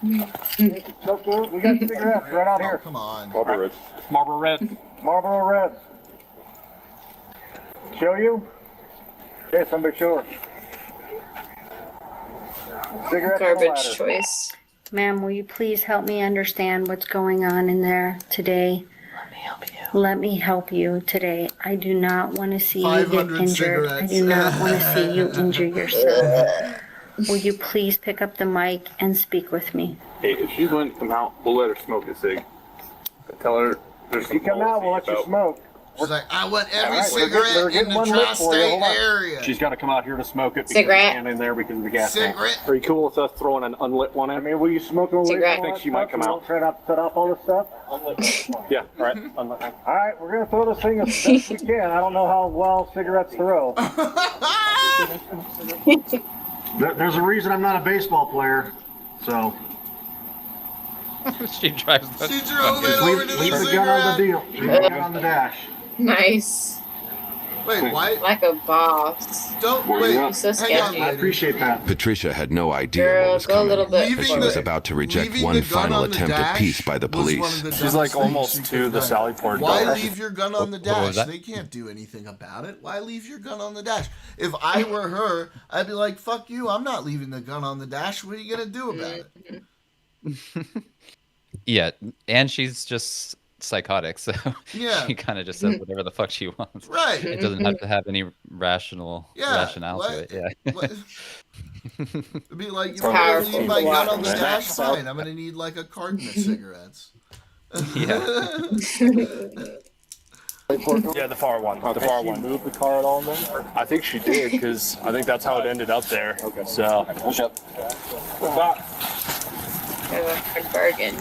We got cigarettes right out here. Come on. Marlboro Red. Marlboro Red. Marlboro Red. Show you? Okay, somebody show her. Cigarettes on the Garbage ladder. choice. Ma'am, will you please help me understand what's going on in there today? Let me help you today. I do not want to see you get 500 injured. I cigarettes. do not want to see you injure yourself. Will you please pick up the mic and speak with me? Hey, if she's willing to come out, we'll let her smoke a cig. Tell her there's If you come out, we'll let you smoke. She's like, I want every All right, we're cigarette getting in the one lit for you. tri-state Hold on. area. She's got to come out here to smoke it because Cigarette. we can't in there because of the gas tank. Cigarette. Are you cool with us throwing an unlit one in? I mean, will you smoke away Cigarette. from all I think that she might stuff come so we out. don't try not to set off all this stuff? Yeah, all right. Unlit. All right, we're going to throw this thing as best we can. I don't know how well cigarettes throw. There's a reason I'm not a baseball player, so. She drives the She drove it over to Leave the the gun on the cigarette. deal. Leave the gun on the dash. Nice. Wait, why? Like a boss. Don't wait. You're so Hang on, sketchy. I appreciate that. Patricia had no idea Girl, what was go a coming, little bit as she forward. was about to reject Leaving one the gun final on the attempt at dash peace by the was one of police. the She's dumbest like things almost she could to have the done. Sally Port Why door. leave your gun on the What was dash? that? They can't do anything about it. Why leave your gun on the dash? If I were her, I'd be like, "Fuck you! I'm not leaving the gun on the dash. What are you gonna do about it?" Yeah, and she's just psychotic, so Yeah. she kind of just says whatever the fuck she wants. Right. It doesn't have to have any rationale to it. Yeah. What? It'd be like, if It's I powerful leave my to gun on the watch. dash, fine. I'm gonna need like a carton of cigarettes. Yeah. Yeah, the far one. The far one. Move the car at all then? I think she did, because I think that's how it ended up there. Okay. So. Push up. Good bargain.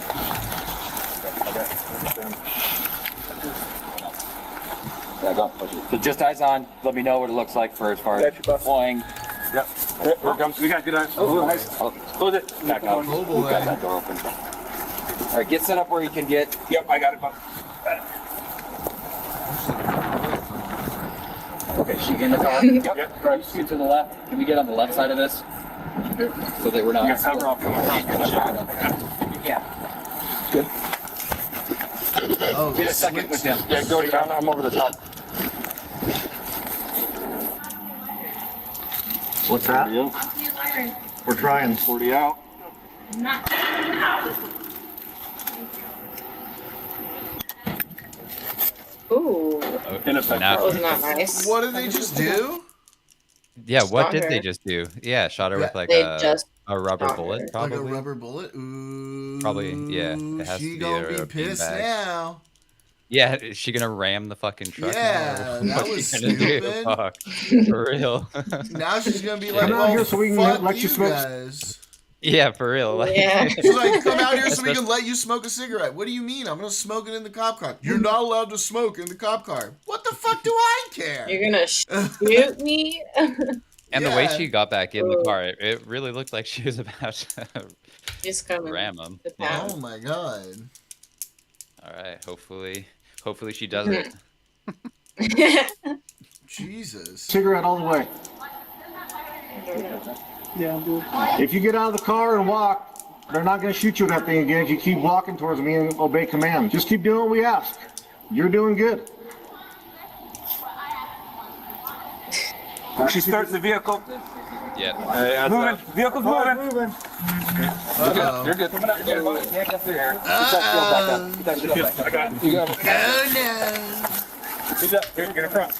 So just eyes on. Let me know what it looks like for as far as deploying. Yep. Here comes. We got good eyes. Oh, nice. Close it. Back up. Oh, boy. We've got that door open. All right, get set up where you can get. Yep, I got it. Okay, she in the car. Yep. Right, scoot to the left. Can we get on the left side of this? So that we're not. Yeah, cover off. Yeah. Good. Oh, Get a second with him. Yeah, go down. I'm over the top. What's that? We're trying. 40 out. Ooh, that was not nice. What did they just do? Yeah, what Shot did her. they just do? Yeah, shot her with like They a just rubber shot bullet, her. probably. Like a rubber bullet? Ooh. Probably, yeah. It has She to be gonna a be pissed beanbag. now. Yeah, is she gonna ram the fucking truck? Yeah, now? that What's was she gonna do? stupid. Fuck. For real. Now she's gonna be like, Come out well, here so we can fuck let you smoke. guys. Yeah, for real. Like, Yeah. She's like, come out here so we can let you smoke a cigarette. What do you mean? I'm gonna smoke it in the cop car. You're not allowed to smoke in the cop car. What the fuck do I care? You're gonna shoot me? And the way Yeah. she got back in the Ooh. car, it really looked like she was about to Just coming. ram him. to Yeah. Oh my god. All right, hopefully she does it. Jesus. Cigarette all the way. Yeah, dude. If you get out of the car and walk, they're not going to shoot you with that thing again if you keep walking towards me and obey command. Just keep doing what we ask. You're doing good. She's starting the vehicle. Yeah. Moving. Vehicle's moving. Uh-oh. You're good. Coming up. You're good. Yeah, get through here. Uh-oh. Get that shield back up. I got it. You got it. Oh no. Get up. Here, get in front.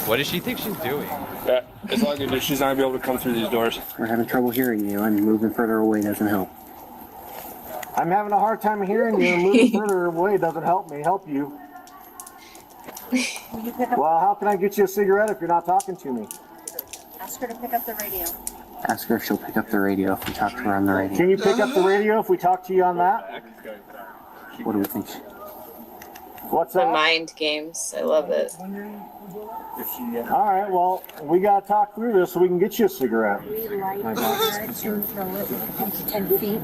What does she think she's doing? Yeah, as long as she's not gonna be able to come through these doors. We're having trouble hearing you, and moving further away doesn't help. I'm having a hard time hearing you, and moving further away doesn't help me help you. Will you pick up? Well, how can I get you a cigarette if you're not talking to me? Ask her to pick up the radio. Ask her if she'll pick up the radio if we talk to her on the radio. Can you pick up the radio if we talk to you on that? What do we think? What's The that? mind games. I love it. All right, well, we got to talk through this so we can get you a cigarette. My boss is concerned. Throw it 10 feet.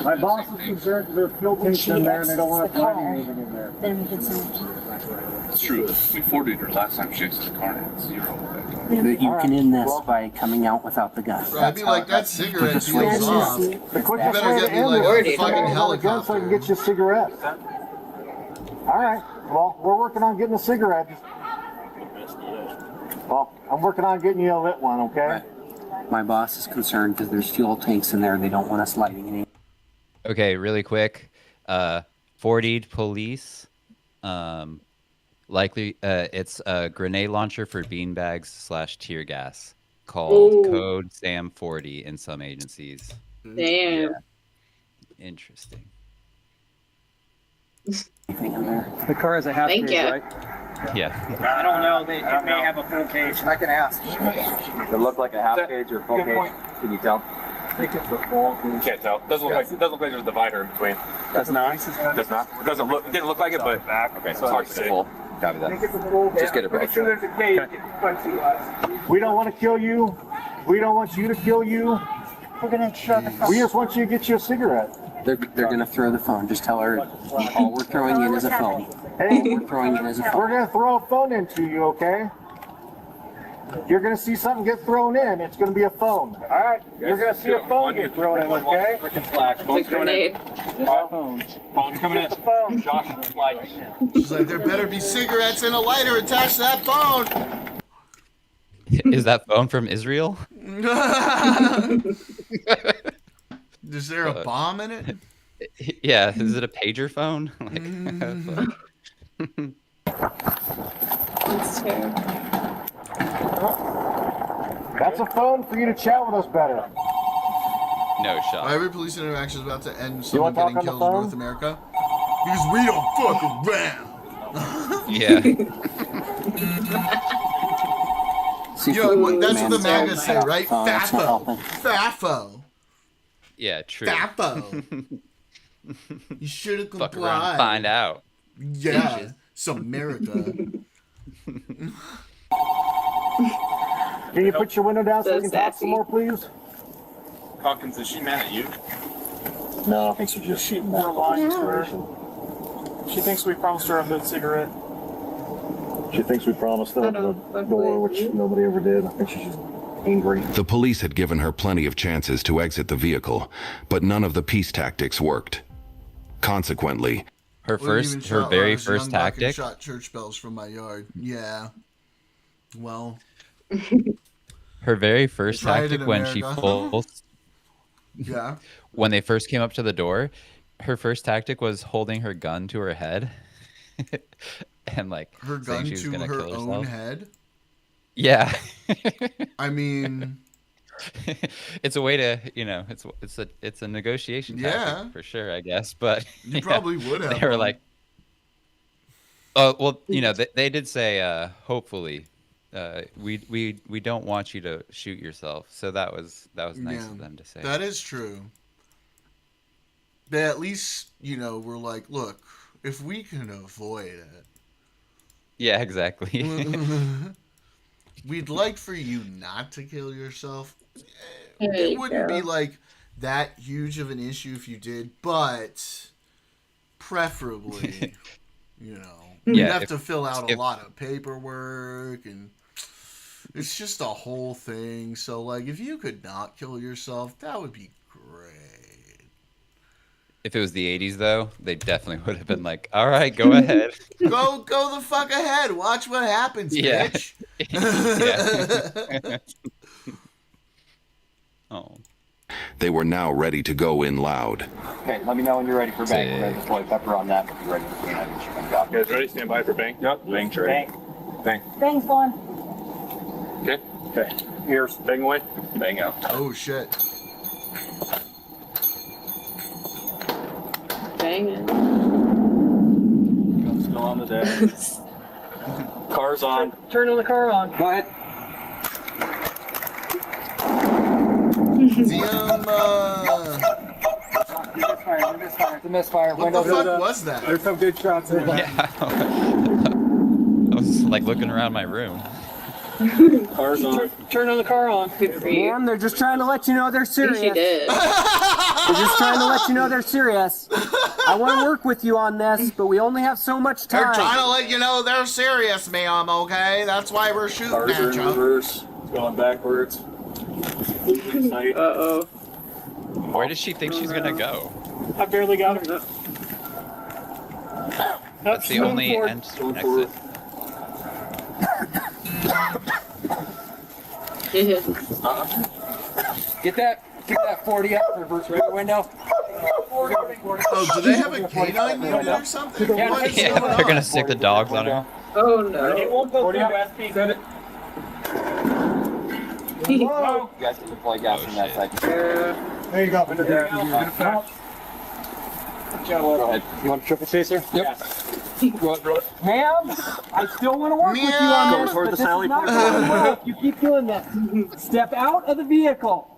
My boss is concerned because there are fuel tanks in there and they don't want to find anything in there. Then we can send It's true. We forwarded her last time she exited the car and had 0 back. You can end this by coming out without the gun. I'd be like, that cigarette feels off. The You quickest better way get to me end like this a is fucking to have a gun so I can helicopter. get you a cigarette. All right. Well, we're working on getting a cigarette. Well, I'm working on getting you a lit one, okay? My boss is concerned because there's fuel tanks in there. They don't want us lighting any. Okay, really quick. 40'd police. Likely, it's a grenade launcher for beanbags / tear gas called Ooh. Code Sam 40 in some agencies. Damn. Interesting. Anything in there? The car has a half Thank cage, you. right? Yeah. I don't know. It may have a full cage. I can ask. Does it look like a half cage or full cage? Can you tell? You can't tell. Doesn't look like there's a divider in between. That's not. Does not. It doesn't look. It didn't look like it, but okay. So it's full. Copy that. Just get it right. there's a cage. We don't want to kill you. We don't want you to kill you. We're gonna throw the phone. We just want you to get you a cigarette. They're gonna throw the phone. Just tell her all we're throwing in is a phone. Hey, We're throwing in is a phone. we're gonna throw a phone into you, okay? You're gonna see something get thrown in. It's gonna be a phone. All right. You're gonna see a phone get thrown in, okay? Phone's coming in. Phone's coming in. Josh is flagging. She's like, there better be cigarettes and a lighter attached to that phone. Is that phone from Israel? Is there a bomb in it? Yeah, is it a pager phone? That's terrible. That's a phone for you to chat with us better. No shot. Every police interaction is about to end You someone wanna talk getting on the killed in phone? North America. Because we don't fuck around. Yeah. Yo, that's what the MAGA say, right? Oh, that's not FAFO. helping. FAFO. Yeah, true. FAFO. You should have Fuck around and complied. find out. Yeah. It's America. Can you put your window down so So we can talk sassy. some more, please? Hawkins, is she mad at you? No, I think she's just shooting more lying to her. She thinks we promised her a good cigarette. She thinks we promised to open the door, which nobody ever did. I think she's just angry. The police had given her plenty of chances to exit the vehicle, but none of the peace tactics worked. Consequently, Her Wouldn't even her shot very when I was first young, fucking tactic. Shot church bells from my yard. Yeah. Well. Her very first Tried it tactic in when she America. pulled. Yeah. When they first came up to the door, her first tactic was holding her gun to her head, and like Her saying gun she was to gonna her kill own herself. head. Yeah. I mean, It's a way to, it's a negotiation tactic Yeah. for sure, I guess. But You yeah, probably would have They were one. like, oh well, they did say, hopefully, we don't want you to shoot yourself. So that was nice of them to say. That is true. But at least, we're like, look, if we can avoid it, Yeah, exactly. we'd like for you not to kill yourself. There It you wouldn't be go. like that huge of an issue if you did, but preferably, you'd Yeah, have if- to fill out a if- lot of paperwork and it's just a whole thing. So, like, if you could not kill yourself, that would be great. If it was the 80s, though, they definitely would have been like, all right, go ahead. Go the fuck ahead. Watch what happens, Yeah. bitch. Yeah. Oh. they were now ready to go in loud. Okay, let me know when you're ready for bang. We're ready to deploy pepper on that. We'll be ready for clean up. You guys ready? Stand by for bang. Yep. Bang trade. Bang. Thanks, Vaughn. Okay. Okay. Here's bang away. Bang out. Oh, shit. Dang it. Gun's still on the deck. Car's on. Turn the car on. Go ahead. It's a misfire. What the fuck was that? There's some good shots in there. Yeah. I was like looking around my room. Car's on. Turn the car on. Good for you. Ma'am, they're just trying to let you know they're serious. She did. They're just trying to let you know they're serious. I want to work with you on this, but we only have so much They're time. trying to let you know they're serious, ma'am, okay? That's why we're shooting Cars are at in you. reverse. Going backwards. Uh-oh. Where does she think she's gonna go? I barely got her. That's the only exit. Get that 40 up, reverse right window. Oh, do they have a canine unit or something? What is Yeah, going they're gonna on? stick the dogs on her. Oh no. It won't go through SP. Set it. You guys can deploy gas on that side. There you go. Go ahead. You want a triple chaser? Yep. Ma'am, I still want to work with you on Go this, toward but the this Sally is not Port. going to work. You keep doing this. Step out of the vehicle.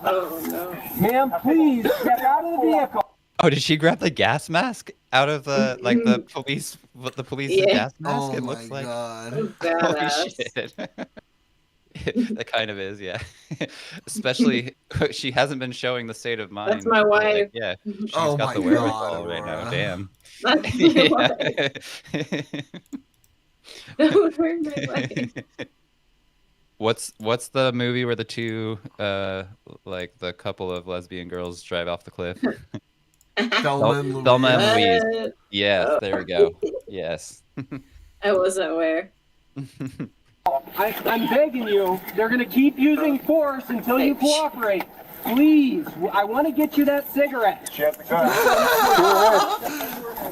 Oh no. Ma'am, please, step out of the vehicle. Oh, did she grab the gas mask out of the the police? What the police's Yeah. gas mask? Oh It my looks like. god. Holy Badass. shit! That kind of is, yeah. Especially, she hasn't been showing the state of mind. That's my Like, wife. yeah, she's Oh got my the wherewithal right now. God, Damn. That's my wife. Don't hurt my wife. What's the movie where the two like the couple of lesbian girls drive off the cliff? Thelma and Thelma and Louise. Louise. Yes, there we go. Yes. I wasn't aware. I'm begging you. They're going to keep using force until you cooperate. Please, I want to get you that cigarette. She has the gun.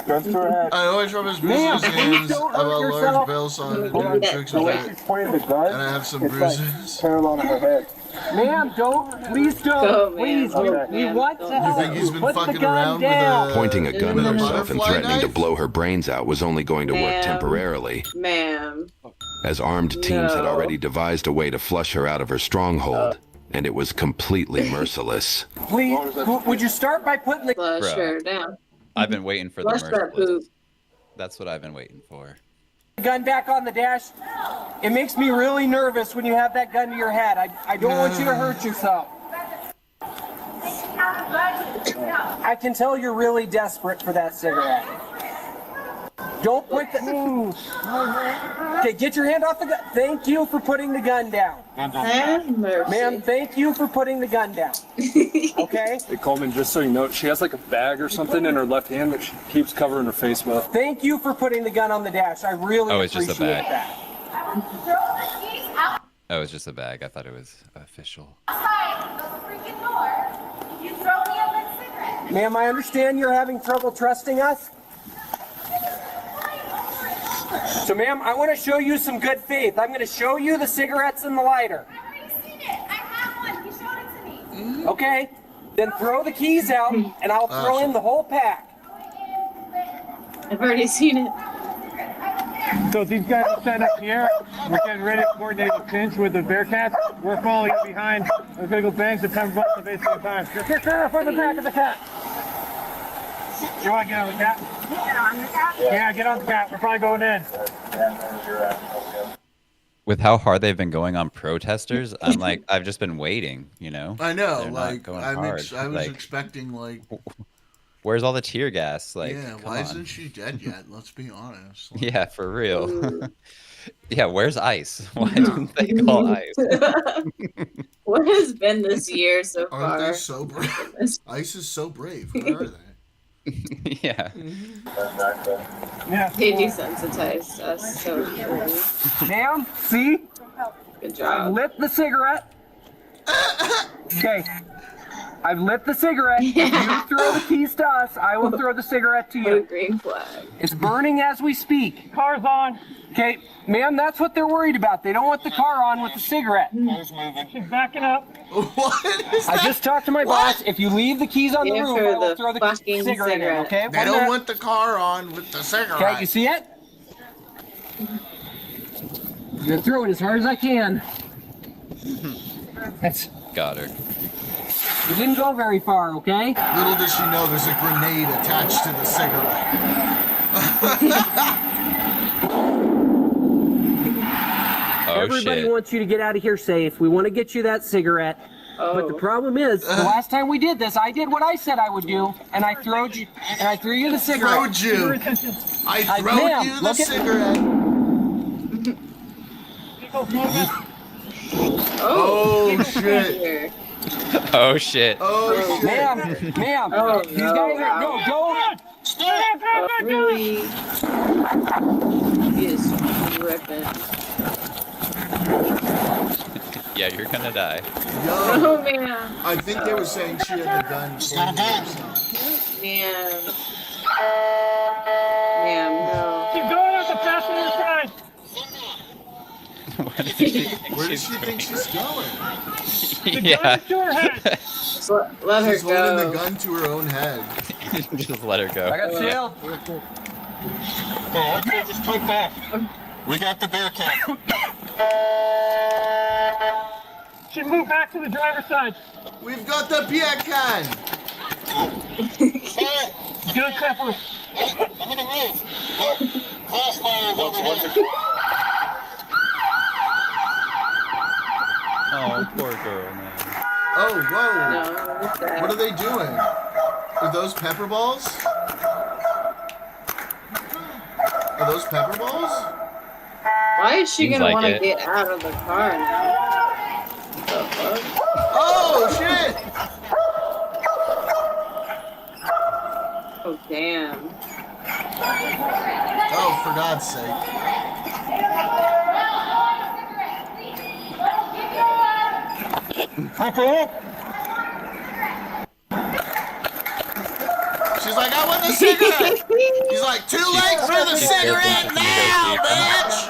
Guns to her head. I always rub his Ma'am, bruises please hands. don't I have hurt a large yourself. bail sawn and Hold on. doing tricks The with way that. she's pointing the gun, And I have some it's bruises. like parallel to her head. Ma'am, don't. Please don't. Go, man. Please, we want to You help. think he's been Put the fucking gun around down. with Pointing a gun at a herself and butterfly threatening to knife? blow her brains out was only going to work Ma'am. temporarily, Ma'am. as armed teams had No. already devised a way to flush her out of her stronghold, and it was completely merciless. Please, would you start by putting the Flush her down. I've been waiting for Flush the that merciless. poop. That's what I've been waiting for. gun back on the dash? It makes me really nervous when you have that gun to your head. I don't want you to hurt yourself. I can tell you're really desperate for that cigarette. Don't put the... Okay, get your hand off the gun. Thank you for putting the gun down. Ma'am, thank you for putting the gun down. Okay? Hey, Coleman, just so you know, she has like a bag or something in her left hand that she keeps covering her face with. Thank you for putting the gun on the dash. I really Oh, it's just a appreciate bag. that. Oh, it's just a bag. I thought it was official. Ma'am, I understand you're having trouble trusting us. So, ma'am, I want to show you some good faith. I'm going to show you the cigarettes and the lighter. Okay, then throw the keys out, and I'll throw in the whole pack. I've already seen it. So these guys are set up here. We're getting ready to coordinate a pinch with the Bearcats. We're following behind. We're going to go bang September at the same time. Get from the back of the cat. You want to get on the cat? Get on the cat? Yeah, get on the cat. We're probably going in. With how hard they've been going on protesters, I'm like, I've just been waiting, you know? I know, They're not like, going I hard. was Like, expecting, like... Where's all the tear gas? Like, yeah, come why on. isn't she dead yet? Let's be honest. Like, Yeah, for real. Yeah, where's ICE? Why didn't they call ICE? What has been this year so far? Aren't they so brave? ICE is so brave. Where are they? Yeah. Yeah. They desensitized us so easily. Ma'am, see? Good job. I've lit the cigarette. Okay. I've lit the cigarette. If you throw the keys to us, I will throw the cigarette to you. Green flag. It's burning as we speak. Car's on. Okay, ma'am, that's what they're worried about. They don't want the car on with the cigarette. She's backing up. What is I that? just talked to my boss. If you leave the keys on the Give roof, her I will the throw the fucking cigarette in, cigarette. okay? They don't want the car on with the cigarette. Okay, you see it? I'm gonna throw it as hard as I can. That's... Got her. You didn't go very far, okay? Little does she know there's a grenade attached to the cigarette. Oh, Everybody shit. wants you to get out of here safe. We want to get you that cigarette. But the problem is, the last time we did this, I did what I said I would do, and I threw you the cigarette. Throwed you. I throwed ma'am, you the look at- cigarette. Oh, shit. Oh, shit. Oh, shit. Ma'am, Oh, these no. guys are, go. Really? He is ripping. Yeah, you're gonna die. Oh, man. I think they were saying she had the gun. pointed at herself. Man. Man, no. Keep going up the passenger side. What does she think Where does she's she think she's going? Yeah. To her head. Just let her She's holding the go. gun to her own head. Just let her go. I got shield. Okay, just click back. We got the Bearcat. She moved back to the driver's side. We've got the beer can. Get on careful. I'm gonna move. Crossfire is over here. Oh, poor girl, man. Oh, whoa. No, what's that? What are they doing? Are those pepper balls? Are those pepper balls? Why is she Seems gonna like want to it. get out of the car now? What the fuck? Oh, shit! Oh, damn. Oh, for God's sake. She's like, I want the cigarette! He's like, too late for the cigarette now, bitch!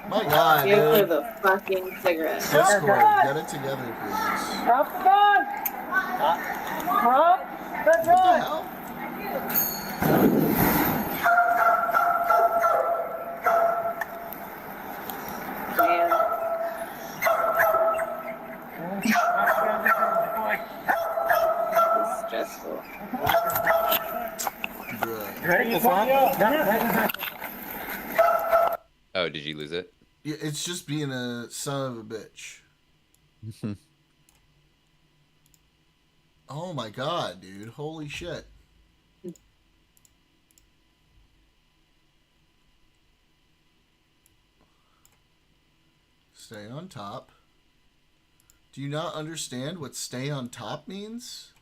My God, Give her dude. the fucking cigarette. Discord, get it together, please. Drop the gun! Drop the gun! Man. It's stressful. Oh, did you lose it? Yeah, it's just being a son of a bitch. Oh my God, dude. Holy shit. Stay on top. Do you not understand what stay on top means?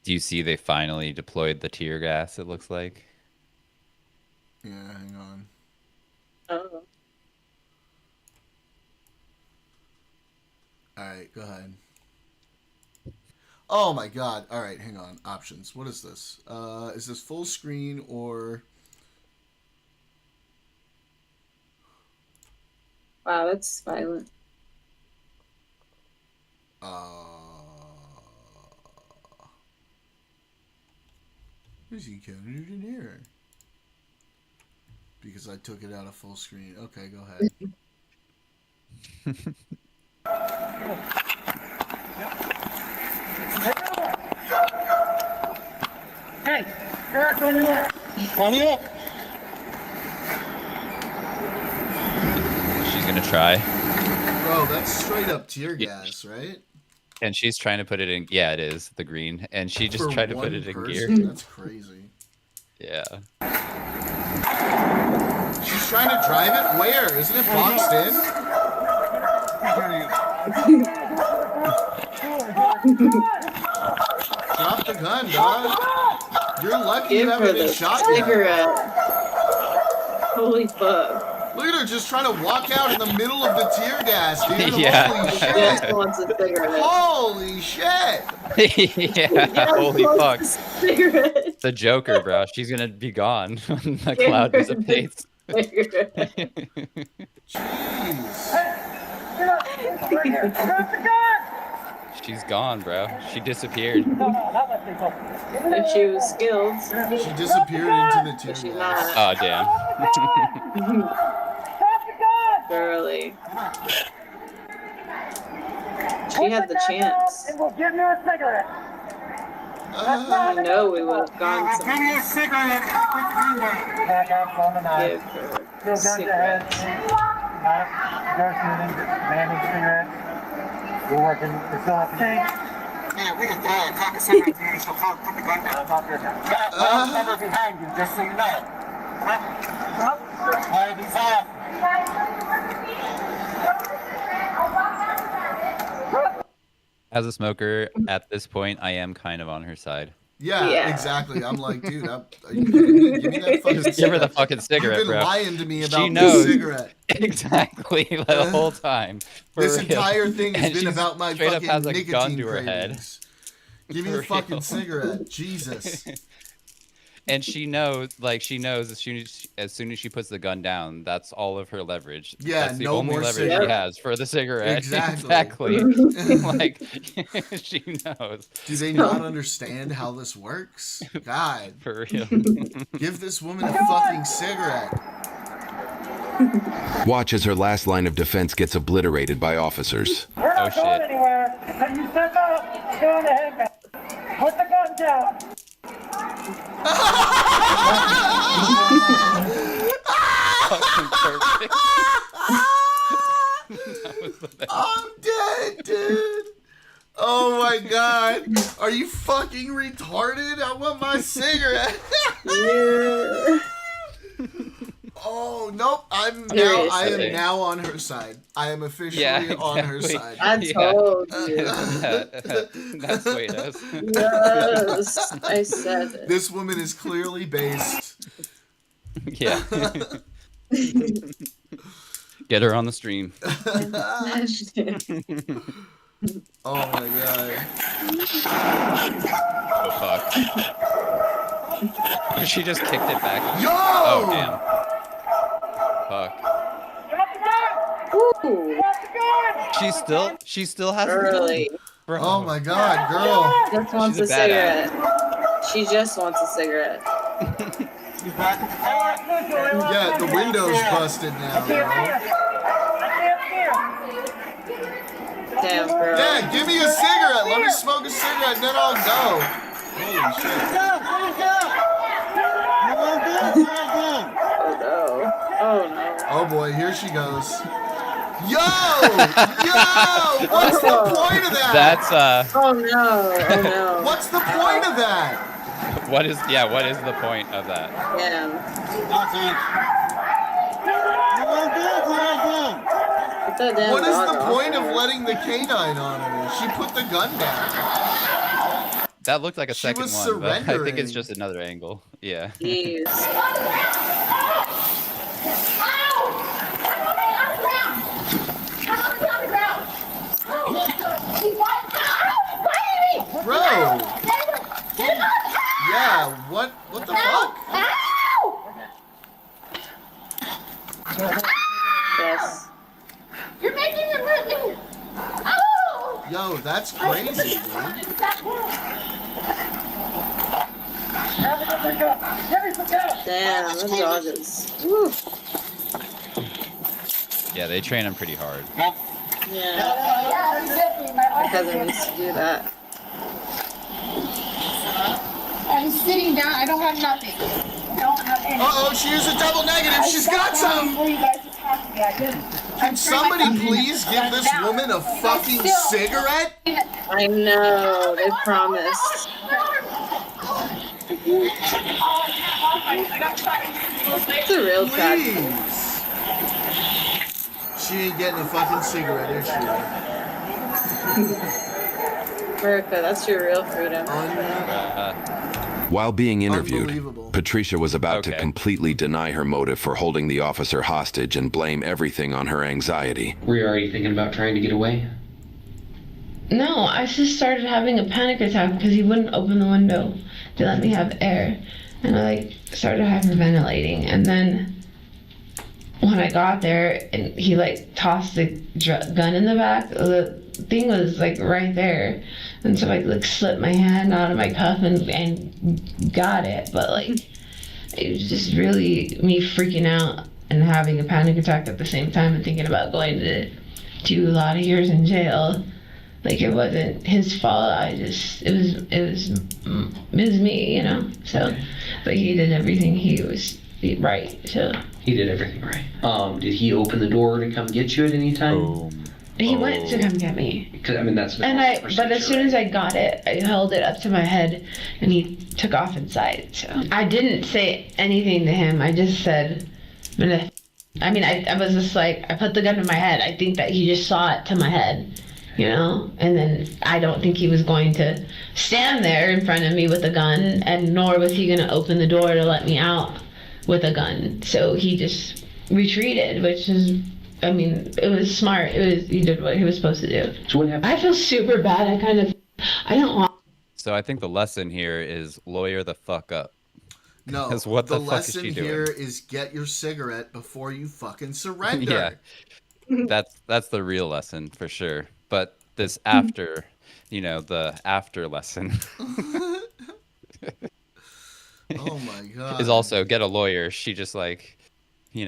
Do you see they finally deployed the tear gas, it looks like? Yeah, hang on. Oh. Alright, go ahead. Oh my God. Alright, hang on. Options. What is this? Is this full screen or... Wow, that's violent. Is he counted it in here? Because I took it out of full screen. Okay, go ahead. Hey, Eric, on your left. On your left. She's gonna try. Bro, that's straight up tear gas, right? And she's trying to put it in. Yeah, it is the green, and she just For tried to one put it in gear. person? That's crazy. Yeah. She's trying to drive it where? Isn't it boxed in? Drop the gun, dog. You're lucky you Give her haven't been the shot yet. cigarette. Holy fuck. Look at her just trying to walk out in the middle of the tear gas, dude. Yeah. Holy She shit. just wants a cigarette. Holy shit. Yeah. Holy fuck. Cigarette. The Joker, bro. She's gonna be gone when the cloud dissipates. She's gone, bro. She disappeared. If she was skilled. She disappeared into the tear She's gas. not. Oh, damn. Girly. She had the chance. And we'll give you a cigarette. I know we would have gone Give you a somewhere. cigarette. Back up on the knife. Give her Still a gun to head. cigarette. Negotiating, demanding cigarette. We're working, we're still at the tank. Yeah, we can throw a pack of cigarettes in so far, put the gun down. I'll cover behind you, just so you know. Why be fast? As a smoker, at this point, I am kind of on her side. Yeah, exactly. I'm like, dude, are you kidding me? Give me that fucking Just give her the cigarette. fucking cigarette, You've been bro. lying to me She about knows. this cigarette. Exactly, the whole time. For This real. entire thing has And been she's about my straight up fucking has a nicotine gun to her head. cravings. Give me For the fucking real. cigarette. Jesus. And she knows, as soon as she puts the gun down, that's all of her leverage. Yeah, That's the no only more leverage she cigarette. has for the cigarette. Exactly. Like, she knows. Do they not understand how this works? God. For real. Give this woman a fucking cigarette. Watch as her last line of defense gets obliterated by officers. We're not going anywhere. When you step up, get on the head. Put the gun down. Fucking perfect. my god. Are you fucking retarded? I want my cigarette. Oh nope! I am now on her side. I am officially on her side. I told you. That's the way it is. Yes, I said it. This woman is clearly based. Yeah. Get her on the stream. Oh my god. Oh fuck. She just kicked it back. Yo! Oh damn. Fuck. Ooh. She still has Early. Oh my god, girl. Just wants a cigarette. She just wants a cigarette. Yeah, the window's busted now. Damn, girl. Yeah, give me a cigarette. Let me smoke a cigarette, then I'll go. Holy shit. Oh no. Oh no. Oh boy, here she goes. Yo! What's the point of that? That's Oh no. Oh no. What's the point of that? what is the point of that? Damn. What is the point of letting the canine on her? She put the gun down. That looked like a second was one, but I think surrendering. it's just another angle. Yeah. Jeez. Bro! Yeah, what the fuck? Yes. You're making it hurt me. Yo, that's crazy, dude. Damn, that dog is. Woo. Yeah, they train him pretty hard. Yeah. My cousin used to do that. I'm sitting down. I don't have nothing. I don't have anything. Uh-oh, she used a double negative. She's got some. Can somebody please give this woman a fucking cigarette? I know, they promised. It's a real cat. She ain't getting a fucking cigarette, is she? America, that's your real freedom. While being interviewed, Patricia was about to completely deny her motive for holding the officer hostage and blame everything on her anxiety. Were you already thinking about trying to get away? No, I just started having a panic attack because he wouldn't open the window to let me have air. And I started hyperventilating. And then when I got there and he tossed the gun in the back, the thing was right there. And so I slipped my hand out of my cuff and got it. But it was just really me freaking out and having a panic attack at the same time and thinking about going to a lot of years in jail. It wasn't his fault. It was me, So, but he did everything he was right. So He did everything right. Did he open the door to come get you at any time? he went to come get me. Because that's the And but as soon as I got it, I held it up to my head, and he took off inside. So I didn't say anything to him. I just said, I was just I put the gun to my head. I think that he just saw it to my head. And then I don't think he was going to stand there in front of me with a gun, and nor was he going to open the door to let me out with a gun. So he just retreated, which is, it was smart. He did what he was supposed to do. So what happened? I feel super bad. I don't want. So I think the lesson here is lawyer the fuck up. No, 'Cause what the fuck is lesson she doing? here is get your cigarette before you fucking surrender. Yeah, that's the real lesson for sure. But this after, the after lesson. Oh my god. Is also get a lawyer. She just This she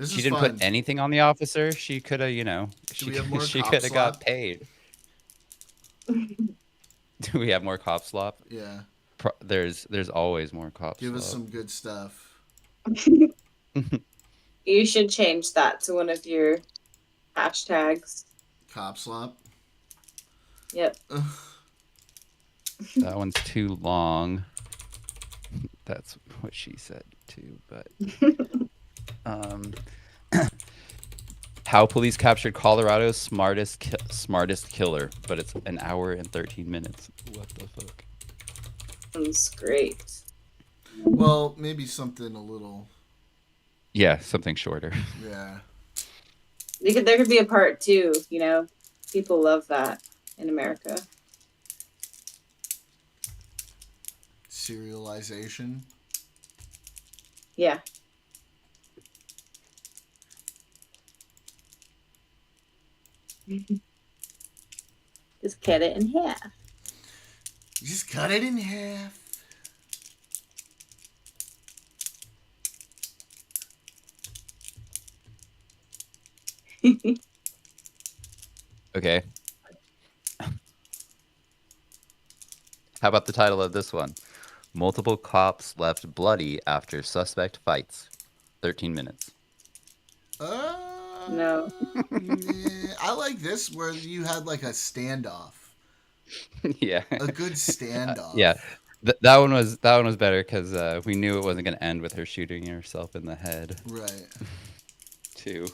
is didn't fun. put anything on the officer. She could have, Do we have more she cop could have got slop? paid. Do we have more cop slop? Yeah. There's always more cop Give slop. us some good stuff. You should change that to one of your hashtags. Cop slop. Yep. That one's too long. That's what she said too, but how police captured Colorado's smartest killer, but it's an hour and 13 minutes. What the fuck? That's great. Well, maybe something a little. Yeah, something shorter. Yeah. There could be a part 2, you know. People love that in America. Serialization. Yeah. Just cut it in half. Just cut it in half. Okay. How about the title of this one? Multiple cops left bloody after suspect fights. 13 minutes. No. I like this where you had like a standoff. Yeah. A good standoff. Yeah. That one was better because we knew it wasn't going to end with her shooting herself in the head. Right. Too.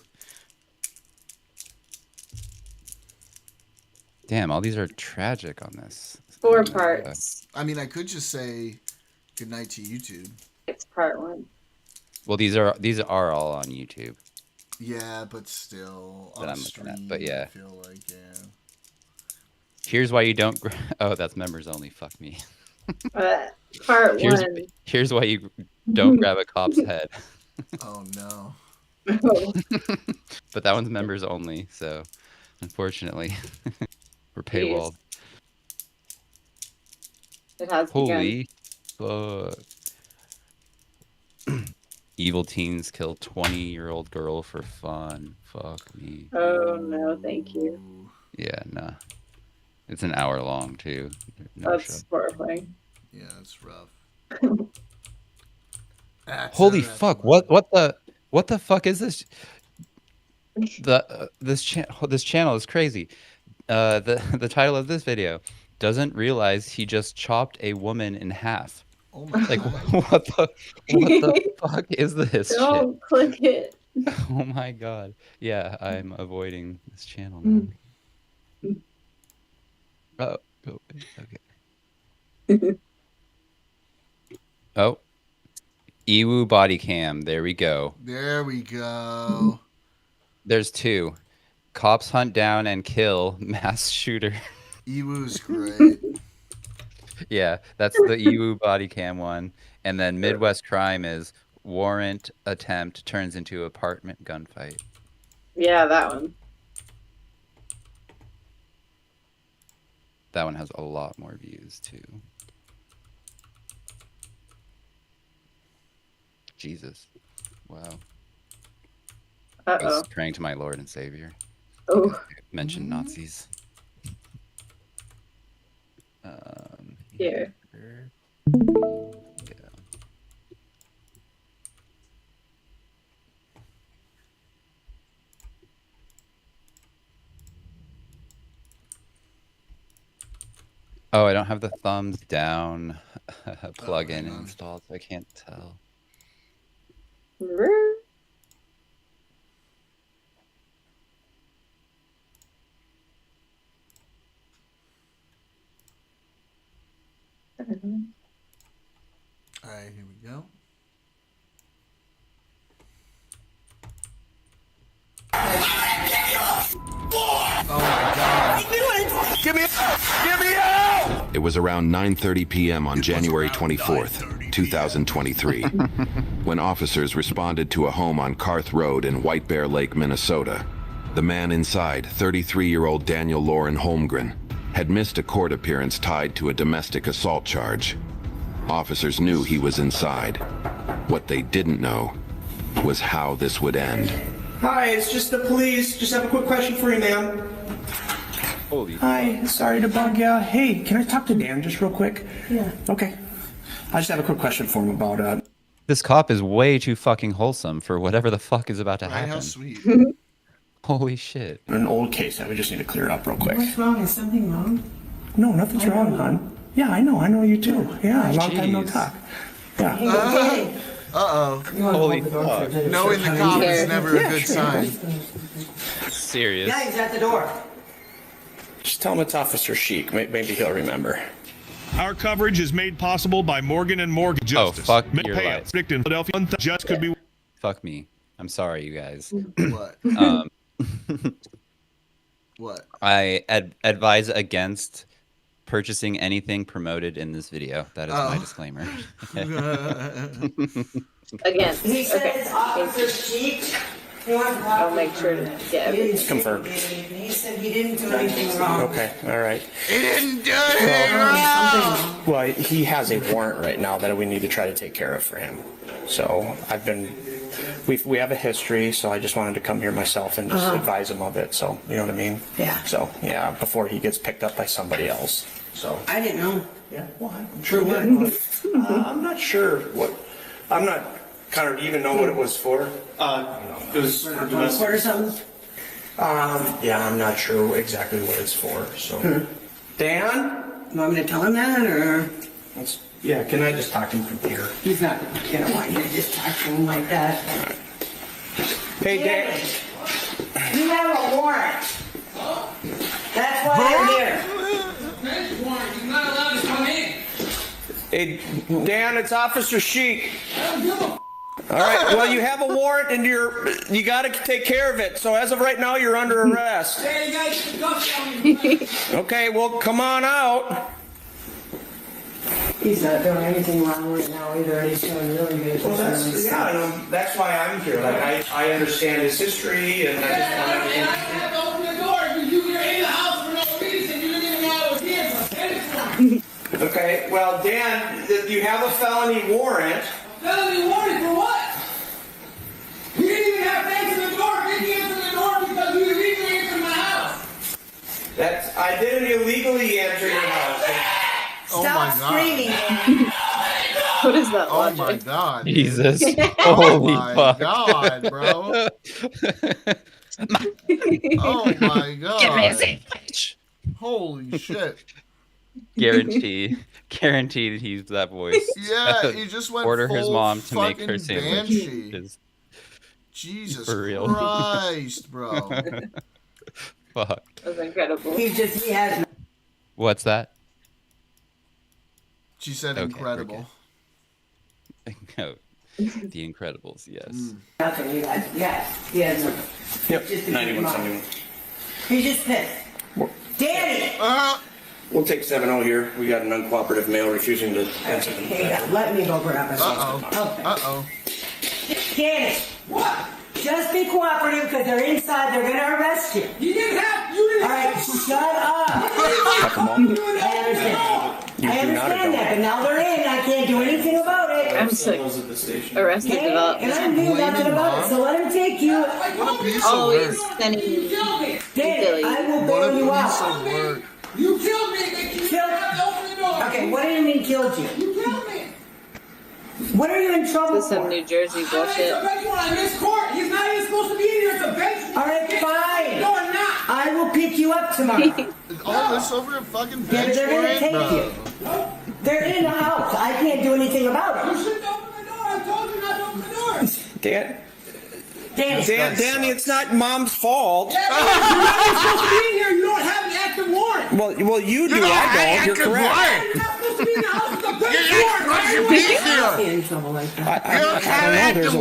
Damn, all these are tragic on this. 4 parts. I mean, I could just say good night to YouTube. It's part 1. Well, these are all on YouTube. Yeah, but still That on I'm stream, looking at, but yeah. I feel like, yeah. Here's why you don't. Oh, that's members only. Fuck me. Part 1. Here's why you don't grab a cop's head. Oh no. But that one's members only, so unfortunately, we're paywalled. It has Holy fuck. Evil teens kill 20-year-old girl for fun. Fuck me. Oh no, thank you. Yeah, nah. It's an hour long too. No That's show. horrifying. Yeah, it's rough. Holy fuck! What the fuck is this? This channel is crazy. The title of this video doesn't realize he just chopped a woman in half. Oh my like God. what the fuck is this Don't shit? click it. Oh my god. Yeah, I'm avoiding this channel now. Oh, okay. Oh. Ewu body cam. There we go. There we go. There's 2. Cops hunt down and kill mass shooter. Ewu's great. Yeah, that's the Ewu body cam one. And then Midwest Crime is warrant attempt turns into apartment gunfight. Yeah, that one. That one has a lot more views too. Jesus. Wow. I was praying to my Lord and Savior. Oh. Mention Nazis. Here. Yeah. Oh, I don't have the thumbs down plugin installed, so I can't tell. All right, here we go. Oh my God. Give me out! Give me out! It was around 9:30 p.m. on January 24th, 2023, when officers responded to a home on Carth Road in White Bear Lake, Minnesota. The man inside, 33-year-old Daniel Lauren Holmgren, had missed a court appearance tied to a domestic assault charge. Officers knew he was inside. What they didn't know was how this would end. Hi, it's just the police. Just have a quick question for you, ma'am. Holy. Hi, sorry to bug you. Hey, can I talk to Dan just real quick? Yeah. Okay. I just have a quick question for him about This cop is way too fucking wholesome for whatever the fuck is about to happen. How sweet. Holy shit. An old case that we just need to clear up real quick. What's wrong? Is something wrong? No, nothing's wrong, hon. Yeah, I know you too. Yeah, long time no Jeez. talk. Yeah. Uh-oh. Holy fuck. Knowing the cop is never a good sign. Serious. Yeah, he's at the door. Just tell him it's Officer Sheik. Maybe he'll remember. Our coverage is made possible by Morgan & Morgan Justice. fuck Male your payouts life. predicted in Philadelphia. Just could be. Fuck me. I'm sorry, you guys. What? What? I advise against purchasing anything promoted in this video. That is my disclaimer. Again. He says Officer Sheik. I'll make sure to get everything. Confirmed. He said he didn't do anything wrong. Okay, all right. He didn't do anything wrong! Well, he has a warrant right now that we need to try to take care of for him. So we have a history, so I just wanted to come here myself and just advise him of it. So, you know what I mean? Yeah. So, yeah, before he gets picked up by somebody else. So. I didn't know. Yeah, well, I'm sure what. I'm not sure what. I'm not kind of even know what it was for. It was for domestic. Or something? Yeah, I'm not sure exactly what it's for. So, Dan, You want me to tell him that, or? Yeah, can I just talk to him from here? He's not, I don't want you to just talk to him like that. Hey, Dan. You have a warrant. That's why I'm here. You're not allowed to come in. Hey, Dan, it's Officer Sheik. All right, well, you have a warrant and you got to take care of it. So as of right now, you're under arrest. Hey, you guys, get the cuffs down. Okay, well, come on out. He's not doing anything wrong right now either. He's doing really good. Well, that's why I'm here. Like, I understand his history, and I just want I have to open the door because you were in the house for no reason. You didn't even know I was here, so I did it for him. Okay, well, Dan, you have a felony warrant. Felony warning for what? You didn't even have to answer the door. You didn't answer the door because you illegally entered my house. I didn't illegally enter your house. Stop screaming. What is that? Oh my god. Jesus. Oh Holy my fuck. god, bro. Oh my god. Get me a sandwich. Holy shit. Guaranteed he's that voice. Yeah, he just went order his full mom to make her fucking sandwich. banshee. Jesus For real. Christ, bro. Fuck. That was incredible. He has. What's that? She said incredible. No, The Incredibles, yes. Nothing, you guys. Yeah, he has no. Yep, Just 9171. He's just pissed. Danny! We'll take 7-0 here. We got an uncooperative male refusing to answer the Hey, let me go grab him. Uh-oh. Danny! What? Just be cooperative because they're inside. They're going to arrest you. You didn't have. You didn't All right, shut up. I understand that, but now they're in. I can't do anything about it. I'm sick. Arrested Okay? development. And I'm doing nothing about it, so let him take you. What a piece of Always work. sending Danny, I will What a bail you piece out. of work. You killed me. You have to open the door. Okay, what do you mean killed you? You killed me. What are you in trouble This is some for? New Jersey It's bullshit. a bench warrant. I missed court. He's not even supposed to be in here. It's a bench warrant. All right, fine. No, I'm not. I will pick you up tomorrow. Is all this over a fucking Yeah, bench they're going to warrant, take bro? you. They're in the house. I can't do anything about You it. shouldn't open the door. I told you not to open the door. Danny, it's not Mom's fault. You're not even supposed to be in here. You don't have an active warrant. Well, you do. I don't. You're correct. You're not supposed to be in the house with a bench You're not warrant. supposed to be here. In trouble like that. I don't know. There's a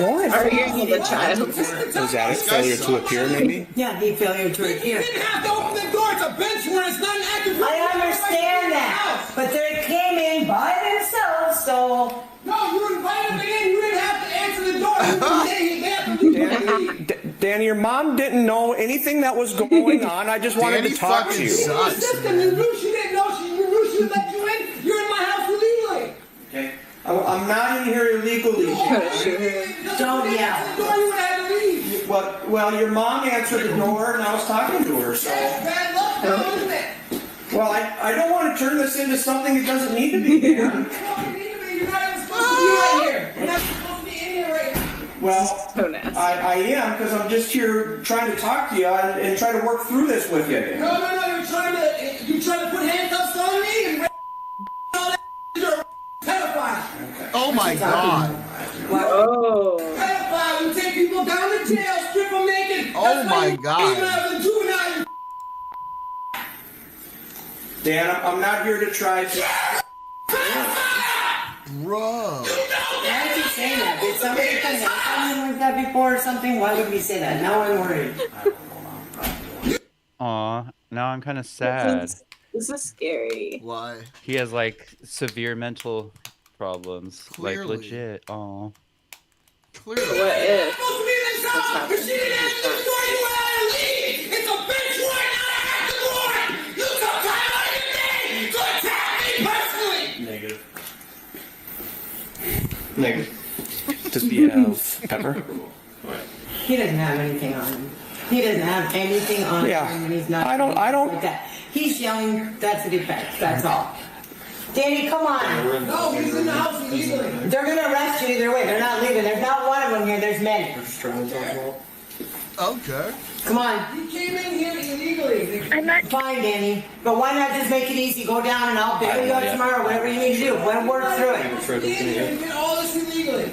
warrant. Arguing with a child. Is that it? Failure to appear, maybe? Yeah, he failure to You appear. didn't have to open the door. It's a bench warrant. It's not an active warrant. I understand that, but they came in by themselves, so. No, you invited me in. You didn't have to answer the door. They have to leave. Danny, your mom didn't know anything that was going on. I just wanted Danny to talk to fucking you. sucks, System. You knew she didn't know. You knew she let you in. You're in my house illegally. Okay. I'm not in here illegally. Don't yell. The door, you would have to leave. Well, your mom answered the door and I was talking to her. So. Bad luck, though, isn't it? Well, I don't want to turn this into something it doesn't need to be, Dan. You're not even supposed to be right here. You're not supposed to be in here right now. Well, I am, because I'm just here trying to talk to you and try to work through this with you. No, you're trying to put handcuffs on me and all that. You're a pedophile. Oh my God. Whoa. Pedophile, you take people down to jail, strip them naked. Oh my God. Juvenile. Dan, I'm not here to try to... Bro. Why did you say that? Did somebody put something like that before or something? Why would we say that? Now I'm worried. Aw, now I'm kind of sad. This is scary. Why? He has like severe mental problems. Clearly. Like legit. Aw. Clearly. What if? It's a bitch warrant, not an active warrant. You took time out of your day to attack me personally. Negative. Does he have pepper? He doesn't have anything on him. He doesn't have anything on Yeah. him. And he's not. I don't- Like that. He's yelling. That's a defense. That's all. Danny, come on. No, he's in the house illegally. They're gonna arrest you either way. They're not leaving. There's not one of them here. There's many. Okay. Come on. He came in here illegally. I'm not fine, Danny. But why not just make it easy? Go down and I'll bail you up tomorrow. Whatever you need to do. We'll work through it. He did all this illegally.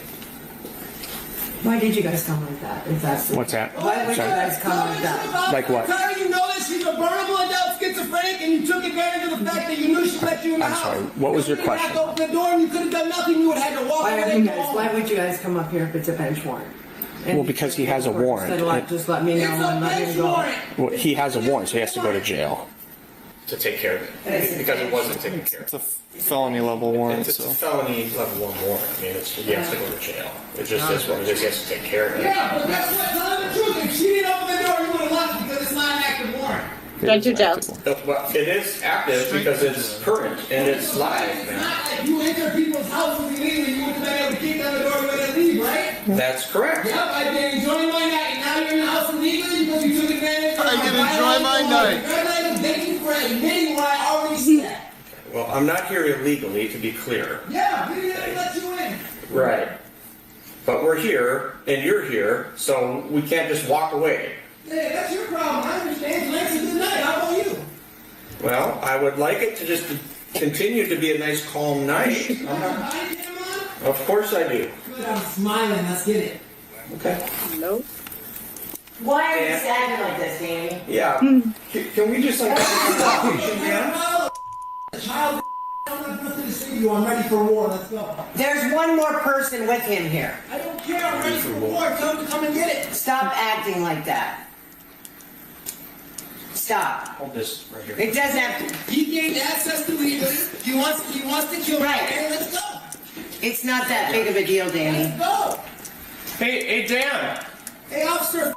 Why did you guys come like that? If that's What's that? Why would you guys come like that? Like what? How do you know that she's a vulnerable adult schizophrenic and you took advantage of the fact that you knew she let you in the I'm house? sorry. What was your You didn't have question? to open the door and you could have done nothing. You would have had to walk away. Why would you guys come up here if it's a bench warrant? Well, because he has a warrant. Just let me know and let him go. Well, he has a warrant, so he has to go to jail. To take care of it. Because it wasn't taken care of. It's a felony level warrant, It's a so. felony level 1 warrant. I mean, he has to go to jail. It just is what it is. He has to take care of it. Yeah, but that's what, tell him the truth. If she didn't open the door, you would have left because it's not an active warrant. Go to jail. Well, it is active because it's current and it's live. It's not like you enter people's houses illegally, you would have been able to kick down the door and let it leave, right? That's correct. Yep, I've been enjoying my night, and now you're in the house illegally because you took advantage of I can enjoy my night. Congratulations, thank you for admitting what I already said. Well, I'm not here illegally, to be clear. Yeah, we didn't have to let you in. Right. But we're here, and you're here, so we can't just walk away. Yeah, that's your problem. I understand. Tonight's a good night. How about you? Well, I would like it to just continue to be a nice, calm night. Of course I do. Good, I'm smiling. Let's get it. Okay. Nope. Why are you standing like this, Danny? Yeah. Can we just like have a conversation, Dan? Child, I'm not nothing to say to you. I'm ready for war. Let's go. There's one more person with him here. I don't care. I'm ready for war. Tell him to come and get it. Stop acting like that. Stop. Hold this right here. It doesn't have to. He gained access to legally. He wants to kill me. Right. Hey, let's go. It's not that big of a deal, Danny. Let's go. Hey, Dan. Hey, officer.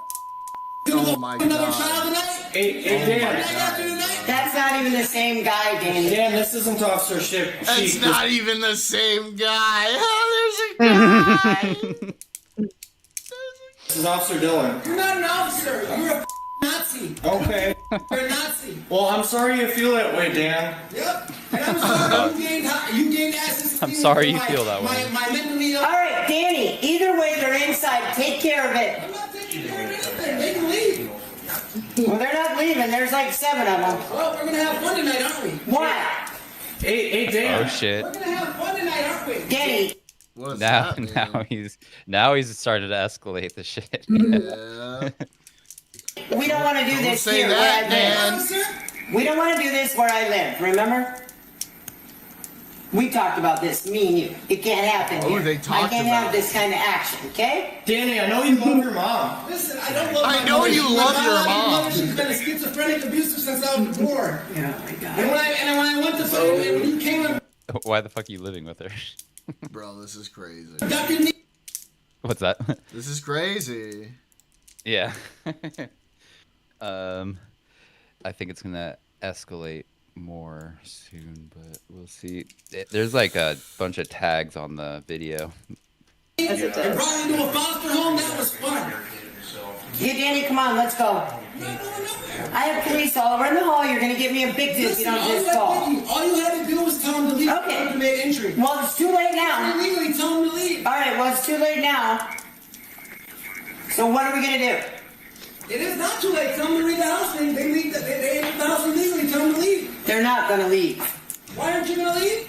Oh my Another God. child tonight? Hey, What I Dan. got you tonight? That's not even the same guy, Danny. Dan, this isn't Officer Chief. It's not even the same guy. Oh, there's a guy. This is Officer Dillon. You're not an officer. You're a Nazi. Okay. You're a Nazi. Well, I'm sorry you feel that way, Dan. Yep. And I'm sorry you gained access to I'm sorry you my- feel that way. My mentally All right, Danny. Either way, they're inside. Take care of it. I'm not taking care of anything. They can leave. Well, they're not leaving. There's like 7 of them. Well, we're gonna have fun tonight, aren't we? What? Hey, Dan. Oh shit. We're gonna have fun tonight, aren't we? Danny. What is Now, happening? now he's started to escalate the shit. Yeah. We don't want to do Don't this say here that, where I man. live. We don't want to do this where I live. Remember? We talked about this, me and you. It can't happen Oh, here. they I talked can't about have this kind of action, okay? Danny, I know you love your mom. Listen, I don't love I my know mother. you She's love my your biological mom. mother. She's been a schizophrenic abuser since I was born. Yeah, my God. And when I went to when you came in, Why the fuck are you living with her? Bro, this is crazy. ducking me. What's that? This is crazy. Yeah. I think it's gonna escalate more soon, but we'll see. There's like a bunch of tags on the video. And brought me to a foster home. That was fun. Yeah, Danny, come on, let's go. I have police all over in the hall. You're going to give me a big diss. You don't just call. All you had to do was tell him to leave. Okay. To make entry. Well, it's too late now. Illegally, tell him to leave. All right, well, it's too late now. So what are we gonna do? It is not too late. Tell them to leave the house. They leave. They enter the house illegally. Tell them to leave. They're not gonna leave. Why aren't you gonna leave?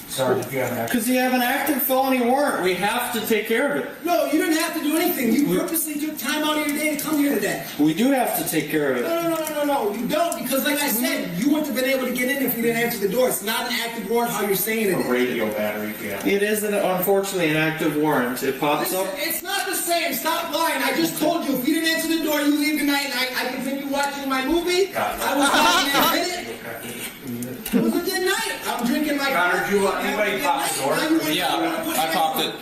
Sorry, because you have an active felony warrant. We have to take care of it. No, you didn't have to do anything. You purposely took time out of your day to come here today. We do have to take care of it. No. You don't, because like I said, you wouldn't have been able to get in if you didn't answer the door. It's not an active warrant how you're saying it. A radio battery, yeah. It is, unfortunately, an active warrant. It pops up. It's not the same. Stop lying. I just told you, if you didn't answer the door, you leave tonight, and I continue watching my movie. I was watching that minute. It was a good night. I'm drinking my... Connor, anybody pop the door? Yeah, I popped it.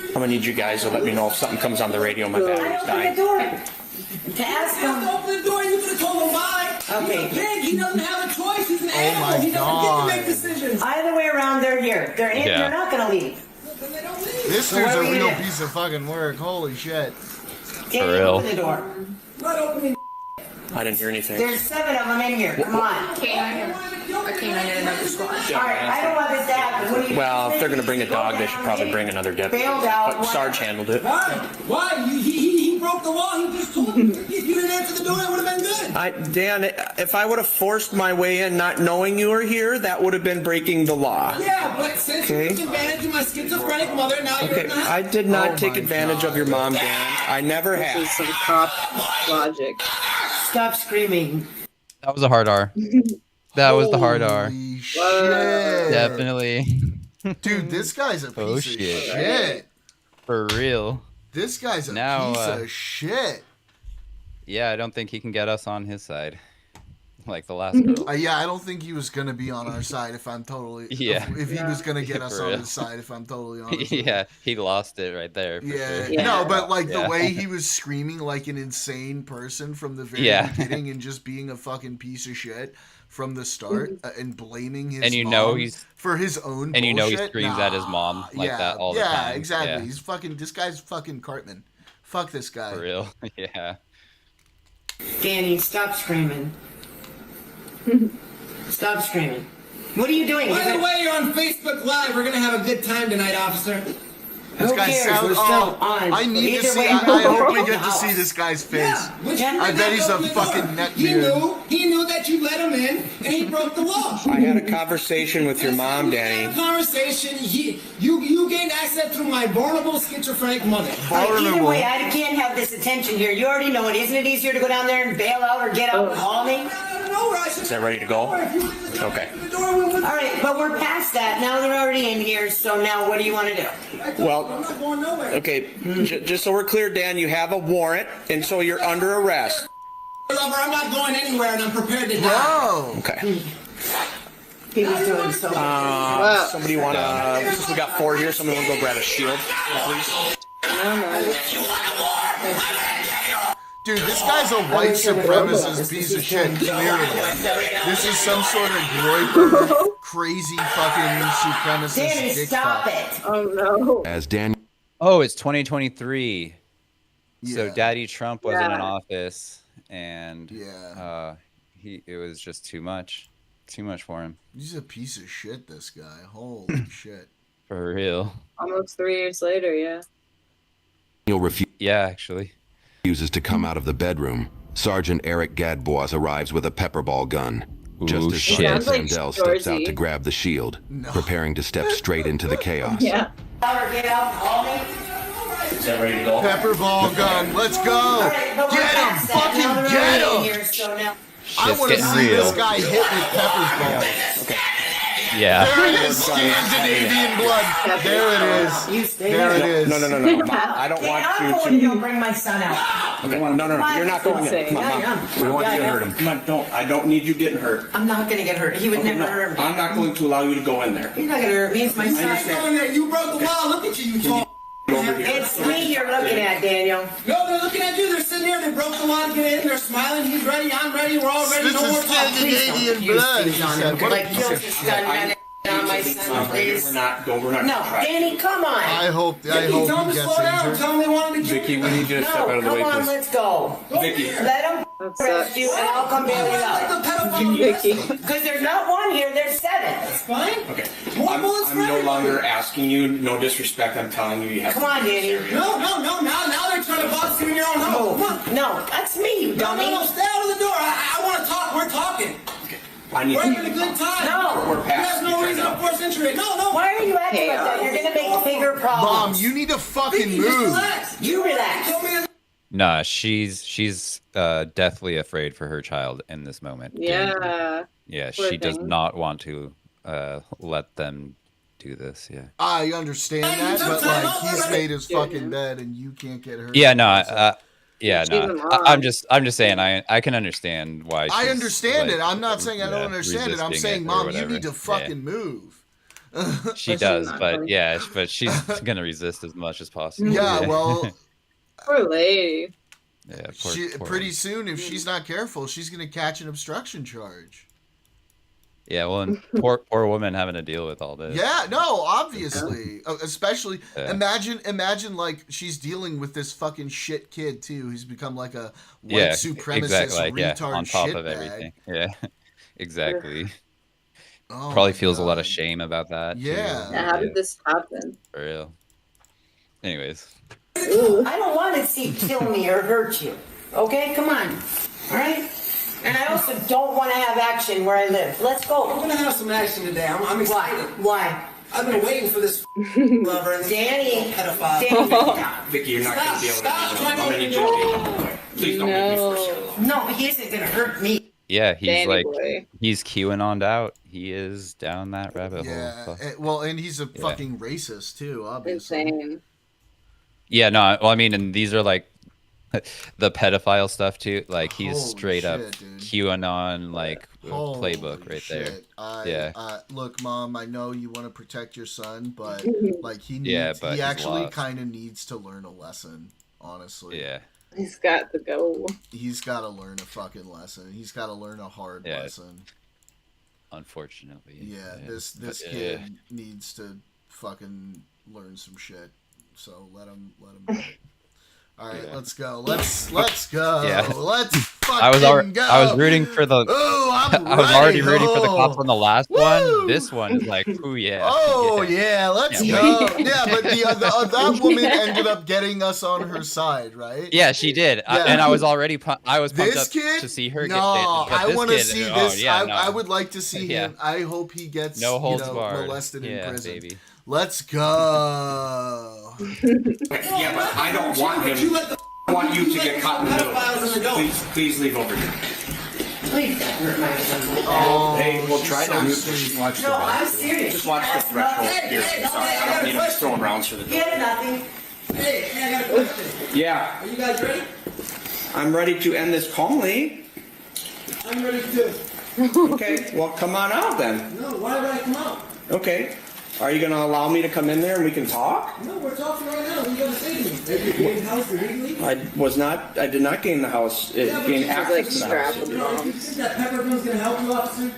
I'm gonna need you guys to let me know if something comes on the radio. My battery's Open the dying. door. To ask You have him. to open the door. You could have told him why. Okay. He's a pig. He doesn't have a choice. He's an my animal. He doesn't God. get to make decisions. Either way around, they're here. They're in. Yeah. They're not gonna leave. This So dude's what a are we real gonna do? piece of fucking work. Holy shit. Danny, real. open the door. Not opening. I didn't hear anything. There's 7 of them in here. Come on. A canine in another squad. All right. I don't want this to happen. What do you Well, if they're gonna bring a dog, they should probably bring another deputy. Bailed out. But Sarge handled it. Why? He broke the law. He just told you. If you didn't answer the door, that would have been good. Dan, if I would have forced my way in not knowing you were here, that would have been breaking the law. Yeah, but since you took advantage of my schizophrenic mother, now you're Okay, not. I did not take advantage of your mom, Dan. I never This have. is some cop logic. Stop screaming. That was a hard R. That was the hard R. Holy shit. Definitely. Dude, this guy's a piece Oh, of shit. shit. For real. This guy's a Now, piece of shit. Yeah, I don't think he can get us on his side. Like the last girl. Yeah, I don't think he was gonna be on our side if I'm totally. Yeah. If he was gonna get us For on real. his side, if I'm totally honest. Yeah, he lost it right there. For Yeah. sure. No, but like the Yeah. way he was screaming like an insane person from the very Yeah. beginning and just being a fucking piece of shit from the start and blaming his And you mom know he's for his own and you know he bullshit? screams at his mom like yeah, that all the time. Yeah, exactly. Yeah. He's fucking. This guy's fucking Cartman. Fuck this guy. For real. Yeah. Danny, stop screaming. Stop screaming. What are you doing? By the way, you're on Facebook Live. We're gonna have a good time tonight, officer. This Who guy cares? sounds. We're still on. I need to Either see. way, I we're hope we in the get to see house. this guy's face. Yeah. I bet he's a fucking neckbeard. He knew that you let him in, and he broke the law. I had a conversation with your mom, We had a Danny. conversation. You gained access through my vulnerable schizophrenic mother. Either way, I can't have this attention here. You already know it. Isn't it easier to go down there and bail out or get out and call me? Is that ready to go? Okay. All right, but we're past that. Now they're already in here, so now what do you want to do? Well, I'm not going nowhere. okay, just so we're clear, Dan, you have a warrant, and so you're under arrest. Lover, I'm not going anywhere, and I'm prepared to die. Whoa. Okay. He was doing so Somebody want to, since we got 4 here, somebody want to go grab a shield, please? Dude, this guy's a white supremacist piece of shit, clearly. This is some sort of groiper, crazy fucking supremacist Danny, dick stop fuck. it. Oh no. As Daniel Oh, it's 2023. So Yeah. Daddy Trump wasn't in Yeah. office, and Yeah. it was just too much for him. He's a piece of shit, this guy. Holy shit. For real. Almost 3 years later, yeah. Yeah, actually. refuses to come out of the bedroom, Sergeant Eric Gadbois arrives with a pepperball gun. Just as shit. Sergeant Sounds like Sandell steps out Shorzy. to grab the shield, preparing to step straight into the chaos. Yeah. Get out and call me. Is that ready to go? Pepperball gun, let's go! All right, but we're Get him! past that. Now Fucking they're get already in him! here, so now. I Shit's want to getting see real. this guy hit with pepperball. Okay. Yeah. There it is, Scandinavian blood. There it is. You stay There it is. No. Mom, I don't want I'm you going to to. go bring my son out. Okay. No. You're not going in. Come on, Yeah, Mom. yeah. We want you to Yeah, hurt him. Come on, don't. I don't need you getting hurt. I'm not going to get hurt. He would never hurt me. I'm not going to allow you to go in there. He's not going to hurt me. It's my son. You broke the law. Look at you, you tall. Over here. It's me you're looking at, Daniel. No, they're looking at you. They're sitting here. They broke the law to get in. They're smiling. He's ready. I'm ready. We're all ready. This No more is talk. Scandinavian blood. He said, what Like a- guilt is done on my son, please. We're not going. No, Danny, come on. I hope Vicky, tell he them to gets slow down. injured. Tell them they wanted to kill Vicky, you. we need you to No, step out of the come way, on, please. let's go. Vicky. Let him arrest you and I'll come bail you out. Vicky. Because there's not one here, there's 7. Fine. Okay. More I'm no longer asking you. No disrespect. I'm telling you, you have. Come on, Danny. No. Now they're trying to box you in your own home. No, that's me, you dummy. No, stay out of the door. I want to talk. We're talking. We're having a good time. No. We're past. There's no reason to force entry. No. Why are you acting like that? You're gonna make bigger problems. Mom, you need to fucking Vicky, move. just relax. You relax. Nah, she's deathly afraid for her child in this moment. Yeah. Yeah, Poor she does thing. not want to let them do this. Yeah. I understand that, but like he's made his fucking bed and you can't get hurt. Yeah, no, yeah, She's no. a mom. I'm just saying I can understand why. I she's, understand like, it. I'm not saying I don't understand it. I'm resisting saying, it or Mom, you whatever. need to fucking move. She But does, she's not but going. yeah, but she's gonna resist as much as possible. Yeah, well, Poor lady. yeah, pretty soon, if she's not careful, she's gonna catch an obstruction charge. Yeah, well, and poor woman having to deal with all this. Yeah, no, obviously, especially Yeah. imagine like she's dealing with this fucking shit kid too, who's become like a white Yeah, supremacist exactly. Like, yeah, retard on top shitbag. of everything. Yeah, exactly. Oh Probably my feels a lot of God. shame about that. Yeah. Too. Yeah, how did this happen? For real. Anyways. I don't want to see kill me or hurt you. Okay, come on. All right. And I also don't want to have action where I live. Let's go. We're gonna have some action today. I'm excited. Why? I've been waiting for this lover and this Danny. pedophile. Danny. Vicky, you're not gonna be able to. I'm gonna need you to be. Please don't make me force you. No, he isn't gonna hurt me. Yeah, he's Danny like boy. he's QAnon'd out. He is down that rabbit Yeah, hole. well, and he's a fucking racist too, obviously. Insane. Yeah, no, well, I mean, and these are like the pedophile stuff too. Like he's Holy straight up shit, dude. QAnon like Holy playbook right shit. there. Yeah. Look, Mom, I know you want to protect your son, but like he needs, Yeah, but he he's actually lost. kind of needs to learn a lesson. Honestly. Yeah. He's got to go. He's got to learn a fucking lesson. He's got to learn a hard Yeah. lesson. Unfortunately. Yeah, this But, kid needs to fucking learn some shit. So let him do it. All right, let's go. Let's go. Yeah. Let's fucking I was go. I was rooting for the. Ooh, I'm I was already ready. rooting for the cops Oh. on the last one. This one is like, ooh yeah. Oh yeah, let's Yeah, go. Yeah, but that woman ended up getting us on her side, right? Yeah, she did, Yeah. and I was already I was pumped This up kid? to see her No, get bit. I want to see this. Yeah, I would like to see Yeah. him. I hope he gets No holds barred. molested in Yeah, prison. baby. Let's go. Yeah, but I don't want him. I want you to get caught in the middle. Please leave over here. Please don't hurt my son. Oh, Hey, we'll try so to sweet. watch No, I'm serious. Just watch the threshold here. Sorry, I don't need him throwing rounds for the door. Get nothing. Hey, I got a question. Yeah. Are you guys ready? I'm ready to end this calmly. I'm ready too. Okay, well, come on out then. No, why would I come out? Okay. Are you going to allow me to come in there and we can talk? No, we're talking right now. What are you going to say to me? Have you gained the house illegally? I did not gain the house. Gain access to the house. You think that peppermint's going to help you, officer?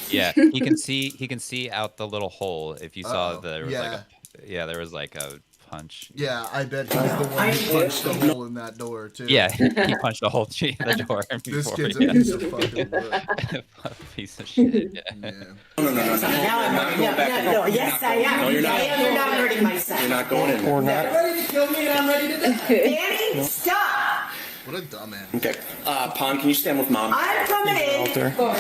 Yeah, he can see out the little hole. If you saw there was there was like a punch. Yeah, I bet he's the one who punched the hole in that door too. Yeah, he punched a hole in the door. This before, kid's yeah. a piece of fucking work. Piece of shit. Yeah. No. Now I'm not going back. No, yes, I am. No, you're not. I am. You're not hurting my son. You're not going in there. Or not. You're ready to kill me and I'm ready to die. Danny, stop. What a dumbass. Okay. Pon, can you stand with Mom? I'm coming in. Alter. No.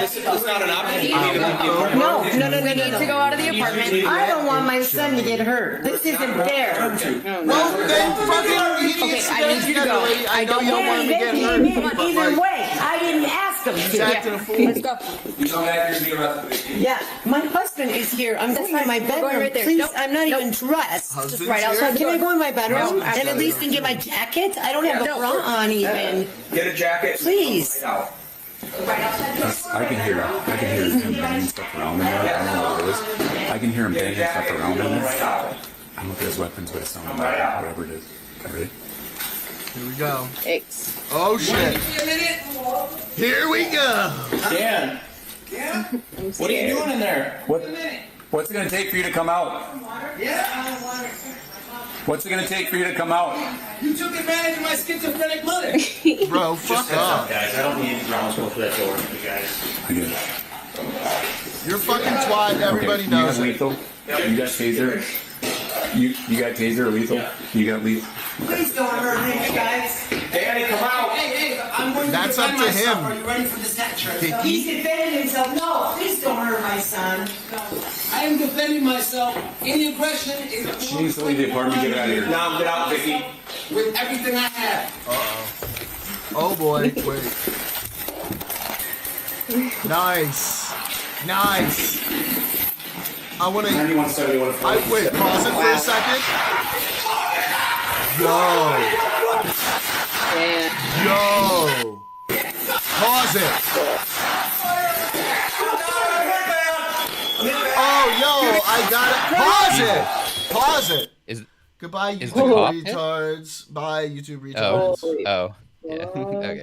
This is not an option. You need to leave the apartment. No. We need to go out of the apartment. I don't want my son to get hurt. This isn't fair. Well, then fucking idiots. I need you to go. I know you don't want him to get hurt, but Either like, way, I didn't ask him he's to. acting a fool. Let's go. You don't have to be arrested. Yeah, my husband is here. I'm going to my We're going bedroom. right there. Please, Nope. I'm not even dressed. Husband's right here? outside. Can I go in my bedroom No, and at least get my jacket? I don't have a bra on even. Get a jacket. Please. Out. I can hear him banging stuff around in there. I don't know what it is. I can hear him banging stuff around in there. I don't know if there's weapons, but it sounds like whatever it is. Ready? Here we go. Thanks. Oh shit. Here we go. Dan, what are you doing in there? What's it gonna take for you to come out? Yeah. What's it gonna take for you to come out? You took advantage of my schizophrenic mother. Bro, fuck off. Guys, I don't need grounds go for that door, you guys. I get it. You're fucking twat. Everybody knows You it. got lethal? You got taser? You got taser or lethal? You got lethal? Please don't hurt him, you guys. Danny, come out. Hey, I'm going That's to up defend to myself. him. Are you ready for this action? He's defending himself. No, please don't hurt my son. I am defending myself. Any aggression is. She needs to leave the apartment. Get out of here. Now get out, Vicky. With everything I have. Oh boy, wait. Nice. Nice. I wanna. 9171. Wait, pause it for a second. Yo. Pause it. Oh, yo, I got it. Pause it. Goodbye, is YouTube the cop retards. Bye, YouTube Oh, retards. oh, yeah. Okay.